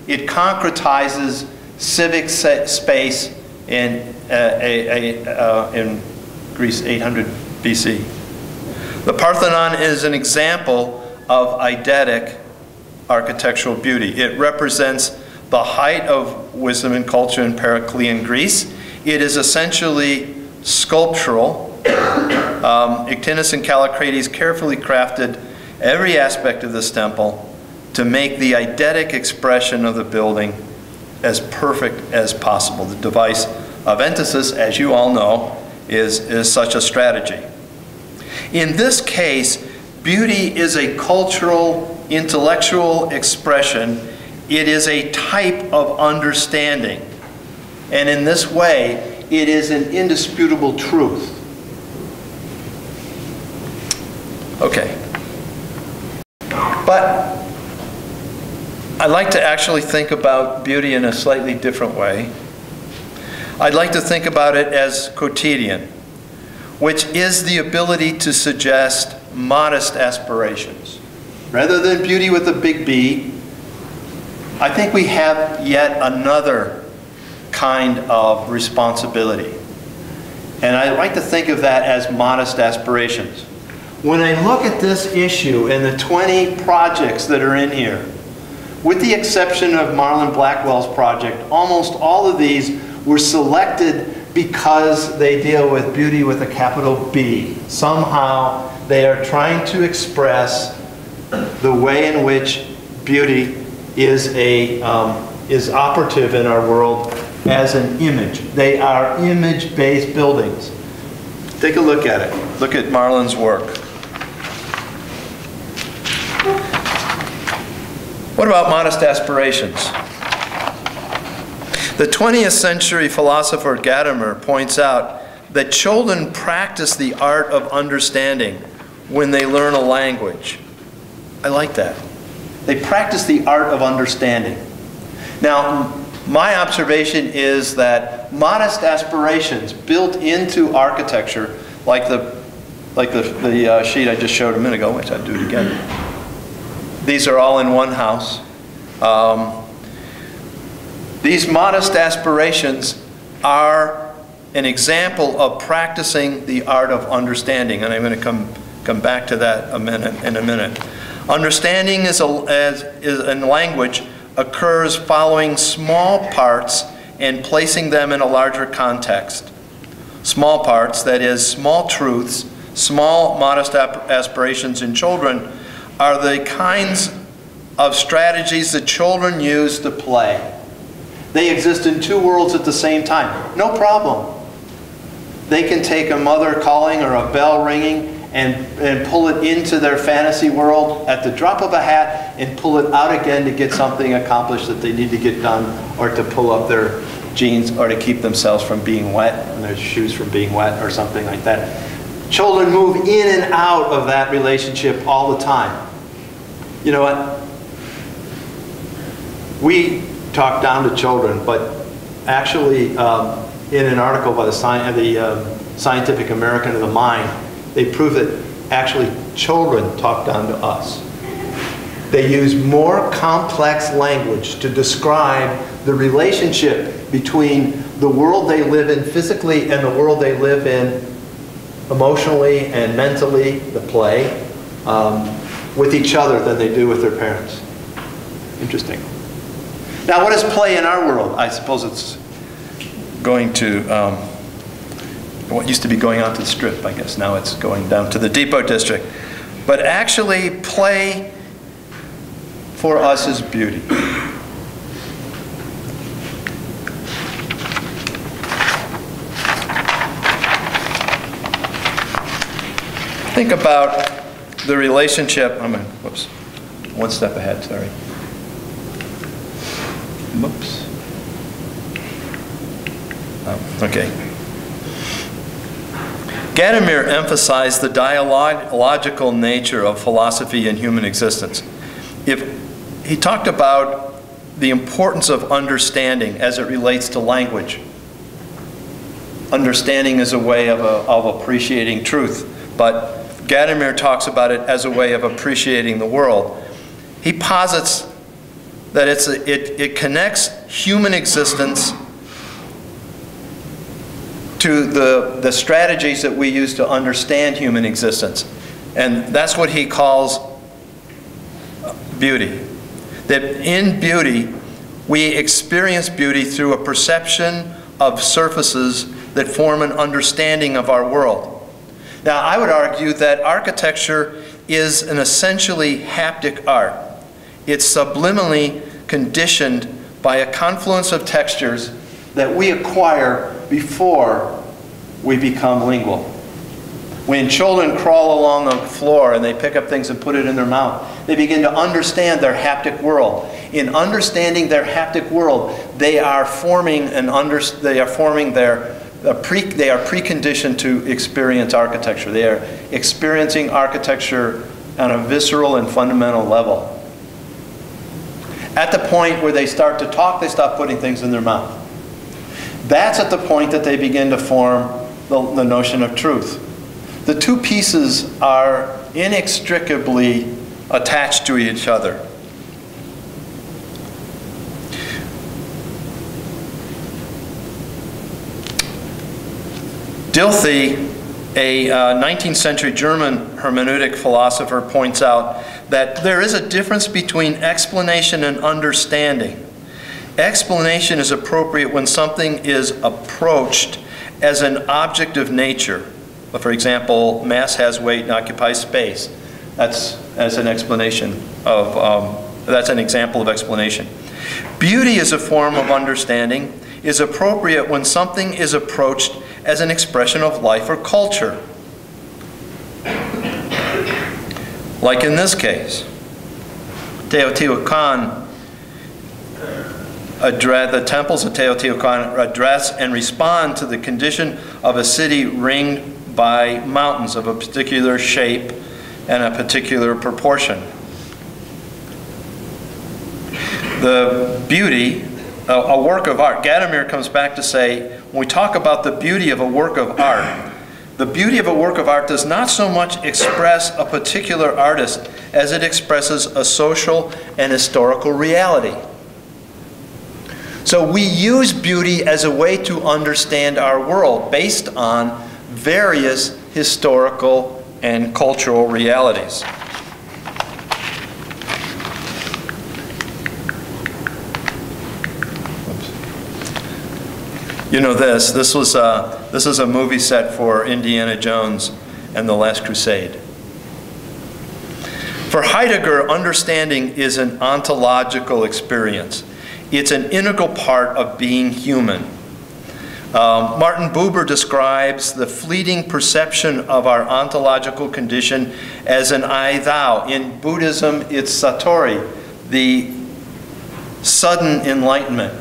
It concretizes civic space in Greece 800 BC. The Parthenon is an example of eidetic architectural beauty. It represents the height of wisdom and culture in Periclean Greece. It is essentially sculptural. Ictinus and Callicrates carefully crafted every aspect of this temple to make the eidetic expression of the building as perfect as possible. The device of entasis, as you all know, is such a strategy. In this case, beauty is a cultural, intellectual expression. It is a type of understanding. And in this way, it is an indisputable truth. Okay. But I'd like to actually think about beauty in a slightly different way. I'd like to think about it as quotidian, which is the ability to suggest modest aspirations. Rather than beauty with a big B, I think we have yet another kind of responsibility. And I like to think of that as modest aspirations. When I look at this issue and the 20 projects that are in here, with the exception of Marlon Blackwell's project, almost all of these were selected because they deal with beauty with a capital B. Somehow they are trying to express the way in which beauty is operative in our world as an image. They are image-based buildings. Take a look at it. Look at Marlon's work. What about modest aspirations? The 20th century philosopher Gadamer points out that children practice the art of understanding when they learn a language. I like that. They practice the art of understanding. Now, my observation is that modest aspirations built into architecture, like the sheet I just showed a minute ago, which I'll do it again. These are all in one house. These modest aspirations are an example of practicing the art of understanding, and I'm going to come back to that in a minute. Understanding in language occurs following small parts and placing them in a larger context. Small parts, that is, small truths, small modest aspirations in children are the kinds of strategies that children use to play. They exist in two worlds at the same time. No problem. They can take a mother calling or a bell ringing and pull it into their fantasy world at the drop of a hat and pull it out again to get something accomplished that they need to get done, or to pull up their jeans, or to keep themselves from being wet and their shoes from being wet, or something like that. Children move in and out of that relationship all the time. You know what? We talk down to children, but actually in an article by the Scientific American of the Mind, they prove that actually children talk down to us. They use more complex language to describe the relationship between the world they live in physically and the world they live in emotionally and mentally, the play, with each other than they do with their parents. Interesting. Now, what is play in our world? I suppose it's going to, what used to be going out to the Strip, I guess. Now it's going down to the Depot District. But actually, play for us is beauty. think about the relationship, whoops, one step ahead, sorry. Whoops. Oh, okay. Gadamer emphasized the dialogical nature of philosophy and human existence. He talked about the importance of understanding as it relates to language. Understanding is a way of appreciating truth, but Gadamer talks about it as a way of appreciating the world. He posits that it connects human existence to the strategies that we use to understand human existence. And that's what he calls beauty. That in beauty, we experience beauty through a perception of surfaces that form an understanding of our world. Now, I would argue that architecture is an essentially haptic art. It's subliminally conditioned by a confluence of textures that we acquire before we become lingual. When children crawl along the floor and they pick up things and put it in their mouth, they begin to understand their haptic world. In understanding their haptic world, they are preconditioned to experience architecture. They are experiencing architecture on a visceral and fundamental level. At the point where they start to talk, they stop putting things in their mouth. That's at the point that they begin to form the notion of truth. The two pieces are inextricably attached to each other. Dilthey, a 19th century German hermeneutic philosopher, points out that there is a difference between explanation and understanding. Explanation is appropriate when something is approached as an object of nature. For example, mass has weight and occupies space. That's an explanation of, that's an example of explanation. Beauty is a form of understanding, is appropriate when something is approached as an expression of life or culture. Like in this case, Teotihuacan, the temples of Teotihuacan address and respond to the condition of a city ringed by mountains of a particular shape and a particular proportion. The beauty, a work of art, Gadamer comes back to say, when we talk about the beauty of a work of art, the beauty of a work of art does not so much express a particular artist as it expresses a social and historical reality. So we use beauty as a way to understand our world based on various historical and cultural realities. You know this is a movie set for Indiana Jones and the Last Crusade. For Heidegger, understanding is an ontological experience. It's an integral part of being human. Martin Buber describes the fleeting perception of our ontological condition as an I-thou. In Buddhism, it's satori, the sudden enlightenment.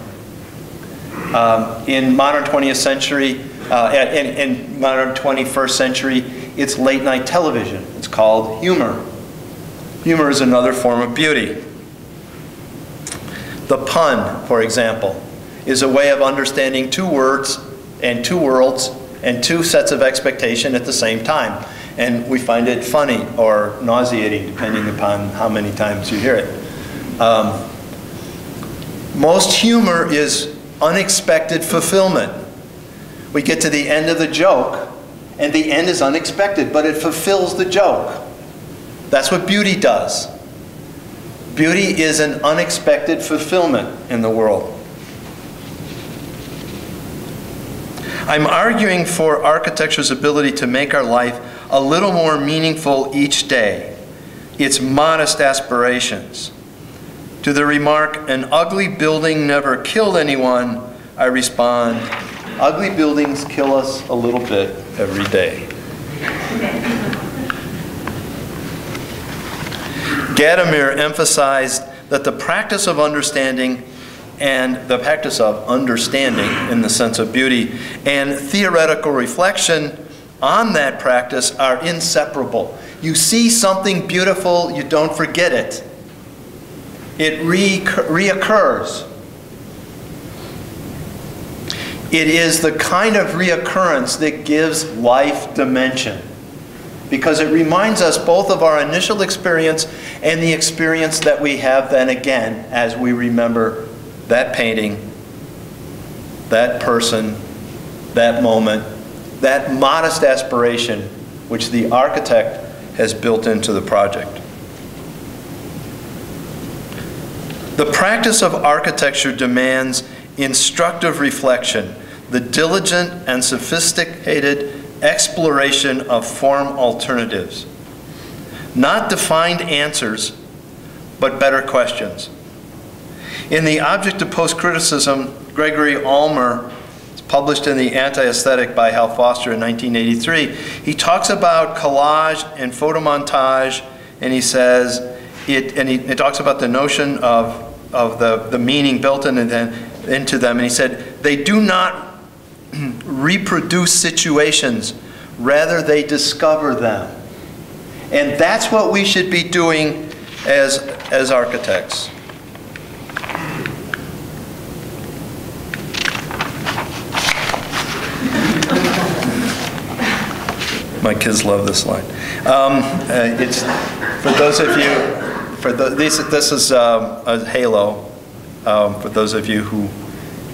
In modern 20th century, in modern 21st century, it's late night television. It's called humor. Humor is another form of beauty. The pun, for example, is a way of understanding two words and two worlds and two sets of expectation at the same time. And we find it funny or nauseating, depending upon how many times you hear it. Most humor is unexpected fulfillment. We get to the end of the joke, and the end is unexpected, but it fulfills the joke. That's what beauty does. Beauty is an unexpected fulfillment in the world. I'm arguing for architecture's ability to make our life a little more meaningful each day. Its modest aspirations. To the remark, "An ugly building never killed anyone," I respond, "Ugly buildings kill us a little bit every day." Gadamer emphasized that the practice of understanding and the practice of understanding in the sense of beauty and theoretical reflection on that practice are inseparable. You see something beautiful, you don't forget it. It reoccurs. It is the kind of reoccurrence that gives life dimension, because it reminds us both of our initial experience and the experience that we have then again as we remember that painting, that person, that moment, that modest aspiration which the architect has built into the project. The practice of architecture demands instructive reflection, the diligent and sophisticated exploration of form alternatives. Not defined answers, but better questions. In The Object of Post-Criticism, Gregory Ulmer, published in The Anti-Aesthetic by Hal Foster in 1983, he talks about collage and photomontage, and he says, he talks about the notion of the meaning built into them, and he said, they do not reproduce situations, rather they discover them. And that's what we should be doing as architects. My kids love this line. It's for those of you. This is a halo. For those of you who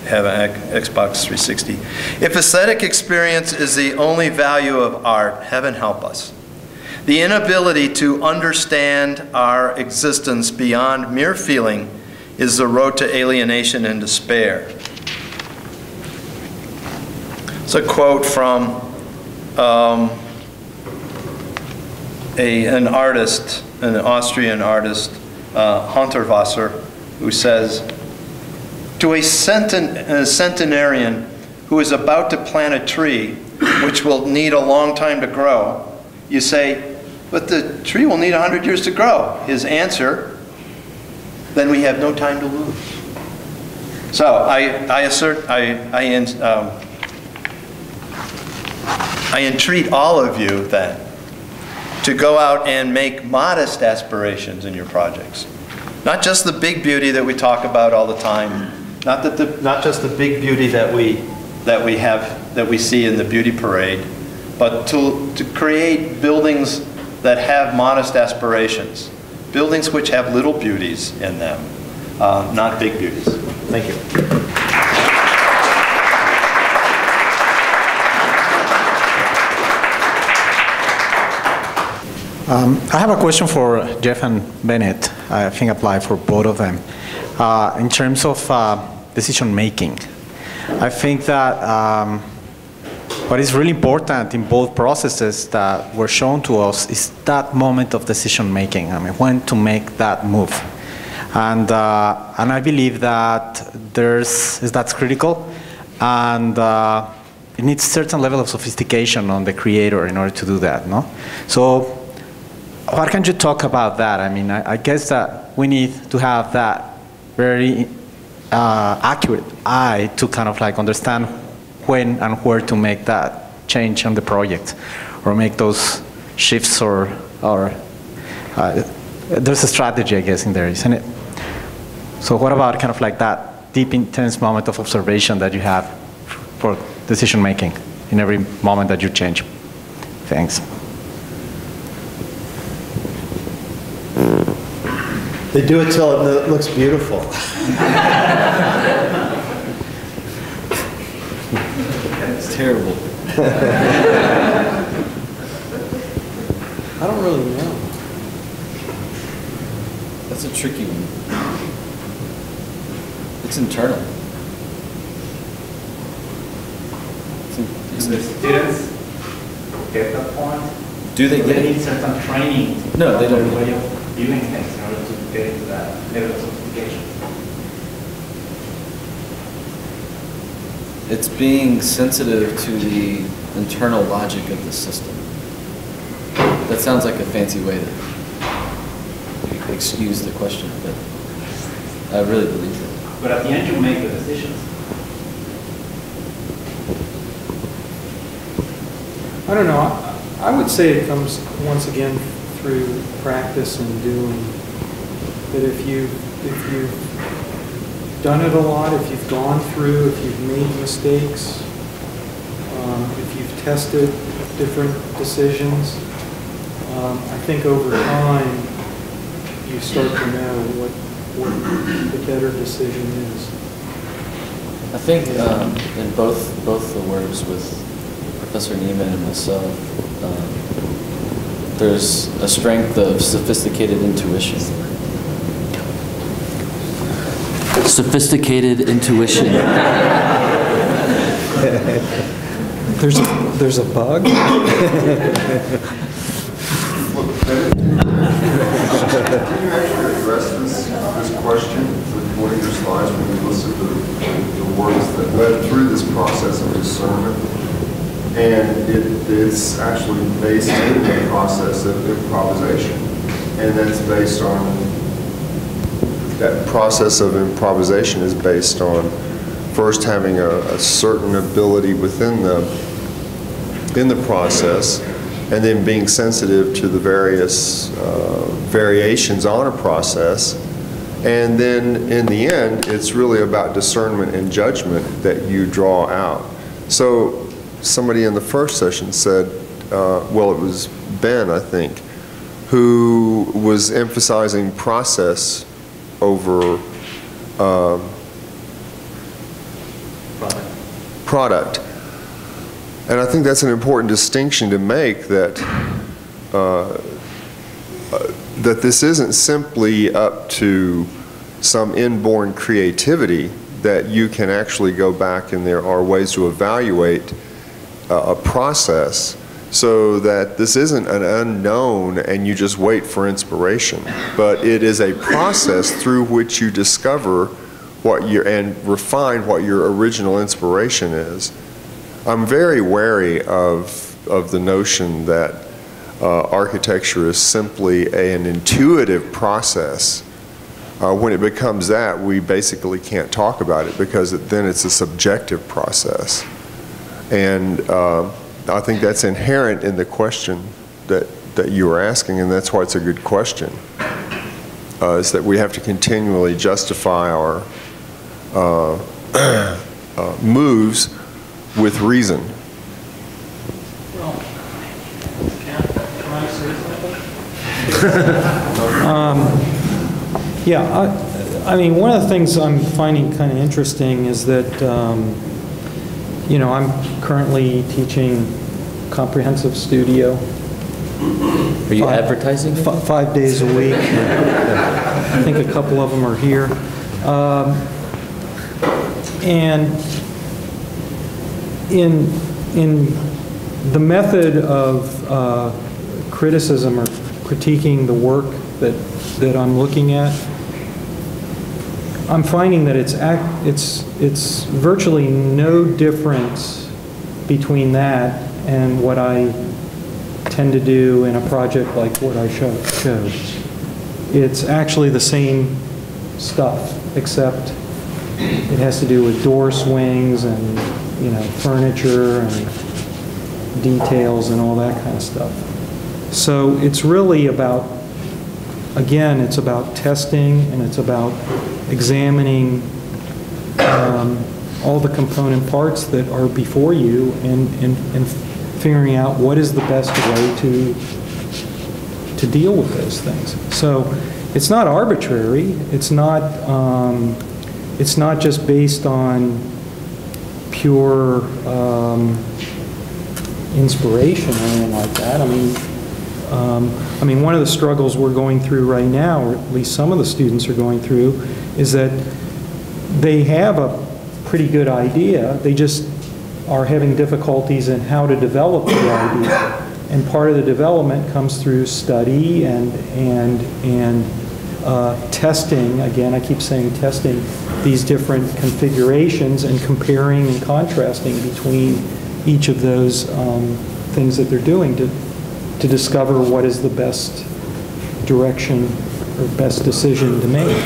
have an Xbox 360. If aesthetic experience is the only value of art, heaven help us. The inability to understand our existence beyond mere feeling is the road to alienation and despair. It's a quote from an artist, an Austrian artist, Hundertwasser, who says, to a centenarian who is about to plant a tree, which will need a long time to grow, you say, but the tree will need 100 years to grow. His answer, then we have no time to lose. So I entreat all of you then to go out and make modest aspirations in your projects. Not just the big beauty that we talk about all the time, not just the big beauty that we see in the beauty parade, but to create buildings that have modest aspirations, buildings which have little beauties in them, not big beauties. Thank you. I have a question for Jeff and Bennett. I think apply for both of them. In terms of decision making, I think that what is really important in both processes that were shown to us is that moment of decision making. I mean, when to make that move, and I believe that that's critical, and it needs a certain level of sophistication on the creator in order to do that. No, so. What can you talk about that? I mean, I guess that we need to have that very accurate eye to kind of like understand when and where to make that change on the project, or make those shifts, or there's a strategy, I guess, in there, isn't it? So what about kind of like that deep, intense moment of observation that you have for decision making in every moment that you change? Thanks. They do it till it looks beautiful. It's terrible. I don't really know. That's a tricky one. It's internal. Do the students get the point? Do they get it? They need certain training. No, they don't. The way of viewing things in order to get into that level of sophistication. It's being sensitive to the internal logic of the system. That sounds like a fancy way to excuse the question, but I really believe it. But at the end, you make the decisions. I don't know. I would say it comes once again through practice and doing. That if you've done it a lot, if you've gone through, if you've made mistakes, if you've tested different decisions, I think over time you start to know what the better decision is. I think in both the works with Professor Neiman and myself, there's a strength of sophisticated intuition. Sophisticated intuition. There's a bug. Can you actually address this question with one of your slides when you listed the works that led through this process of discernment? And it's actually based in the process of improvisation. And that's based on, that process of improvisation is based on first having a certain ability within the process, and then being sensitive to the various variations on a process. And then in the end, it's really about discernment and judgment that you draw out. So somebody in the first session said, well, it was Ben, I think, who was emphasizing process over product. And I think that's an important distinction to make, that that this isn't simply up to some inborn creativity, that you can actually go back and there are ways to evaluate a process, so that this isn't an unknown and you just wait for inspiration, but it is a process through which you discover what and refine what your original inspiration is. I'm very wary of the notion that architecture is simply an intuitive process. When it becomes that, we basically can't talk about it, because then it's a subjective process. And I think that's inherent in the question that you were asking, and that's why it's a good question, is that we have to continually justify our moves with reason. Well, can I say something? Yeah, I mean, one of the things I'm finding kind of interesting is that, you know, I'm currently teaching comprehensive studio. Are you advertising? 5 days a week. I think a couple of them are here. And in the method of criticism or critiquing the work that I'm looking at, I'm finding that it's virtually no difference between that and what I tend to do in a project like what I showed. It's actually the same stuff, except it has to do with door swings and, you know, furniture and details and all that kind of stuff. So it's really about, again, it's about testing, and it's about examining all the component parts that are before you, and figuring out what is the best way to deal with those things. So it's not arbitrary. It's not just based on pure inspiration or anything like that. I mean, one of the struggles we're going through right now, or at least some of the students are going through, is that they have a pretty good idea. They just are having difficulties in how to develop the idea. And part of the development comes through study and testing. Again, I keep saying testing these different configurations and comparing and contrasting between each of those things that they're doing to discover what is the best direction best decision to make.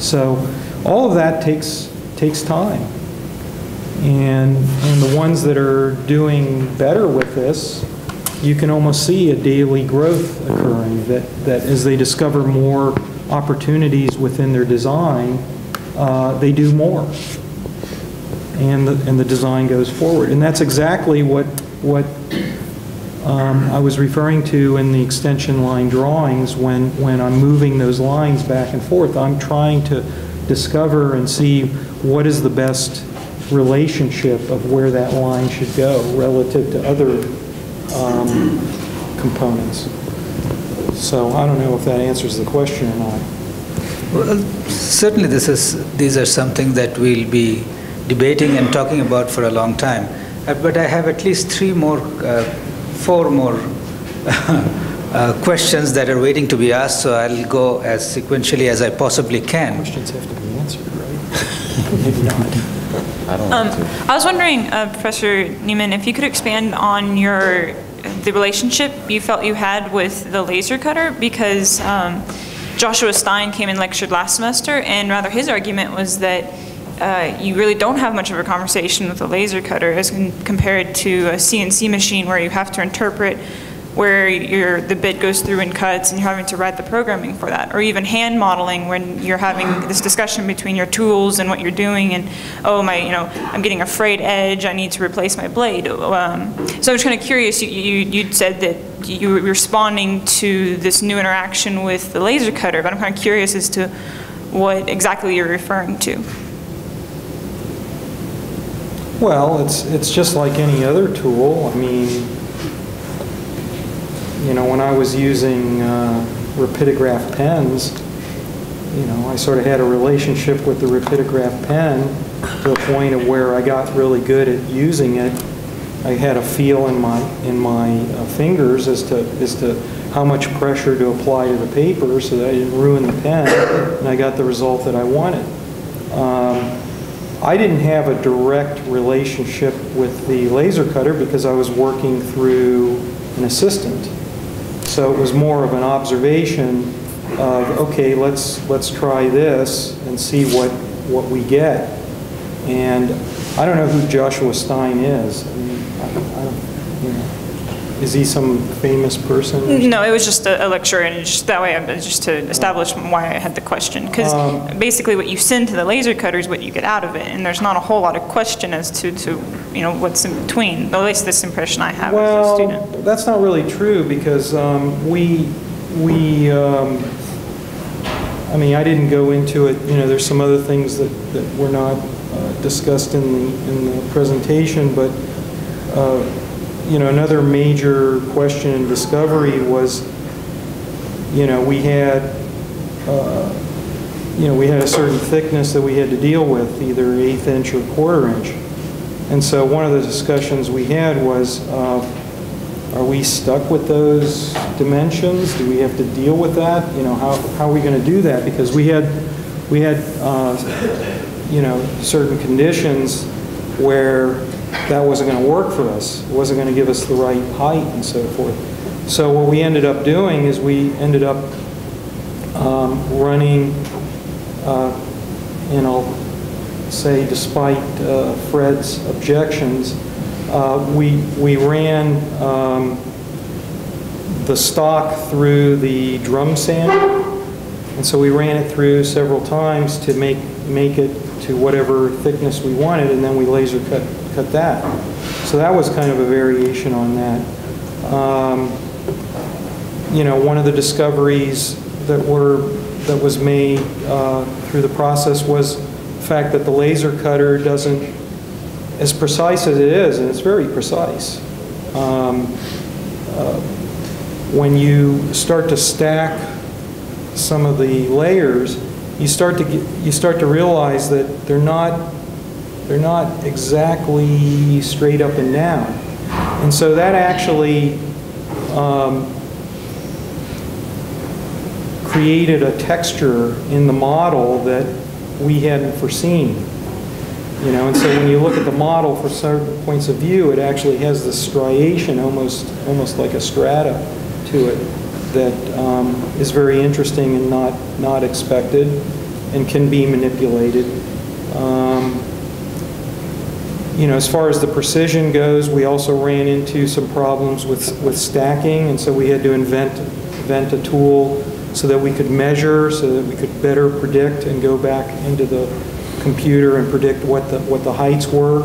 So all of that takes time. And the ones that are doing better with this, you can almost see a daily growth occurring, that as they discover more opportunities within their design, they do more. And the design goes forward. And that's exactly what I was referring to in the extension line drawings when I'm moving those lines back and forth. I'm trying to discover and see what is the best relationship of where that line should go relative to other components. So I don't know if that answers the question or not. Well, certainly these are something that we'll be debating and talking about for a long time. But I have at least four more questions that are waiting to be asked, so I'll go as sequentially as I possibly can. Questions have to be answered, right? Maybe not. I was wondering, Professor Neiman, if you could expand on the relationship you felt you had with the laser cutter, because Joshua Stein came and lectured last semester, and rather his argument was that you really don't have much of a conversation with a laser cutter as compared to a CNC machine where you have to interpret where the bit goes through and cuts and you're having to write the programming for that. Or even hand modeling when you're having this discussion between your tools and what you're doing and, oh, I'm getting a frayed edge, I need to replace my blade. So I'm just kind of curious, you said that you were responding to this new interaction with the laser cutter, but I'm kind of curious as to what exactly you're referring to. Well, it's just like any other tool. I mean, when I was using rapidograph pens, I sort of had a relationship with the rapidograph pen to the point of where I got really good at using it. I had a feel in my fingers as to how much pressure to apply to the paper so that I didn't ruin the pen, and I got the result that I wanted. I didn't have a direct relationship with the laser cutter because I was working through an assistant. So it was more of an observation of, okay, let's try this and see what we get. And I don't know who Joshua Stein is. I mean, I don't, is he some famous person? No, it was just a lecture, and just that way, just to establish why I had the question. Because basically, what you send to the laser cutter is what you get out of it, and there's not a whole lot of question as to what's in between. At least this impression I have as a student. Well, that's not really true because I mean, I didn't go into it. There's some other things that were not discussed in the presentation, but. Another major question in discovery was, we had a certain thickness that we had to deal with, either 1/8 inch or 1/4 inch. And so one of the discussions we had was, are we stuck with those dimensions? Do we have to deal with that? How are we going to do that? Because we had certain conditions where that wasn't going to work for us. It wasn't going to give us the right height and so forth. So what we ended up doing is we ended up running, and I'll say despite Fred's objections, we ran the stock through the drum sander. And so we ran it through several times to make it to whatever thickness we wanted, and then we laser cut that. So that was kind of a variation on that. One of the discoveries that was made through the process was the fact that the laser cutter doesn't, as precise as it is, and it's very precise, when you start to stack some of the layers, you start to realize that they're not exactly straight up and down. And so that actually created a texture in the model that we hadn't foreseen. And so when you look at the model for certain points of view, it actually has this striation, almost like a strata to it. that is very interesting and not expected and can be manipulated. As far as the precision goes, we also ran into some problems with stacking, and so we had to invent a tool so that we could measure, so that we could better predict and go back into the computer and predict what the heights were.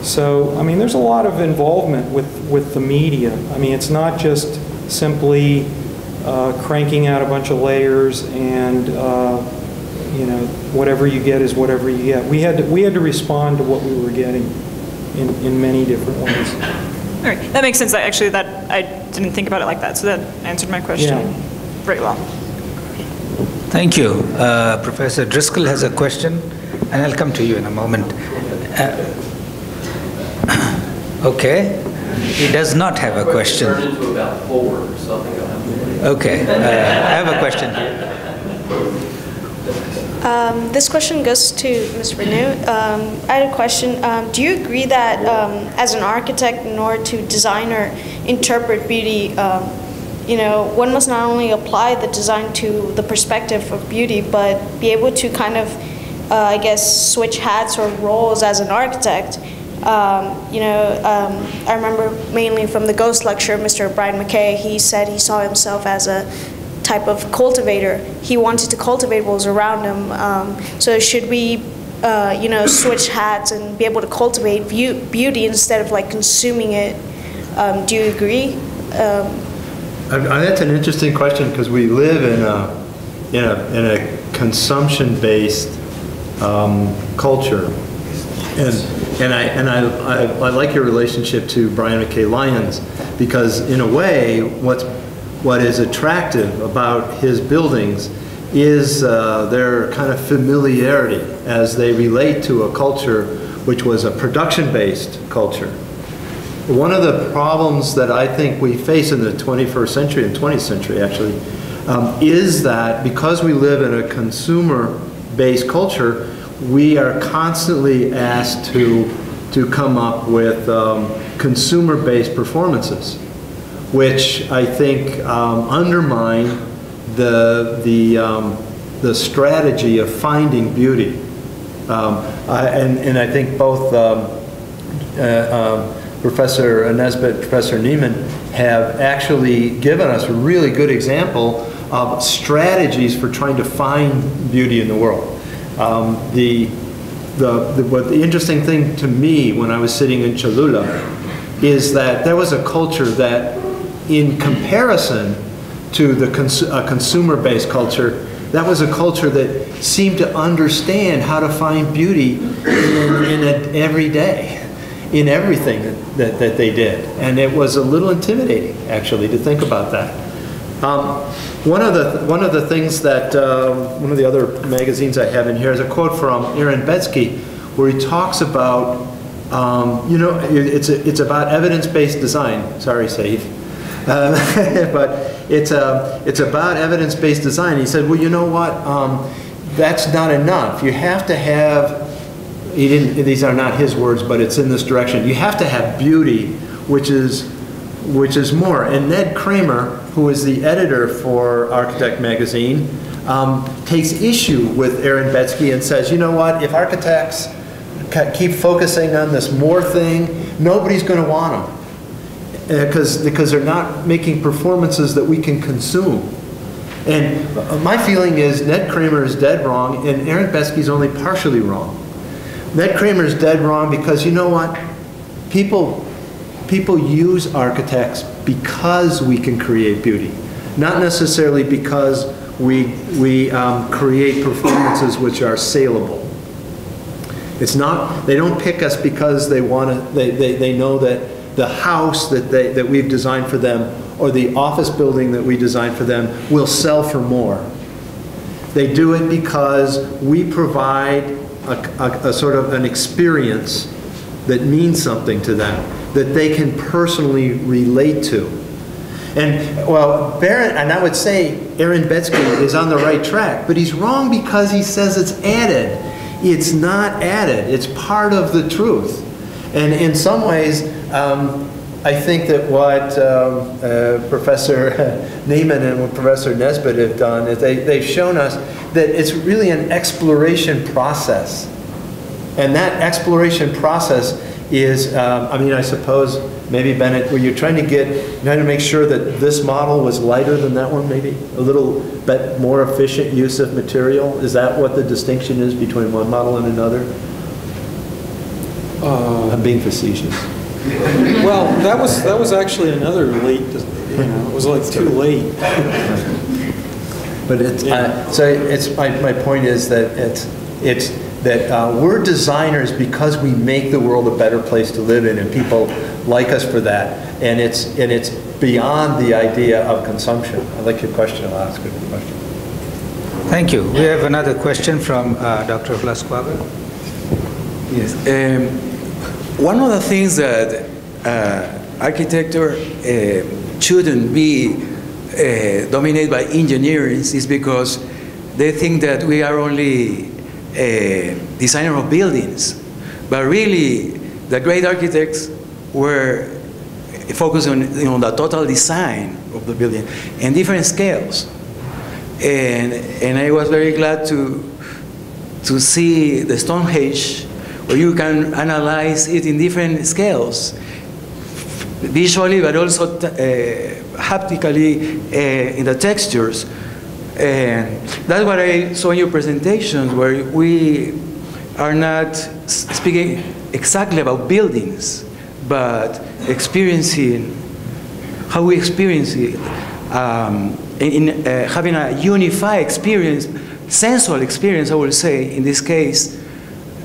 So, I mean, there's a lot of involvement with the media. I mean, it's not just simply cranking out a bunch of layers and whatever you get is whatever you get. We had to respond to what we were getting in many different ways. All right, that makes sense. Actually, that I didn't think about it like that, so that answered my question very well. Thank you. Professor Driscoll has a question, and I'll come to you in a moment. Okay. He does not have a question. Turn into about 4 or something. Okay. I have a question. This question goes to Ms. Renew. I had a question. Do you agree that as an architect, in order to design or interpret beauty, one must not only apply the design to the perspective of beauty, but be able to kind of, I guess, switch hats or roles as an architect? I remember mainly from the Ghost lecture, Mr. Brian McKay, he said he saw himself as a type of cultivator. He wanted to cultivate what was around him. So should we, switch hats and be able to cultivate beauty instead of like consuming it? Do you agree? That's an interesting question, because we live in a consumption-based culture, and I like your relationship to Brian McKay Lyons, because in a way what is attractive about his buildings is their kind of familiarity as they relate to a culture which was a production-based culture. One of the problems that I think we face in the 21st century and 20th century actually is that because we live in a consumer-based culture, we are constantly asked to come up with consumer-based performances, which I think undermine the strategy of finding beauty. And I think both Professor Nesbitt, Professor Neiman have actually given us a really good example of strategies for trying to find beauty in the world. The interesting thing to me when I was sitting in Cholula is that there was a culture that, in comparison to the consumer-based culture, that was a culture that seemed to understand how to find beauty in every day, in everything that they did. And it was a little intimidating, actually, to think about that. One of the things that, one of the other magazines I have in here is a quote from Aaron Betsky, where he talks about, it's about evidence-based design. Sorry, Saif. But it's about evidence-based design. He said, well, you know what? That's not enough. You have to have, these are not his words, but it's in this direction. You have to have beauty, which is more. And Ned Kramer, who is the editor for Architect magazine, takes issue with Aaron Betsky and says, you know what? If architects keep focusing on this more thing, nobody's going to want them. Because they're not making performances that we can consume. And my feeling is Ned Kramer is dead wrong, and Aaron Betsky's only partially wrong. Ned Kramer is dead wrong because, you know what? People use architects because we can create beauty, not necessarily because we create performances which are saleable. It's not, they don't pick us because they want to, they know that the house that we've designed for them or the office building that we designed for them will sell for more. They do it because we provide a sort of an experience that means something to them, that they can personally relate to. And well, and I would say Aaron Betsky is on the right track, but he's wrong because he says it's added. It's not added. It's part of the truth. And in some ways, I think that what Professor Neiman and what Professor Nesbitt have done is they've shown us that it's really an exploration process. And that exploration process is, I mean, I suppose, maybe Bennett, were you trying to make sure that this model was lighter than that one, maybe? A little bit more efficient use of material? Is that what the distinction is between one model and another? I'm being facetious. Well, that was actually another late, it was like too late. But it's, so it's, my point is that it's that we're designers because we make the world a better place to live in, and people like us for that. And it's beyond the idea of consumption. I like your question. I'll ask you a question. Thank you. We have another question from Dr. Vlasquaga. Yes. One of the things that architecture shouldn't be dominated by engineers is because they think that we are only designer of buildings, but really the great architects were focused on the total design of the building and different scales. And I was very glad to see the Stonehenge, where you can analyze it in different scales, visually, but also haptically in the textures. And that's what I saw in your presentations, where we are not speaking exactly about buildings, but experiencing how we experience it, having a unified experience, sensual experience, I would say, in this case,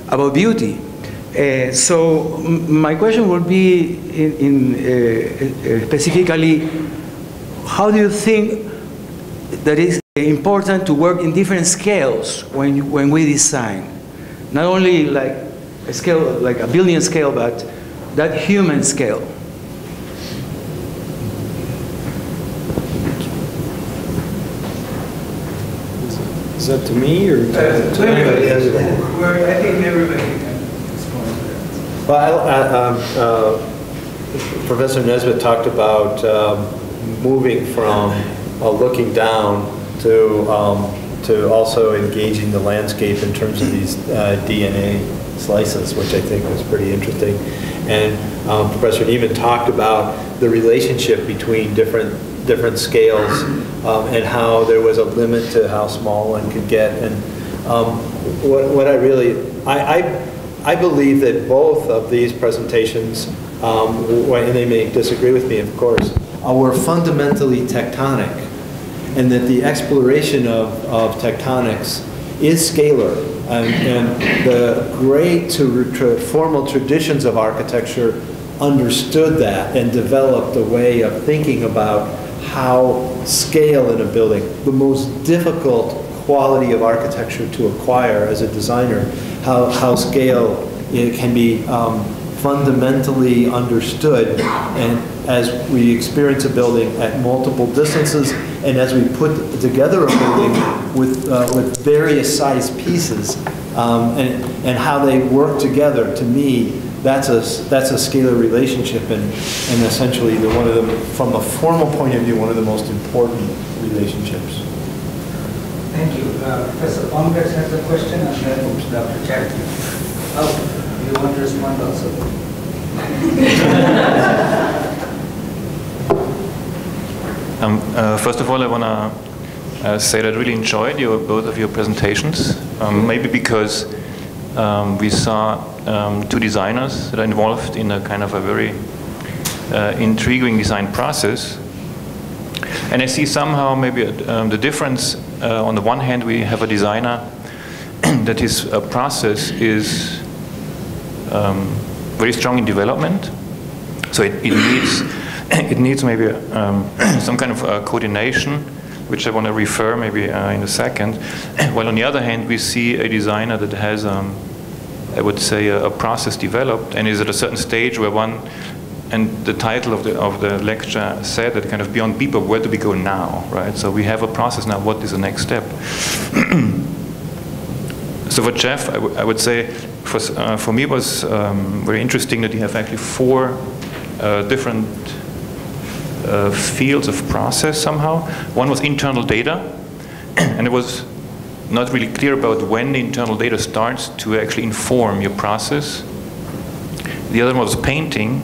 about beauty. So my question would be specifically, how do you think that it's important to work in different scales when we design? Not only like a scale, like a building scale, but that human scale. Is that to me or to everybody? I think everybody can respond to that. Well, Professor Nesbitt talked about moving from looking down to also engaging the landscape in terms of these DNA slices, which I think was pretty interesting. And Professor Neiman talked about the relationship between different scales and how there was a limit to how small one could get. And what I really, I believe that both of these presentations, and they may disagree with me, of course, were fundamentally tectonic, and that the exploration of tectonics is scalar. And the great formal traditions of architecture understood that and developed a way of thinking about how scale in a building, the most difficult quality of architecture to acquire as a designer, how scale can be fundamentally understood, and as we experience a building at multiple distances, and as we put together a building with various size pieces, and how they work together, to me, that's a scalar relationship, and essentially one of the, from a formal point of view, one of the most important relationships. Thank you. Professor Palmgren has a question, and then Dr. Chapter. Oh, you want to respond also? First of all, I want to say that I really enjoyed both of your presentations, maybe because we saw two designers that are involved in a kind of a very intriguing design process. And I see somehow maybe the difference. On the one hand, we have a designer that his process is very strong in development. So it needs maybe some kind of coordination, which I want to refer maybe in a second. While on the other hand, we see a designer that has, I would say, a process developed and is at a certain stage where one, and the title of the lecture said that kind of beyond bebop, where do we go now, right? So we have a process now, what is the next step? So for Jeff, I would say, for me it was very interesting that you have actually 4 different fields of process somehow. One was internal data, and it was not really clear about when the internal data starts to actually inform your process. The other one was painting,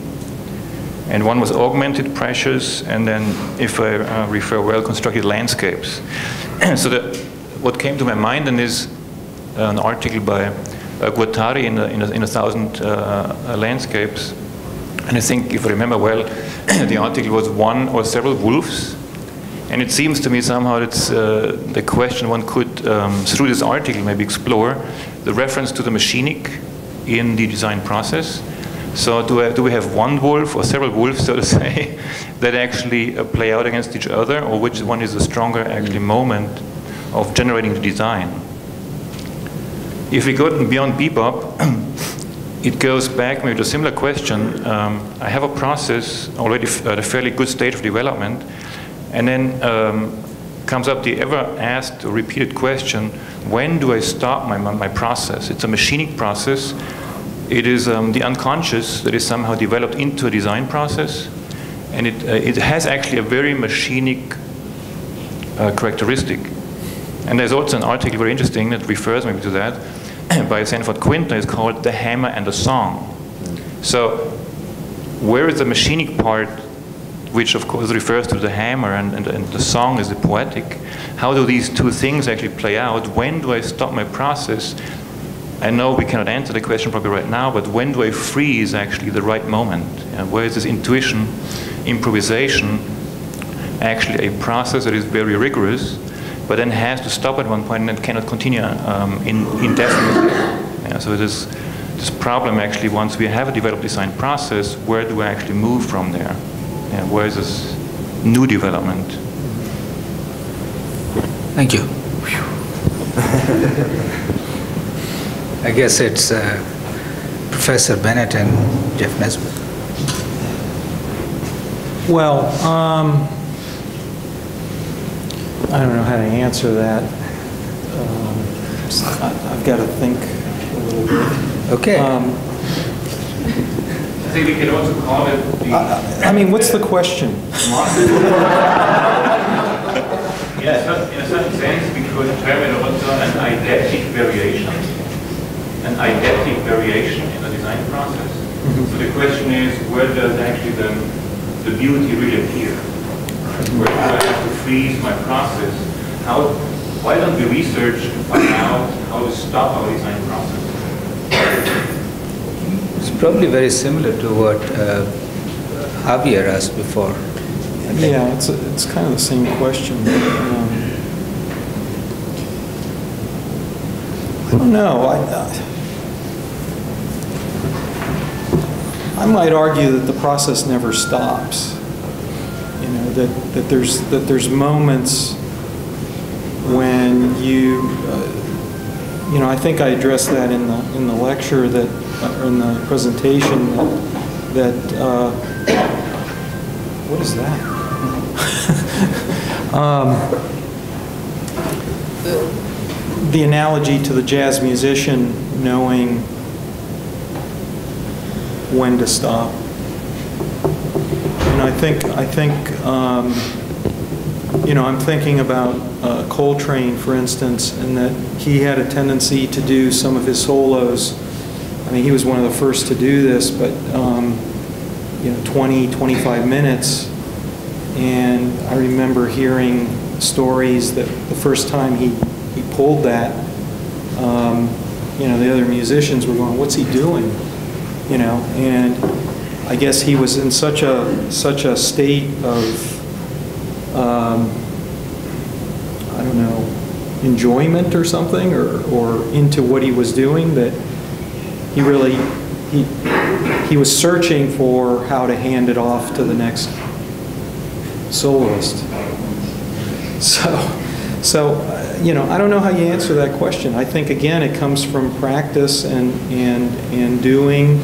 and one was augmented pressures, and then, if I refer well, constructed landscapes. So what came to my mind then is an article by Guattari in a Thousand Landscapes. And I think, if I remember well, the article was one or several wolves. And it seems to me somehow it's the question one could, through this article, maybe explore the reference to the machinic in the design process. So do we have one wolf or several wolves, so to say, that actually play out against each other, or which one is the stronger actually moment of generating the design? If we go beyond bebop, it goes back maybe to a similar question. I have a process already at a fairly good stage of development, and then comes up the ever asked or repeated question, when do I stop my process? It's a machinic process. It is the unconscious that is somehow developed into a design process, and it has actually a very machinic characteristic. And there's also an article very interesting that refers maybe to that by Sanford Quinter. It's called The Hammer and the Song. So where is the machinic part, which of course refers to the hammer, and the song is the poetic? How do these two things actually play out? When do I stop my process? I know we cannot answer the question probably right now, but when do I freeze actually the right moment? Where is this intuition, improvisation, actually a process that is very rigorous, but then has to stop at one point and cannot continue indefinitely? So it is this problem actually, once we have a developed design process, where do I actually move from there? Where is this new development? Thank you. I guess it's Professor Bennett and Jeff Nesbitt. Well, I don't know how to answer that. I've got to think a little bit. Okay. I think we can also call it I mean, what's the question? Yeah, in a certain sense, we could term it also an eidetic variation. An eidetic variation in the design process. So the question is, where does actually the beauty really appear? Where do I have to freeze my process? Why don't we research and find out how to stop our design process? It's probably very similar to what Javier asked before. Yeah, it's kind of the same question. I don't know. I might argue that the process never stops. You know, that there's moments when you know, I think I addressed that in the lecture, that in the presentation, that what is that? The analogy to the jazz musician knowing when to stop. And I think you know, I'm thinking about Coltrane, for instance, and that he had a tendency to do some of his solos. I mean, he was one of the first to do this, but you know, 20, 25 minutes. And I remember hearing stories that the first time he pulled that, you know, the other musicians were going, "What's he doing?" You know, and I guess he was in such a state of I don't know, enjoyment or something, or into what he was doing, that he really he was searching for how to hand it off to the next soloist. So you know, I don't know how you answer that question. I think again it comes from practice and doing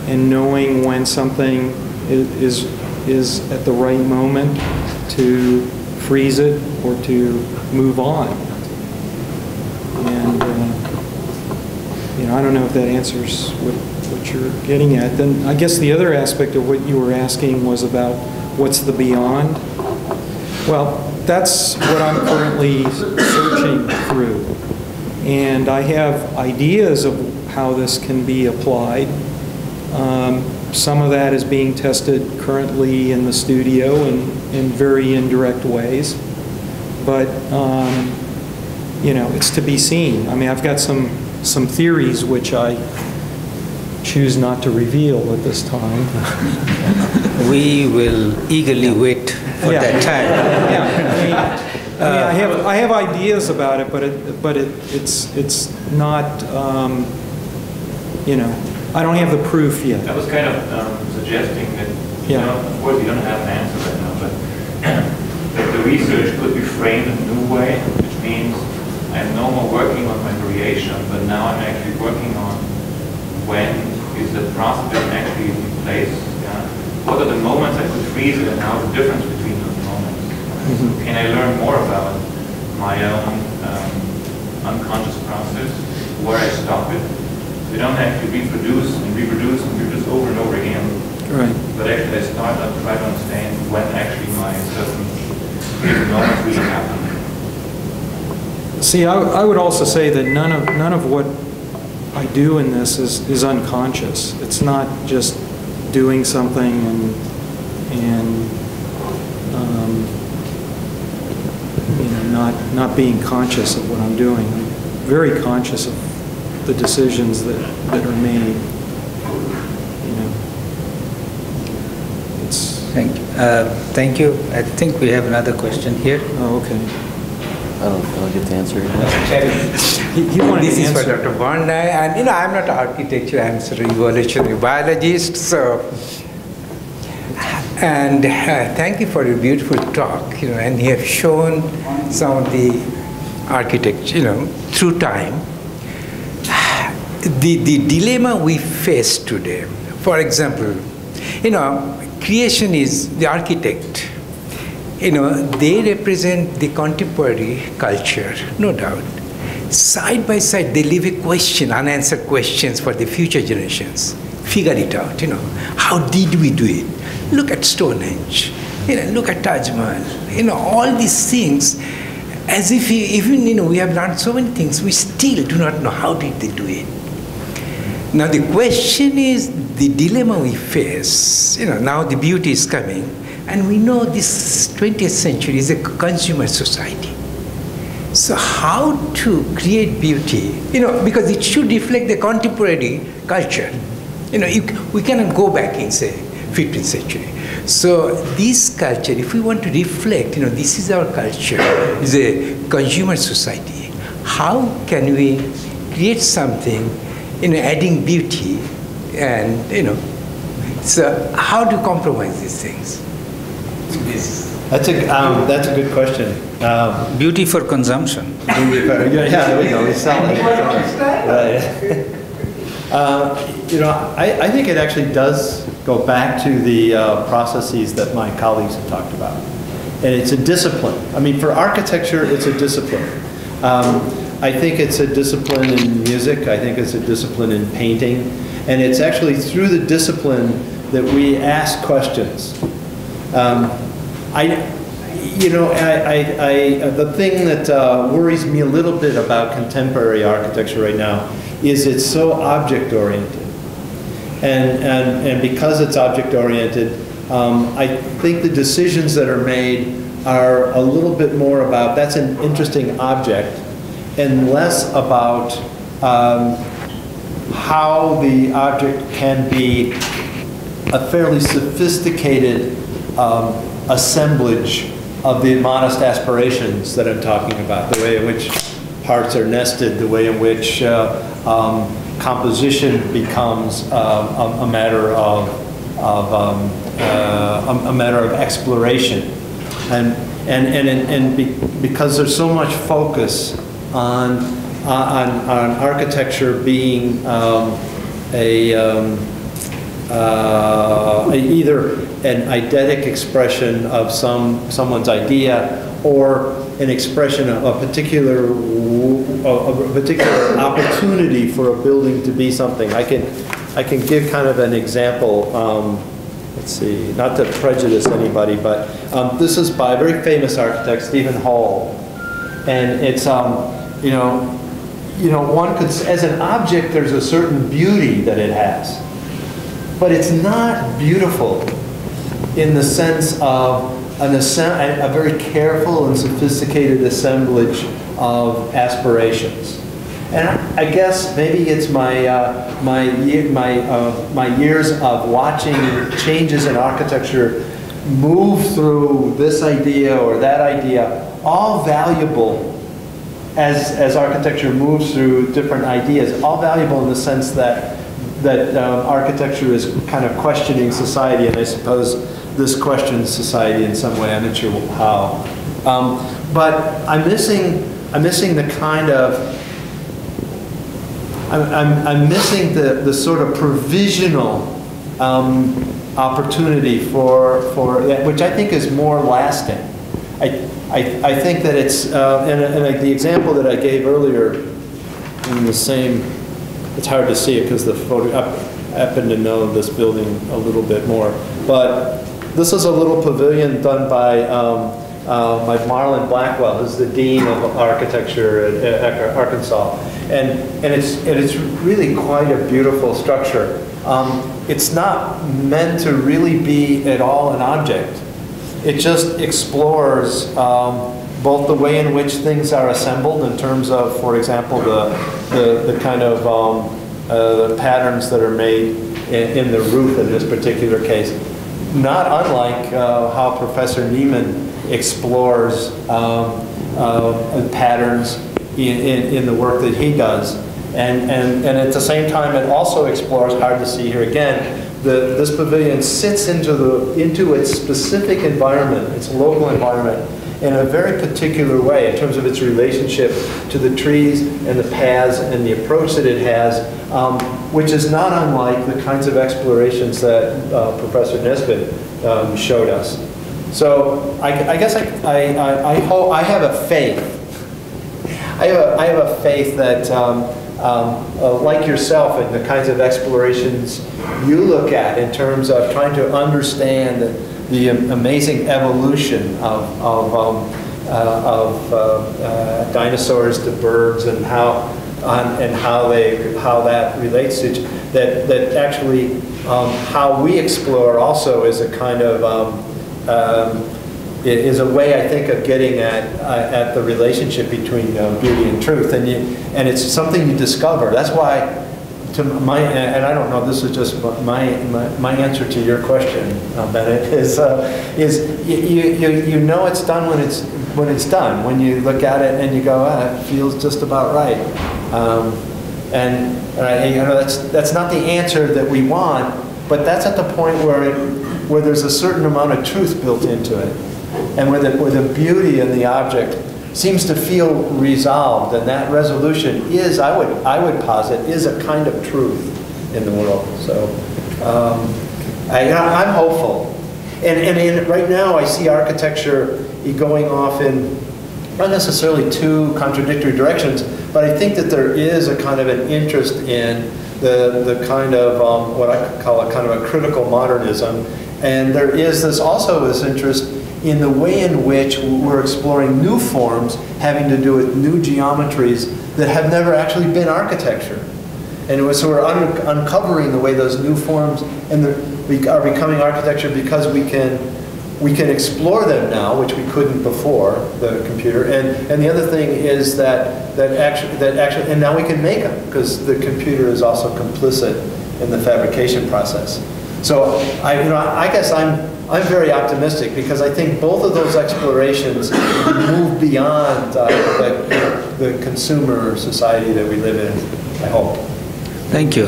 and knowing when something is at the right moment to freeze it or to move on. And you know, I don't know if that answers what what you're getting at. Then I guess the other aspect of what you were asking was about what's the beyond. Well, that's what I'm currently searching through. And I have ideas of how this can be applied. Some of that is being tested currently in the studio in very indirect ways. But, you know, it's to be seen. I mean, I've got some theories which I choose not to reveal at this time. We will eagerly wait for that time. Yeah, I have ideas about it, but it's not, you know, I don't have the proof yet. I was kind of suggesting that, you know, of course you don't have an answer right now, but that the research could be framed in a new way, which means I'm no more working on my variation, but now I'm actually working on when is the process actually in place. Yeah? What are the moments I could freeze it, and how the difference between those moments? Can I learn more about my own unconscious process, where I stop it? We don't actually reproduce over and over again. Right. But actually I start to try to understand when actually my certain moments really happen. See, I would also say that none of what I do in this is unconscious. It's not just doing something and you know, not being conscious of what I'm doing. I'm very conscious of the decisions that are made. You know, it's. Thank you. I think we have another question here. Oh, okay. I don't get to answer it. This is for Dr. Bondi, and you know, I'm not an architecture, I'm sort of evolutionary biologist, so. And thank you for your beautiful talk, you know, and you have shown some of the architecture, you know, through time. The dilemma we face today, for example, you know, creation is the architect. You know, they represent the contemporary culture, no doubt. Side by side, they leave a question, unanswered questions for the future generations. Figure it out, you know. How did we do it? Look at Stonehenge, you know, look at Taj Mahal, you know, all these things, as if even, you know, we have learned so many things, we still do not know how did they do it. Now the question is, the dilemma we face, you know, now the beauty is coming, and we know this 20th century is a consumer society. So how to create beauty, you know, because it should reflect the contemporary culture. You know, we cannot go back in, say, 15th century. So this culture, if we want to reflect, you know, this is our culture, is a consumer society. How can we create something, you know, adding beauty, and, you know, so how to compromise these things? That's a good question. Beauty for consumption. Yeah, there we go. We sell it. You know, I think it actually does go back to the processes that my colleagues have talked about. And it's a discipline. I mean, for architecture, it's a discipline. I think it's a discipline in music. I think it's a discipline in painting. And it's actually through the discipline that we ask questions. The thing that worries me a little bit about contemporary architecture right now is it's so object-oriented. And because it's object-oriented, I think the decisions that are made are a little bit more about, that's an interesting object, and less about how the object can be a fairly sophisticated assemblage of the modest aspirations that I'm talking about, the way in which parts are nested, the way in which composition becomes a matter of exploration, and because there's so much focus on architecture being either an eidetic expression of someone's idea, or an expression of a particular opportunity for a building to be something. I can I can give kind of an example. Let's see, not to prejudice anybody, but this is by a very famous architect, Stephen Hall, and it's one could, as an object, there's a certain beauty that it has, but it's not beautiful in the sense of a very careful and sophisticated assemblage of aspirations. And I guess maybe it's my years of watching changes in architecture move through this idea or that idea, all valuable as architecture moves through different ideas, all valuable in the sense that architecture is kind of questioning society, and I suppose this questions society in some way. I'm not sure how, but I'm missing the kind of I'm missing the sort of provisional opportunity for which I think is more lasting. I think that it's and the example that I gave earlier in the same. It's hard to see it because the photo. I happen to know this building a little bit more, but this is a little pavilion done by Marlon Blackwell, who's the dean of architecture at Arkansas, and it's really quite a beautiful structure. It's not meant to really be at all an object. It just explores both the way in which things are assembled in terms of, for example, the kind of the patterns that are made in the roof in this particular case. Not unlike how Professor Niemann explores patterns in the work that he does. And at the same time, it also explores, hard to see here again, this pavilion sits into its specific environment, its local environment, in a very particular way in terms of its relationship to the trees and the paths and the approach that it has, which is not unlike the kinds of explorations that Professor Nesbitt showed us. So I guess I hope I have a faith. I have a faith that, like yourself, in the kinds of explorations you look at in terms of trying to understand the amazing evolution of dinosaurs to birds and how that relates to that actually how we explore also is a kind of is a way, I think, of getting at the relationship between beauty and truth, and it's something you discover. That's why, and I don't know, this is just my answer to your question, Bennett, is you know it's done when it's done. When you look at it and you go, it feels just about right, and you know that's not the answer that we want, but that's at the point where there's a certain amount of truth built into it, and where the beauty in the object seems to feel resolved, and that resolution is, I would posit, is a kind of truth in the world. So I'm hopeful, and right now I see architecture going off in not necessarily two contradictory directions, but I think that there is a kind of an interest in the kind of what I could call a kind of a critical modernism, and there is also this interest in the way in which we're exploring new forms having to do with new geometries that have never actually been architecture. And so we're uncovering the way those new forms are becoming architecture because we can explore them now, which we couldn't before the computer. And the other thing is that actually, and now we can make them because the computer is also complicit in the fabrication process. So I guess I'm very optimistic because I think both of those explorations move beyond the consumer society that we live in, I hope. Thank you.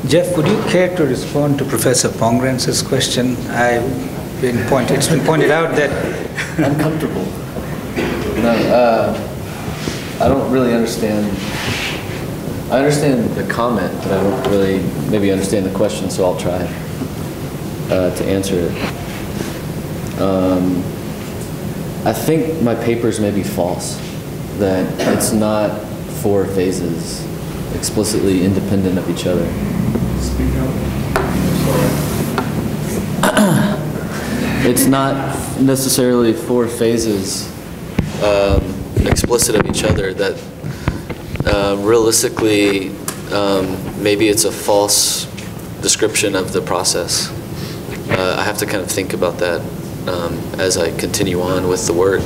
Jeff, would you care to respond to Professor Pongrance's question? It's been pointed out that... Uncomfortable. No, I don't really understand. I understand the comment, but I don't really maybe understand the question, so I'll try to answer it. I think my papers may be false, that it's not four phases explicitly independent of each other. It's not necessarily four phases explicit of each other. That realistically, maybe it's a false description of the process. I have to kind of think about that as I continue on with the work.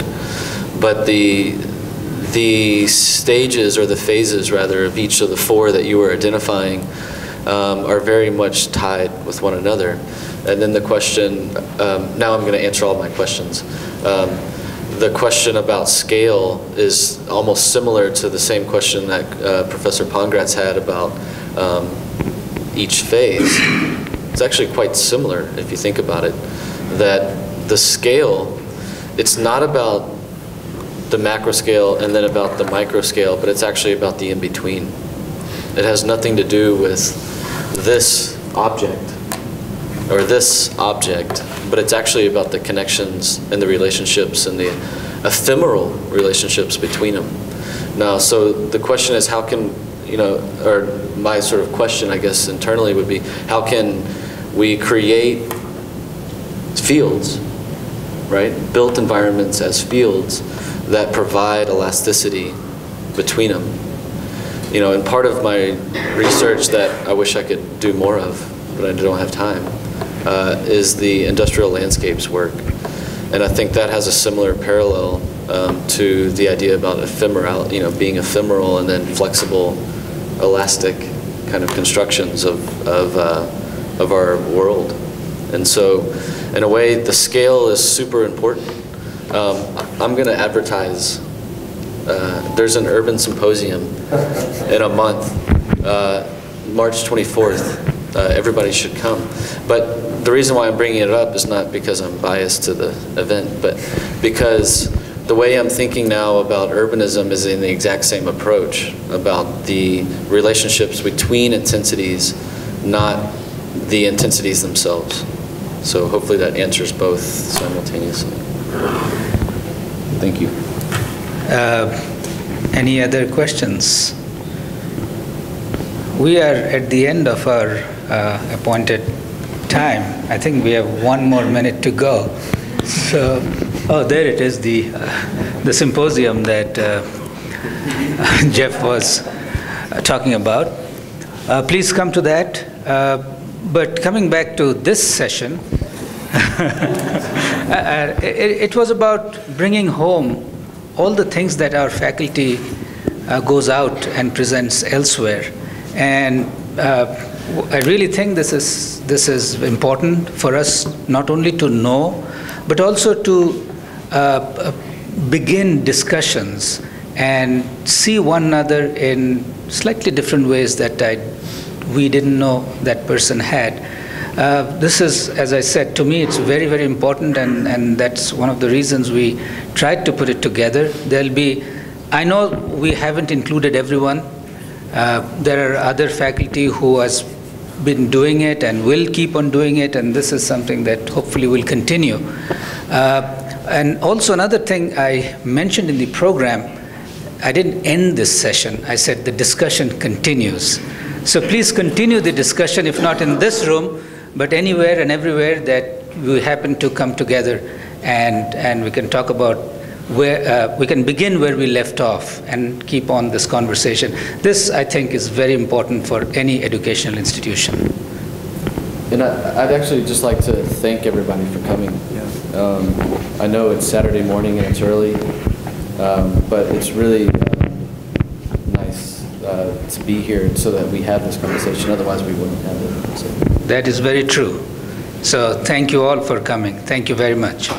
But the stages, or the phases rather, of each of the four that you were identifying are very much tied with one another. And then the question, now I'm going to answer all my questions. The question about scale is almost similar to the same question that Professor Pongratz had about each phase. It's actually quite similar if you think about it. That the scale, it's not about the macro scale and then about the micro scale, but it's actually about the in-between. It has nothing to do with this object or this object, but it's actually about the connections and the relationships and the ephemeral relationships between them. Now, so the question is, how can, or my sort of question, I guess, internally would be, how can we create fields, right? Built environments as fields that provide elasticity between them. And part of my research that I wish I could do more of, but I don't have time, is the industrial landscapes work. And I think that has a similar parallel to the idea about ephemeral, being ephemeral and then flexible, elastic kind of constructions of our world. And so, in a way, the scale is super important. I'm going to advertise. There's an urban symposium in a month, March 24th. Everybody should come. But the reason why I'm bringing it up is not because I'm biased to the event, but because the way I'm thinking now about urbanism is in the exact same approach, about the relationships between intensities, not the intensities themselves. So hopefully that answers both simultaneously. Thank you. Any other questions? We are at the end of our appointed time. I think we have 1 more minute to go. So, oh, there it is, the symposium that Jeff was talking about. Please come to that. But coming back to this session, it was about bringing home all the things that our faculty goes out and presents elsewhere. And I really think this is important for us not only to know, but also to begin discussions and see one another in slightly different ways that we didn't know that person had. This is, as I said, to me it's very, very important, and that's one of the reasons we tried to put it together. There'll be, I know we haven't included everyone. There are other faculty who has been doing it and will keep on doing it, and this is something that hopefully will continue. And also another thing I mentioned in the program, I didn't end this session. I said the discussion continues. So please continue the discussion, if not in this room, but anywhere and everywhere that we happen to come together, and we can talk about where we can begin where we left off and keep on this conversation. This, I think, is very important for any educational institution. And I'd actually just like to thank everybody for coming. I know it's Saturday morning and it's early, but it's really nice to be here so that we have this conversation. Otherwise, we wouldn't have it. So. That is very true. So thank you all for coming. Thank you very much.